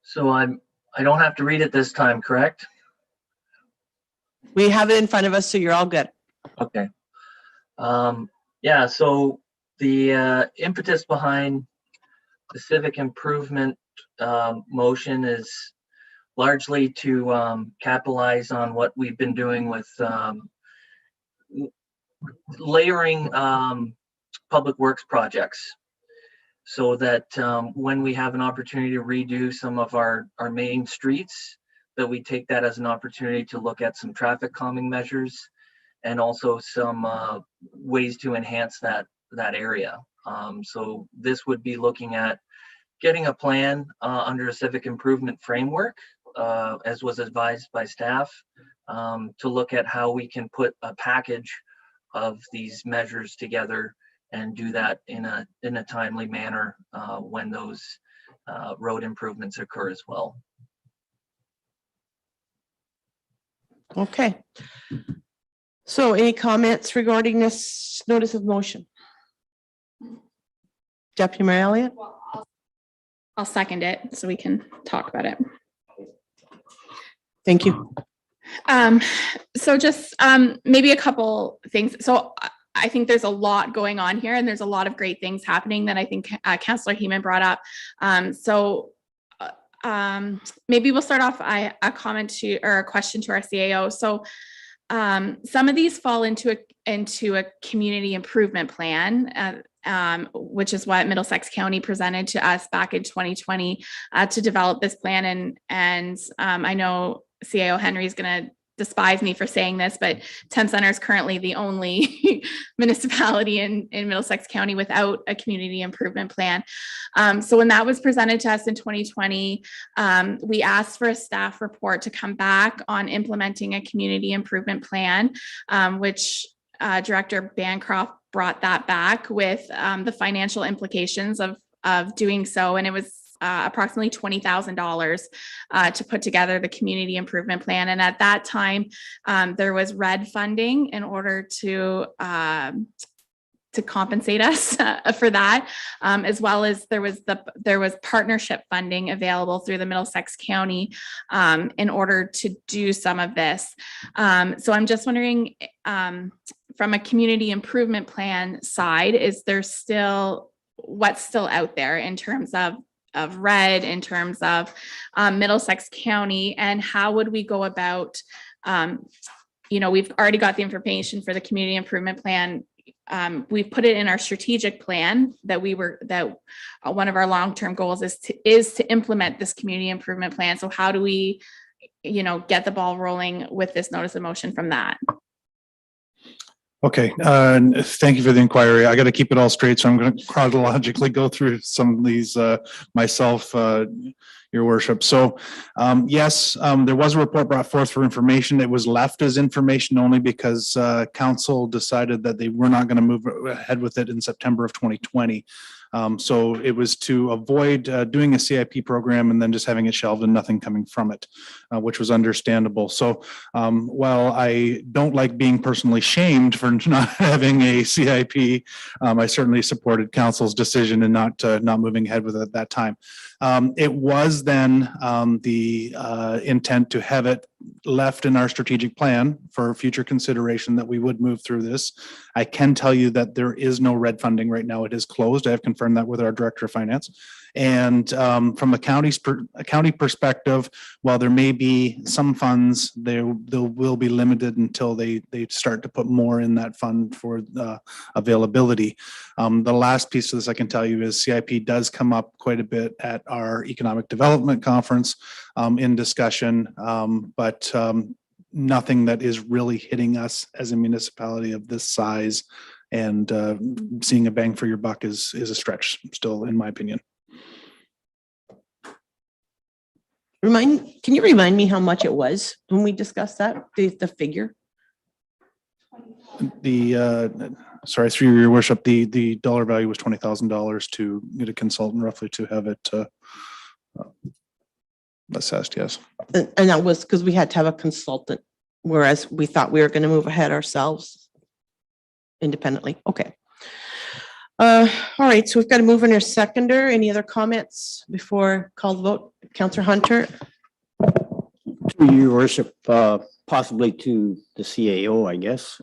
So I don't have to read it this time, correct? We have it in front of us, so you're all good. Okay. Yeah, so the impetus behind the civic improvement motion is largely to capitalize on what we've been doing with layering public works projects, so that when we have an opportunity to redo some of our main streets, that we take that as an opportunity to look at some traffic calming measures and also some ways to enhance that area. So this would be looking at getting a plan under a civic improvement framework, as was advised by staff, to look at how we can put a package of these measures together and do that in a timely manner when those road improvements occur as well. Okay. So any comments regarding this notice of motion? Deputy Mayor Elliott? I'll second it so we can talk about it. Thank you. So just maybe a couple things. So I think there's a lot going on here, and there's a lot of great things happening that I think Councillor Heeman brought up. Maybe we'll start off a comment to, or a question to our CAO. So some of these fall into a community improvement plan, which is what Middlesex County presented to us back in 2020 to develop this plan. And I know CAO Henry is going to despise me for saying this, but Thames Center is currently the only municipality in Middlesex County without a community improvement plan. So when that was presented to us in 2020, we asked for a staff report to come back on implementing a community improvement plan, which Director Bancroft brought that back with the financial implications of doing so. And it was approximately $20,000 to put together the community improvement plan. And at that time, there was RED funding in order to compensate us for that, as well as there was partnership funding available through the Middlesex County in order to do some of this. So I'm just wondering, from a community improvement plan side, is there still what's still out there in terms of RED, in terms of Middlesex County, and how would we go about, we've already got the information for the community improvement plan. We've put it in our strategic plan that one of our long-term goals is to implement this community improvement plan. So how do we, get the ball rolling with this notice of motion from that? Okay, thank you for the inquiry. I got to keep it all straight, so I'm going to chronologically go through some of these myself, Your Worship. So yes, there was a report brought forth for information. It was left as information only because council decided that they were not going to move ahead with it in September of 2020. So it was to avoid doing a CIP program and then just having it shelved and nothing coming from it, which was understandable. So while I don't like being personally shamed for not having a CIP, I certainly supported council's decision and not moving ahead with it at that time. It was then the intent to have it left in our strategic plan for future consideration that we would move through this. I can tell you that there is no RED funding right now. It is closed. I have confirmed that with our Director of Finance. And from a county perspective, while there may be some funds, they will be limited until they start to put more in that fund for availability. The last piece of this I can tell you is CIP does come up quite a bit at our economic development conference in discussion, but nothing that is really hitting us as a municipality of this size, and seeing a bang for your buck is a stretch still, in my opinion. Can you remind me how much it was when we discussed that, the figure? Sorry, through Your Worship, the dollar value was $20,000 to get a consultant roughly to have it assessed, yes. And that was because we had to have a consultant, whereas we thought we were going to move ahead ourselves independently. Okay. All right, so we've got to move in our seconder. Any other comments before call the vote? Councillor Hunter. To Your Worship, possibly to the CAO, I guess.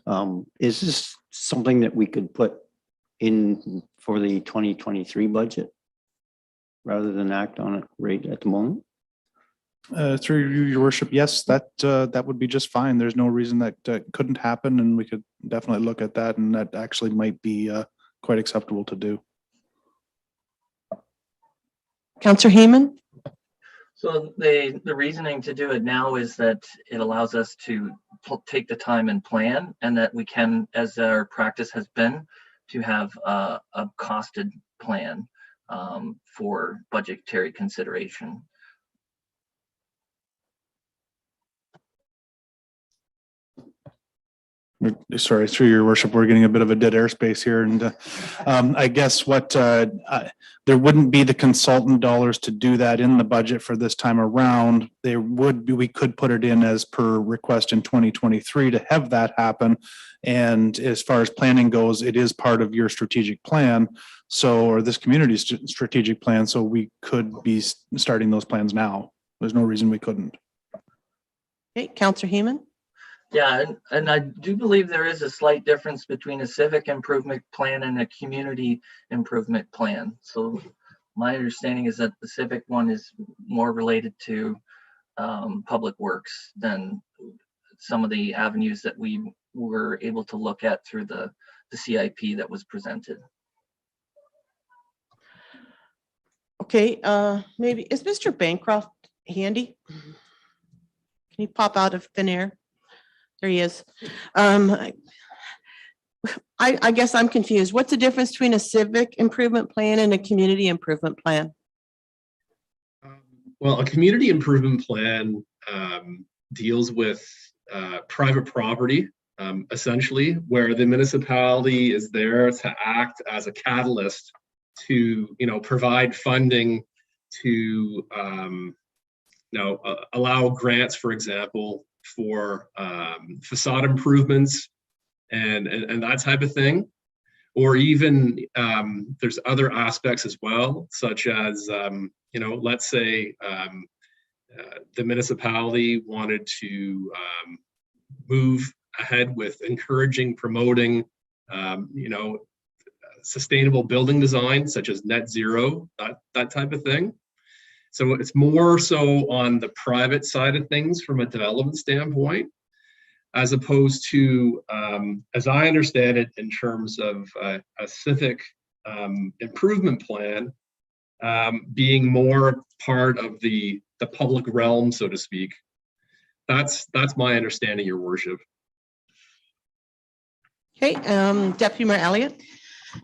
Is this something that we could put in for the 2023 budget rather than act on it right at the moment? Through Your Worship, yes, that would be just fine. There's no reason that couldn't happen, and we could definitely look at that, and that actually might be quite acceptable to do. Councillor Heyman. So the reasoning to do it now is that it allows us to take the time and plan, and that we can, as our practice has been, to have a costed plan for budgetary consideration. Sorry, through Your Worship, we're getting a bit of a dead airspace here, and I guess there wouldn't be the consultant dollars to do that in the budget for this time around. There would be, we could put it in as per request in 2023 to have that happen. And as far as planning goes, it is part of your strategic plan, or this community's strategic plan. So we could be starting those plans now. There's no reason we couldn't. Okay, Councillor Heyman. Yeah, and I do believe there is a slight difference between a civic improvement plan and a community improvement plan. So my understanding is that the civic one is more related to public works than some of the avenues that we were able to look at through the CIP that was presented. Okay, maybe, is Mr. Bancroft handy? Can you pop out of thin air? There he is. I guess I'm confused. What's the difference between a civic improvement plan and a community improvement plan? Well, a community improvement plan deals with private property, essentially, where the municipality is there to act as a catalyst to, provide funding to, allow grants, for example, for facade improvements and that type of thing. Or even there's other aspects as well, such as, let's say the municipality wanted to move ahead with encouraging, promoting, sustainable building design, such as net zero, that type of thing. So it's more so on the private side of things from a development standpoint, as opposed to, as I understand it, in terms of a civic improvement plan, being more part of the public realm, so to speak. That's my understanding, Your Worship. Okay, Deputy Mayor Elliott.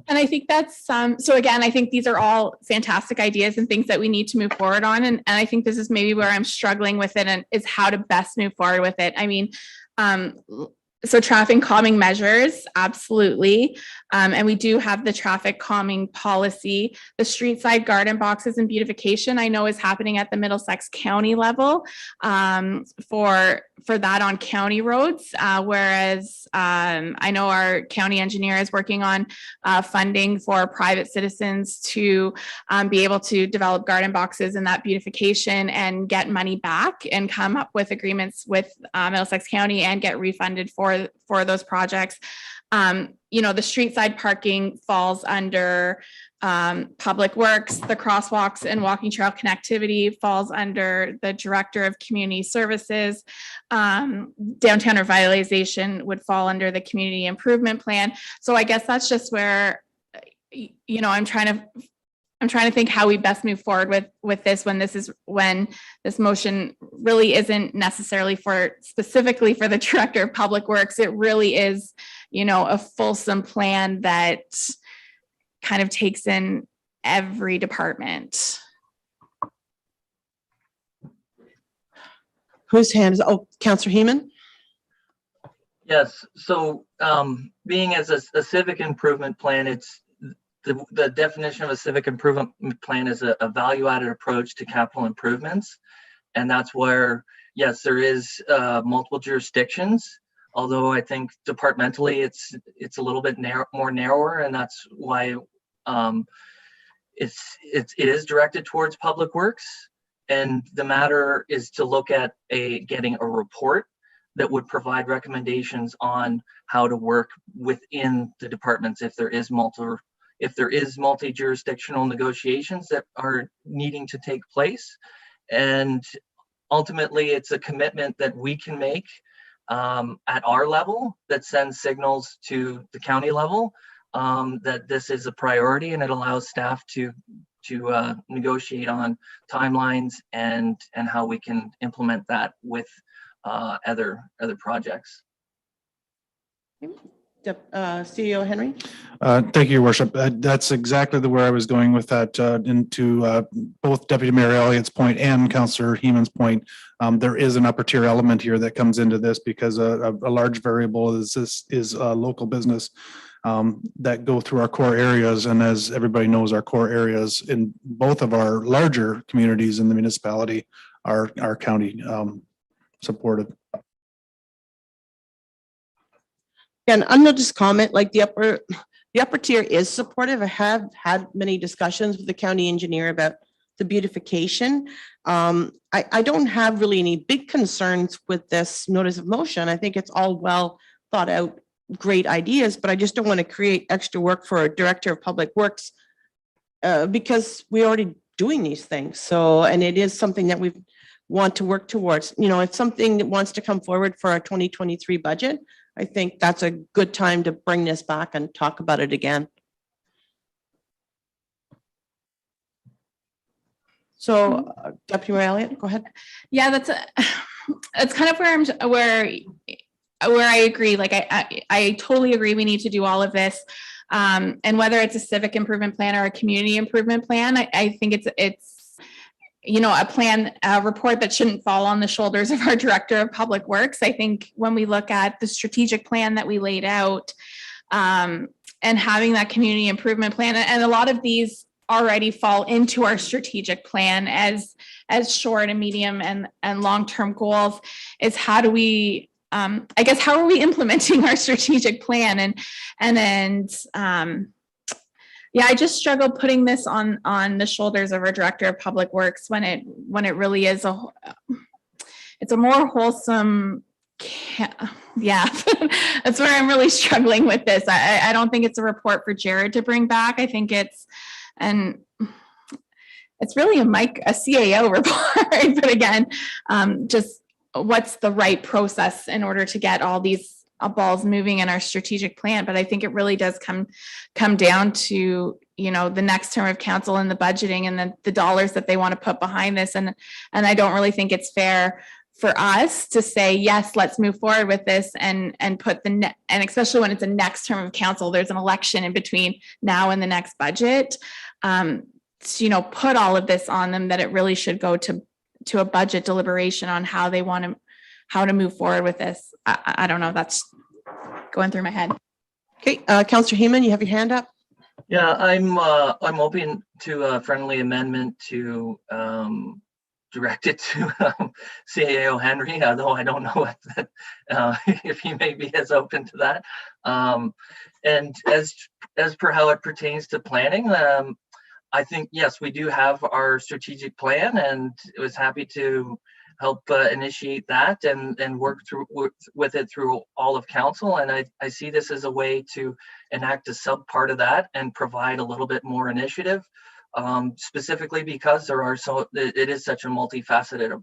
And I think that's so again, I think these are all fantastic ideas and things that we need to move forward on. And I think this is maybe where I'm struggling with it, and is how to best move forward with it. I mean, so traffic calming measures, absolutely. And we do have the traffic calming policy. The street side garden boxes and beautification, I know, is happening at the Middlesex County level for that on county roads. Whereas I know our county engineer is working on funding for private citizens to be able to develop garden boxes and that beautification and get money back and come up with agreements with Middlesex County and get refunded for those projects. The street side parking falls under Public Works. The crosswalks and walking trail connectivity falls under the Director of Community Services. Downtown revitalization would fall under the Community Improvement Plan. So I guess that's just where, I'm trying to think how we best move forward with this, when this motion really isn't necessarily specifically for the Director of Public Works. It really is, a fulsome plan that kind of takes in every department. Whose hand is, Councillor Heeman? Yes, so being as a civic improvement plan, it's the definition of a civic improvement plan is a value-added approach to capital improvements. And that's where, yes, there is multiple jurisdictions, although I think departmentally it's a little bit more narrower, and that's why it is directed towards Public Works. And the matter is to look at getting a report that would provide recommendations on how to work within the departments if there is multi-jurisdictional negotiations that are needing to take place. And ultimately, it's a commitment that we can make at our level that sends signals to the county level that this is a priority, and it allows staff to negotiate on timelines and how we can implement that with other projects. CEO Henry. Thank you, Your Worship. That's exactly where I was going with that, into both Deputy Mayor Elliott's point and Councillor Heeman's point. There is an upper tier element here that comes into this because a large variable is local business that go through our core areas. And as everybody knows, our core areas in both of our larger communities in the municipality are county supported. And I'm not just comment, like the upper tier is supportive. I have had many discussions with the county engineer about the beautification. I don't have really any big concerns with this notice of motion. I think it's all well thought out, great ideas, but I just don't want to create extra work for a Director of Public Works because we're already doing these things. So, and it is something that we want to work towards. It's something that wants to come forward for our 2023 budget. I think that's a good time to bring this back and talk about it again. So, Deputy Mayor Elliott, go ahead. Yeah, that's kind of where where I agree, like I totally agree, we need to do all of this. And whether it's a civic improvement plan or a community improvement plan, I think it's, you know, a report that shouldn't fall on the shoulders of our Director of Public Works. I think when we look at the strategic plan that we laid out, and having that community improvement plan, and a lot of these already fall into our strategic plan as short and medium and long-term goals, is how do we, I guess, how are we implementing our strategic plan? Yeah, I just struggle putting this on the shoulders of our Director of Public Works when it really is it's a more wholesome. Yeah, that's where I'm really struggling with this. I don't think it's a report for Jared to bring back. I think it's really a CAO report, but again, just what's the right process in order to get all these balls moving in our strategic plan. But I think it really does come down to, you know, the next term of council and the budgeting and the dollars that they want to put behind this. And I don't really think it's fair for us to say, yes, let's move forward with this and put and especially when it's a next term of council, there's an election in between now and the next budget, to, you know, put all of this on them, that it really should go to a budget deliberation on how they want to move forward with this. I don't know, that's going through my head. Okay, Councillor Heeman, you have your hand up. Yeah, I'm open to a friendly amendment to direct it to CAO Henry, although I don't know if he may be as open to that. And as per how it pertains to planning, I think, yes, we do have our strategic plan, and I was happy to help initiate that and work with it through all of council. And I see this as a way to enact a sub part of that and provide a little bit more initiative, specifically because it is such a multifaceted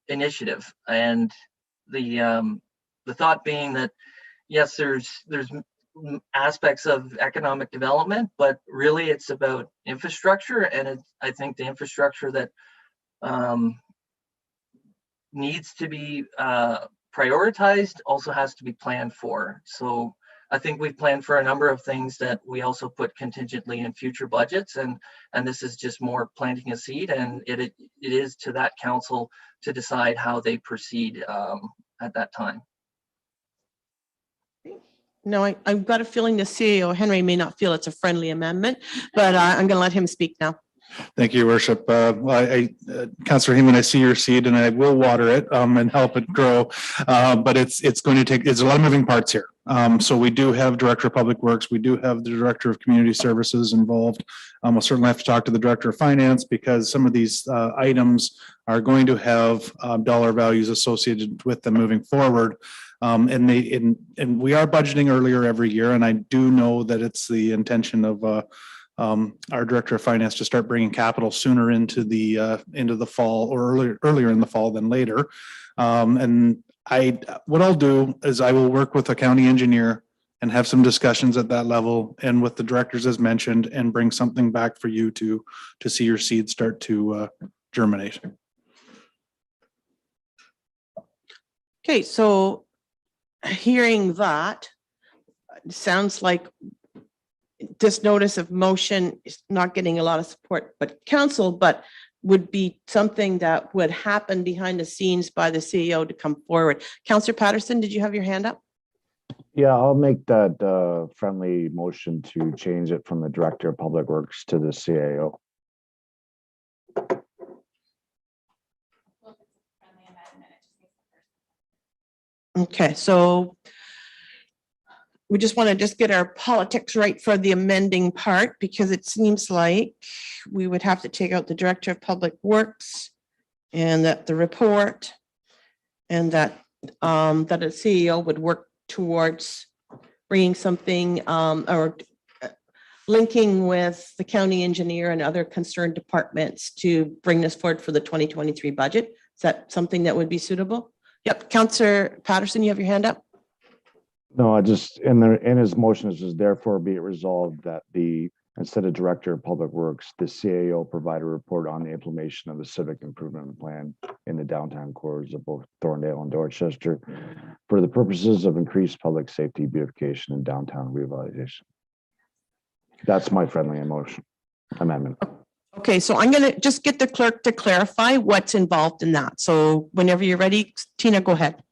initiative. And the thought being that, yes, there's aspects of economic development, but really it's about infrastructure. And I think the infrastructure that needs to be prioritized also has to be planned for. So I think we've planned for a number of things that we also put contingently in future budgets, and this is just more planting a seed, and it is to that council to decide how they proceed at that time. No, I've got a feeling the CEO, Henry, may not feel it's a friendly amendment, but I'm going to let him speak now. Thank you, Your Worship. Councillor Heeman, I see your seed and I will water it and help it grow. But it's going to take, there's a lot of moving parts here. So we do have Director of Public Works. We do have the Director of Community Services involved. We'll certainly have to talk to the Director of Finance, because some of these items are going to have dollar values associated with them moving forward. And we are budgeting earlier every year. And I do know that it's the intention of our Director of Finance to start bringing capital sooner into the fall, or earlier in the fall than later. And what I'll do is I will work with the county engineer and have some discussions at that level and with the directors as mentioned, and bring something back for you to see your seeds start to germinate. Okay, so hearing that, it sounds like this notice of motion is not getting a lot of support, but council, but would be something that would happen behind the scenes by the CEO to come forward. Councillor Patterson, did you have your hand up? Yeah, I'll make that friendly motion to change it from the Director of Public Works to the CAO. Okay, so we just want to get our politics right for the amending part, because it seems like we would have to take out the Director of Public Works, and that the report, and that that a CEO would work towards bringing something or linking with the county engineer and other concerned departments to bring this forward for the 2023 budget. Is that something that would be suitable? Yep, Councillor Patterson, you have your hand up. No, I just, in his motion, it says therefore be it resolved that the Instead of Director of Public Works, the CAO provide a report on the implementation of the civic improvement plan in the downtown cores of both Thorndale and Dorchester for the purposes of increased public safety, beautification, and downtown revitalization. That's my friendly amendment. Okay, so I'm going to just get the clerk to clarify what's involved in that. So whenever you're ready, Tina, go ahead.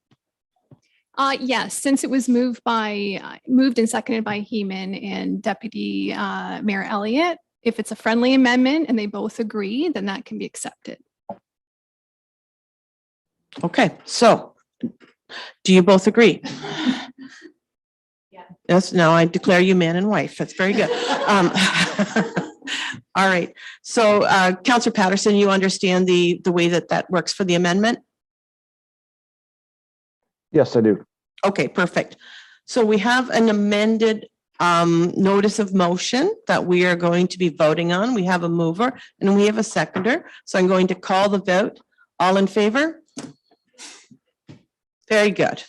Yes, since it was moved and seconded by Heeman and Deputy Mayor Elliott, if it's a friendly amendment and they both agree, then that can be accepted. Okay, so do you both agree? Yes, now I declare you man and wife. That's very good. All right, so Councillor Patterson, you understand the way that works for the amendment? Yes, I do. Okay, perfect. So we have an amended notice of motion that we are going to be voting on. We have a mover and we have a seconder. So I'm going to call the vote. All in favor? Very good.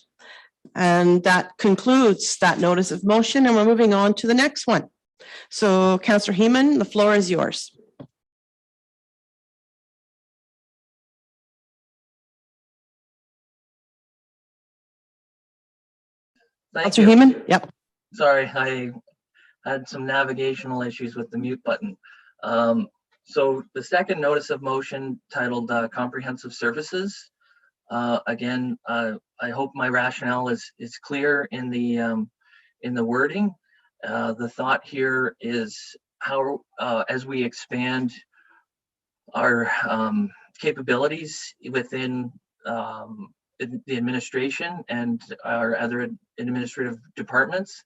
And that concludes that notice of motion, and we're moving on to the next one. So Councillor Heeman, the floor is yours. Thank Councillor you. Heeman? Yep. Sorry, I had some navigational issues with the mute button. So the second notice of motion titled Comprehensive Services. Again, I hope my rationale is clear in the wording. The thought here is how, as we expand our capabilities within the administration and our other administrative departments,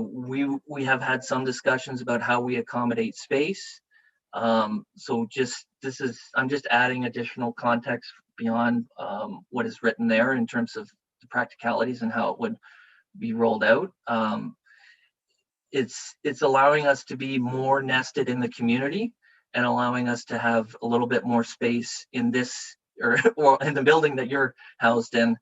we have had some discussions about how we accommodate space. So I'm just adding additional context beyond what is written there in terms of the practicalities and how it would be rolled out. It's allowing us to be more nested in the community and allowing us to have a little bit more space in this or in the building that you're housed in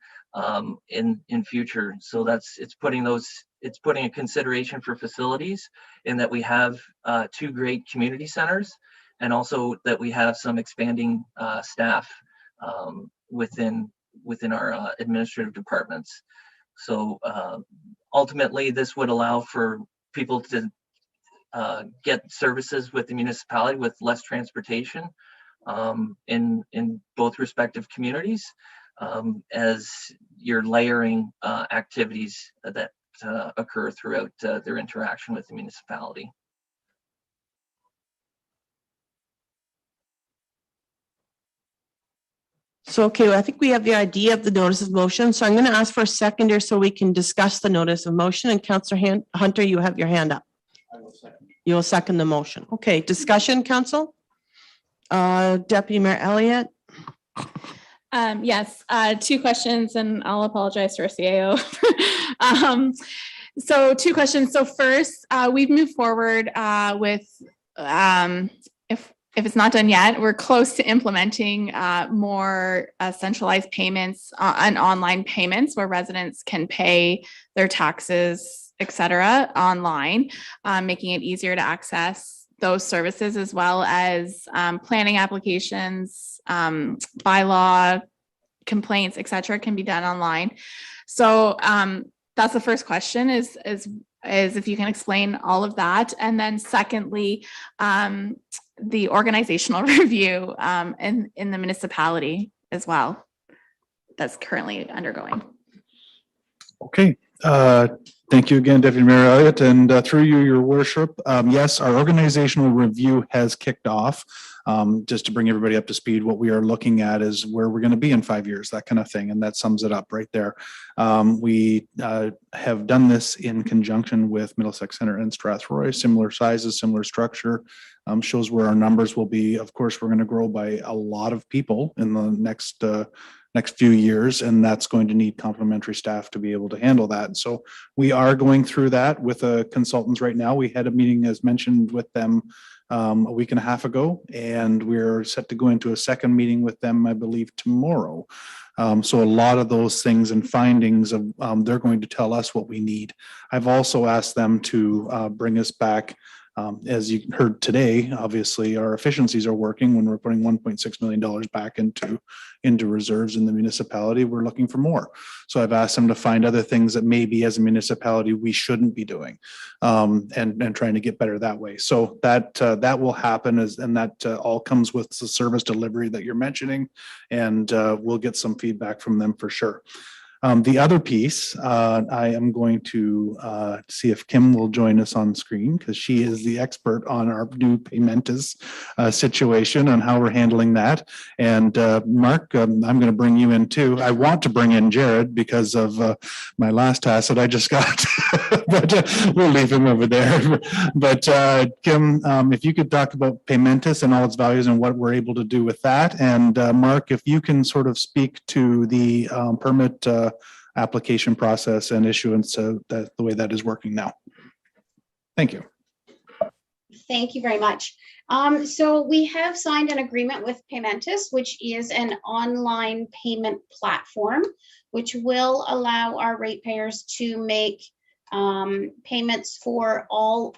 future. So it's putting a consideration for facilities in that we have 2 great community centers, and also that we have some expanding staff within our administrative departments. So ultimately, this would allow for people to get services with the municipality with less transportation in both respective communities, as you're layering activities that occur throughout their interaction with the municipality. So, okay, well, I think we have the idea of the notice of motion. So I'm going to ask for a seconder so we can discuss the notice of motion. And Councillor Hunter, you have your hand up. I will second. You will second the motion. Okay, discussion, council? Deputy Mayor Elliott? Yes, 2 questions, and I'll apologize to our CAO. So 2 questions. So first, we've moved forward with, if it's not done yet, we're close to implementing more centralized payments and online payments where residents can pay their taxes, et cetera, online, making it easier to access those services, as well as planning applications, bylaw complaints, et cetera, can be done online. So that's the first question is if you can explain all of that. And then secondly, the organizational review in the municipality as well that's currently undergoing. Okay, thank you again, Deputy Mayor Elliott, and through you, your worship. Yes, our organizational review has kicked off. Just to bring everybody up to speed, what we are looking at is where we're going to be in 5 years, that kind of thing, and that sums it up right there. We have done this in conjunction with Middlesex Centre and Strathroy, similar sizes, similar structure, shows where our numbers will be. Of course, we're going to grow by a lot of people in the next few years, and that's going to need complementary staff to be able to handle that. So we are going through that with consultants right now. We had a meeting, as mentioned, with them a week and a half ago, and we're set to go into a second meeting with them, I believe, tomorrow. So a lot of those things and findings of they're going to tell us what we need. I've also asked them to bring us back As you heard today, obviously, our efficiencies are working when we're putting $1.6 million back into reserves in the municipality. We're looking for more. So I've asked them to find other things that maybe as a municipality we shouldn't be doing, and trying to get better that way. So that will happen, and that all comes with the service delivery that you're mentioning, and we'll get some feedback from them for sure. The other piece, I am going to see if Kim will join us on screen, because she is the expert on our new Paymentus situation and how we're handling that. And Mark, I'm going to bring you in too. I want to bring in Jared because of my last task that I just got, but we'll leave him over there. But Kim, if you could talk about Paymentus and all its values and what we're able to do with that. And Mark, if you can sort of speak to the permit application process and issuance, the way that is working now. Thank you. Thank you very much. So we have signed an agreement with Paymentus, which is an online payment platform, which will allow our ratepayers to make payments for all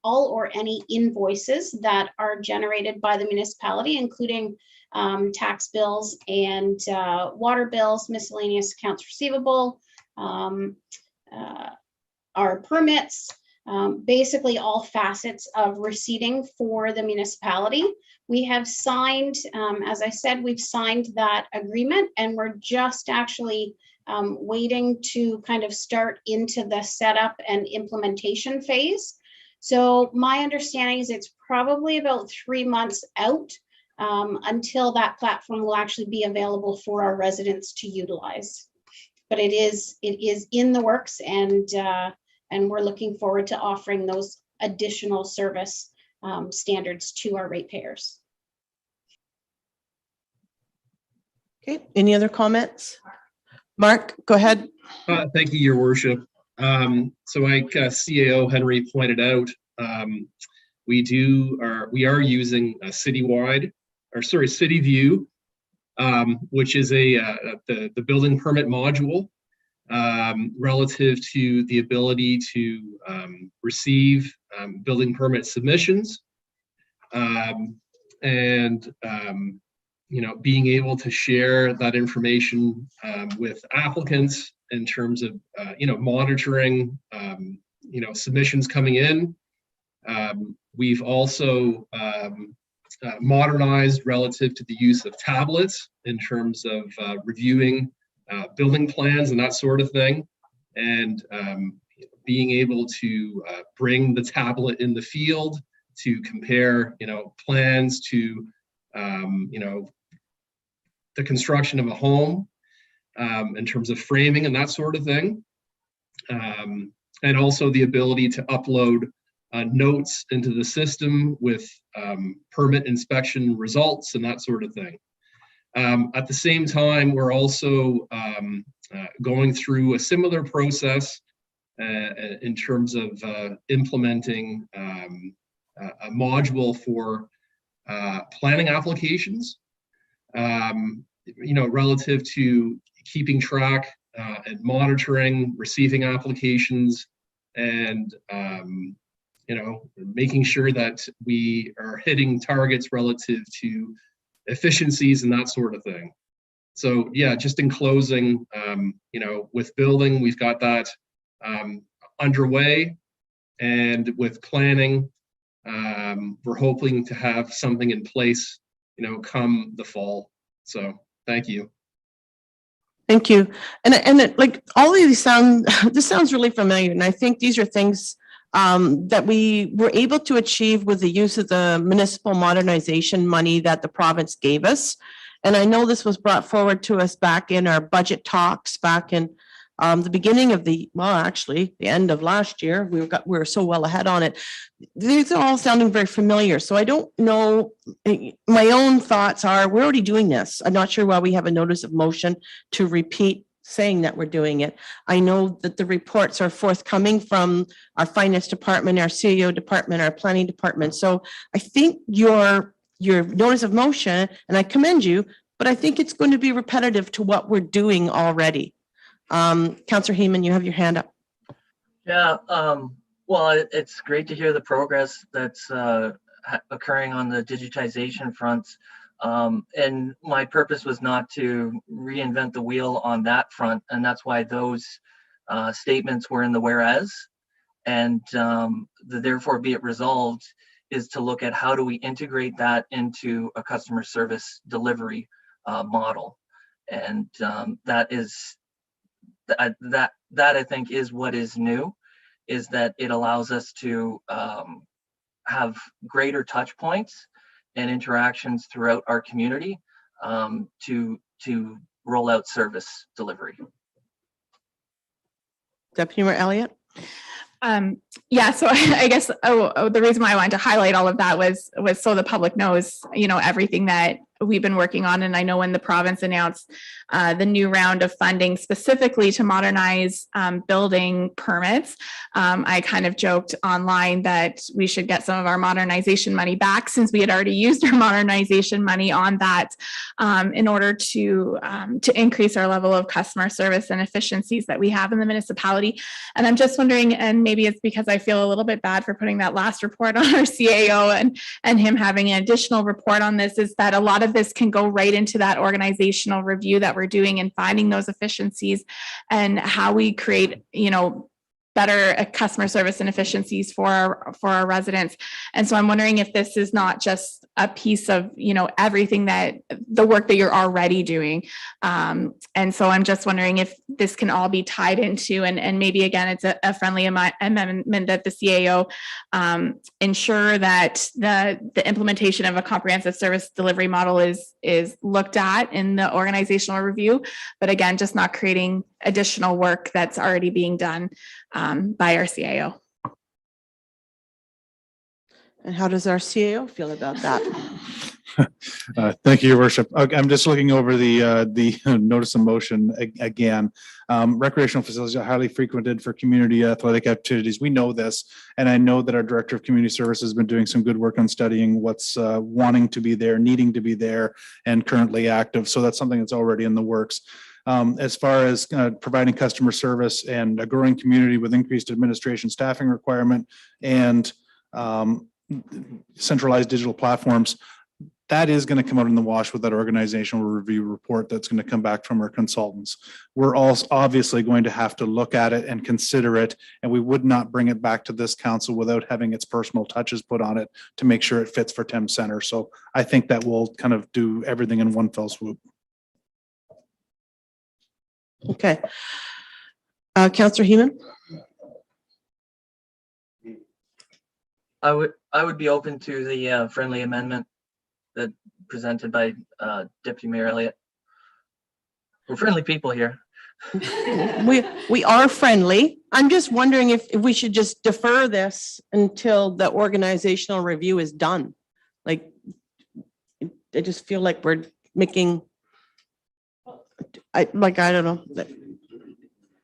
or any invoices that are generated by the municipality, including tax bills and water bills, miscellaneous accounts receivable, our permits, basically all facets of receipting for the municipality. We have signed, as I said, we've signed that agreement, and we're just actually waiting to kind of start into the setup and implementation phase. So my understanding is it's probably about 3 months out until that platform will actually be available for our residents to utilize. But it is in the works, and we're looking forward to offering those additional service standards to our ratepayers. Okay, any other comments? Mark, go ahead. Thank you, Your Worship. So like CAO Henry pointed out, we are using a City View, which is the building permit module relative to the ability to receive building permit submissions, and being able to share that information with applicants in terms of monitoring submissions coming in. We've also modernized relative to the use of tablets in terms of reviewing building plans and that sort of thing, and being able to bring the tablet in the field to compare plans to the construction of a home in terms of framing and that sort of thing, and also the ability to upload notes into the system with permit inspection results and that sort of thing. At the same time, we're also going through a similar process in terms of implementing a module for planning applications, relative to keeping track and monitoring, receiving applications, and making sure that we are hitting targets relative to efficiencies and that sort of thing. So yeah, just in closing, with building, we've got that underway, and with planning, we're hoping to have something in place, come the fall. So thank you. Thank you. And like all of these this sounds really familiar, and I think these are things that we were able to achieve with the use of the municipal modernization money that the province gave us. And I know this was brought forward to us back in our budget talks back in the beginning of the end of last year. We were so well ahead on it. These are all sounding very familiar. So I don't know, my own thoughts are, we're already doing this. I'm not sure why we have a notice of motion to repeat saying that we're doing it. I know that the reports are forthcoming from our finance department, our CEO department, our planning department. So I think your notice of motion, and I commend you, but I think it's going to be repetitive to what we're doing already. Councillor Heeman, you have your hand up. Yeah, Well, it's great to hear the progress that's occurring on the digitization fronts. And my purpose was not to reinvent the wheel on that front. And that's why those statements were in the whereas. And the therefore be it resolved is to look at how do we integrate that into a customer service delivery model. And that I think is what is new, is that it allows us to have greater touch points and interactions throughout our community to roll out service delivery. Deputy Mayor Elliott? Yeah, so I guess the reason why I wanted to highlight all of that was so the public knows, everything that we've been working on. And I know when the province announced the new round of funding specifically to modernize building permits, I kind of joked online that we should get some of our modernization money back, since we had already used our modernization money on that in order to increase our level of customer service and efficiencies that we have in the municipality. And I'm just wondering, and maybe it's because I feel a little bit bad for putting that last report on our CAO and him having an additional report on this, is that a lot of this can go right into that organizational review that we're doing and finding those efficiencies and how we create, better customer service and efficiencies for our residents. And so I'm wondering if this is not just a piece of, everything that the work that you're already doing. And so I'm just wondering if this can all be tied into, and maybe again, it's a friendly amendment that the CAO ensure that the implementation of a comprehensive service delivery model is looked at in the organizational review, but again, just not creating additional work that's already being done by our CAO. And how does our CAO feel about that? Thank you, Your Worship. Okay, I'm just looking over the notice of motion again. Recreational facilities are highly frequented for community athletic activities. We know this, and I know that our Director of Community Services has been doing some good work on studying what's wanting to be there, needing to be there, and currently active. So that's something that's already in the works. As far as providing customer service and a growing community with increased administration staffing requirement and centralized digital platforms, that is going to come out in the wash with that organizational review report that's going to come back from our consultants. We're also obviously going to have to look at it and consider it, and we would not bring it back to this council without having its personal touches put on it to make sure it fits for Thames Center. So I think that we'll kind of do everything in one fell swoop. Okay. Councillor Heeman? I would be open to the friendly amendment that presented by Deputy Mayor Elliott. We're friendly people here. We are friendly. I'm just wondering if we should just defer this until the organizational review is done. Like, I just feel like we're making, I don't know.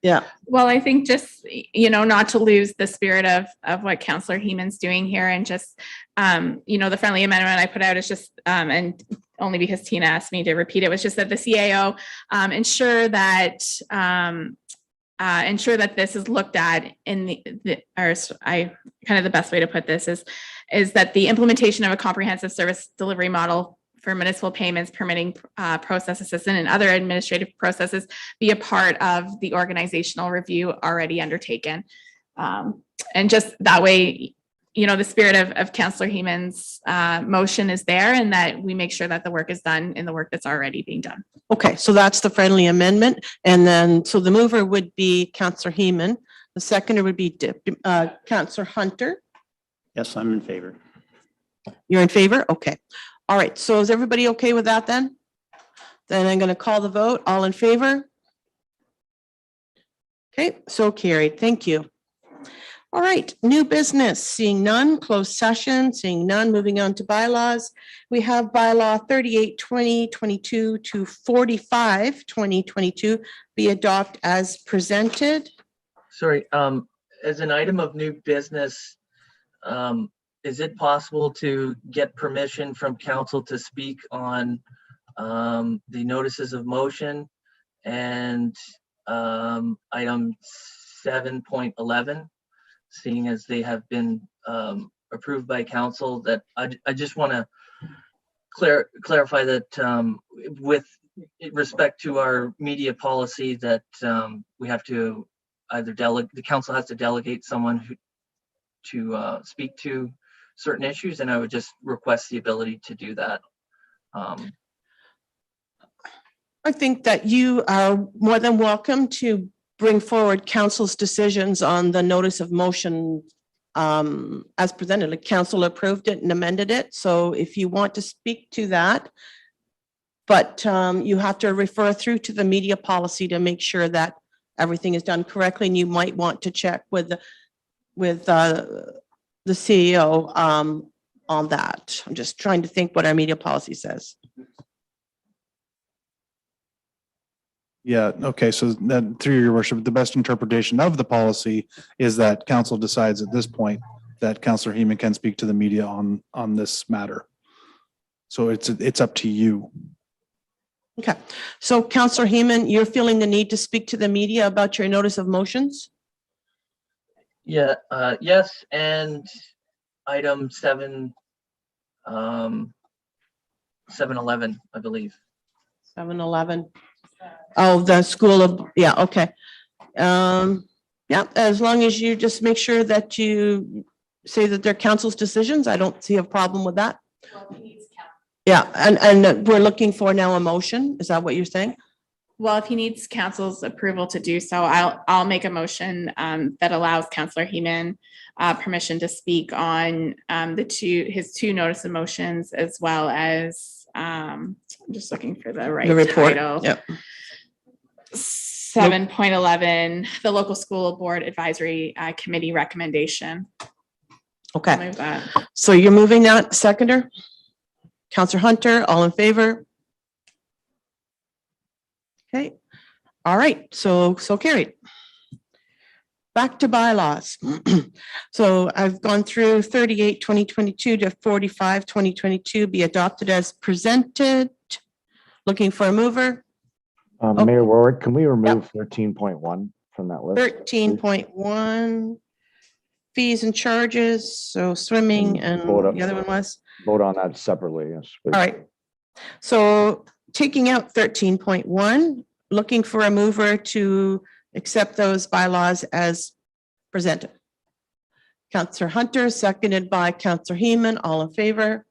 Yeah. Well, I think just, not to lose the spirit of what Councillor Heeman's doing here, and just, the friendly amendment I put out is just, and only because Tina asked me to repeat it, was just that the CAO ensure that this is looked at in the best way to put this is that the implementation of a comprehensive service delivery model for municipal payments, permitting process assistant, and other administrative processes be a part of the organizational review already undertaken. And just that way, the spirit of Councillor Heeman's motion is there, and that we make sure that the work is done in the work that's already being done. Okay, so that's the friendly amendment. And then, so the mover would be Councillor Heeman. The seconder would be Councillor Hunter. Yes, I'm in favor. You're in favor? Okay. All right, so is everybody okay with that then? Then I'm going to call the vote. All in favor? Okay, so carried. Thank you. All right, new business, seeing none. Closed session, seeing none. Moving on to bylaws. We have bylaw 38-2022 to 45-2022 be adopted as presented. Sorry, as an item of new business, is it possible to get permission from council to speak on the notices of motion and item 7.11? seeing as they have been approved by council, that I just want to clarify that with respect to our media policy, that we have to either the council has to delegate someone to speak to certain issues, and I would just request the ability to do that. I think that you are more than welcome to bring forward council's decisions on the notice of motion as presented. Like council approved it and amended it. So if you want to speak to that, but you have to refer through to the media policy to make sure that everything is done correctly. And you might want to check with the CEO on that. I'm just trying to think what our media policy says. Yeah, okay, so then through your worship, the best interpretation of the policy is that council decides at this point that Councillor Heeman can speak to the media on this matter. So it's up to you. Okay, so Councillor Heeman, you're feeling the need to speak to the media about your notice of motions? Yeah, yes, and item 711, I believe. 711. Oh, the school of, yeah, okay. Yeah, as long as you just make sure that you say that they're council's decisions, I don't see a problem with that. Yeah, and we're looking for now a motion. Is that what you're saying? Well, if he needs council's approval to do so, I'll make a motion that allows Councillor Heeman permission to speak on his two notice of motions, as well as I'm just looking for the right report. title. Yep. 7.11, the local school board advisory committee recommendation. Okay, Move that. so you're moving that, seconder? Councillor Hunter, all in favor? Okay, all right, so carried. Back to bylaws. So I've gone through 38, 2022 to 45, 2022, be adopted as presented. Looking for a mover. Mayor Warwick, can we remove 13.1 from that list? 13.1, fees and charges, so swimming and the other one was? Vote on that separately, yes. Please. All right, so taking out 13.1, looking for a mover to accept those bylaws as presented. Councillor Hunter, seconded by Councillor Heeman, all in favor.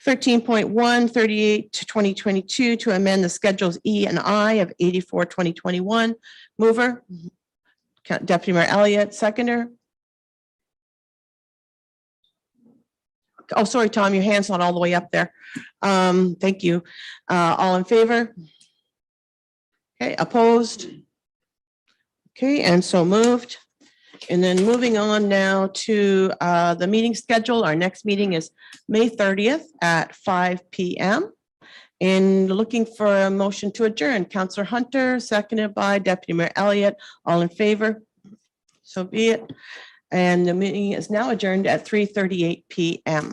13.1, 38 to 2022 to amend the schedules E and I of 84, 2021. Mover, Deputy Mayor Elliott, seconder. Oh, sorry, Tom, your hand's not all the way up there. Thank you. All in favor? Okay, opposed? Okay, and so moved. And then moving on now to the meeting schedule. Our next meeting is May 30th at 5 p.m. And looking for a motion to adjourn. Councillor Hunter, seconded by Deputy Mayor Elliott. All in favor? So be it. And the meeting is now adjourned at 3:38 p.m.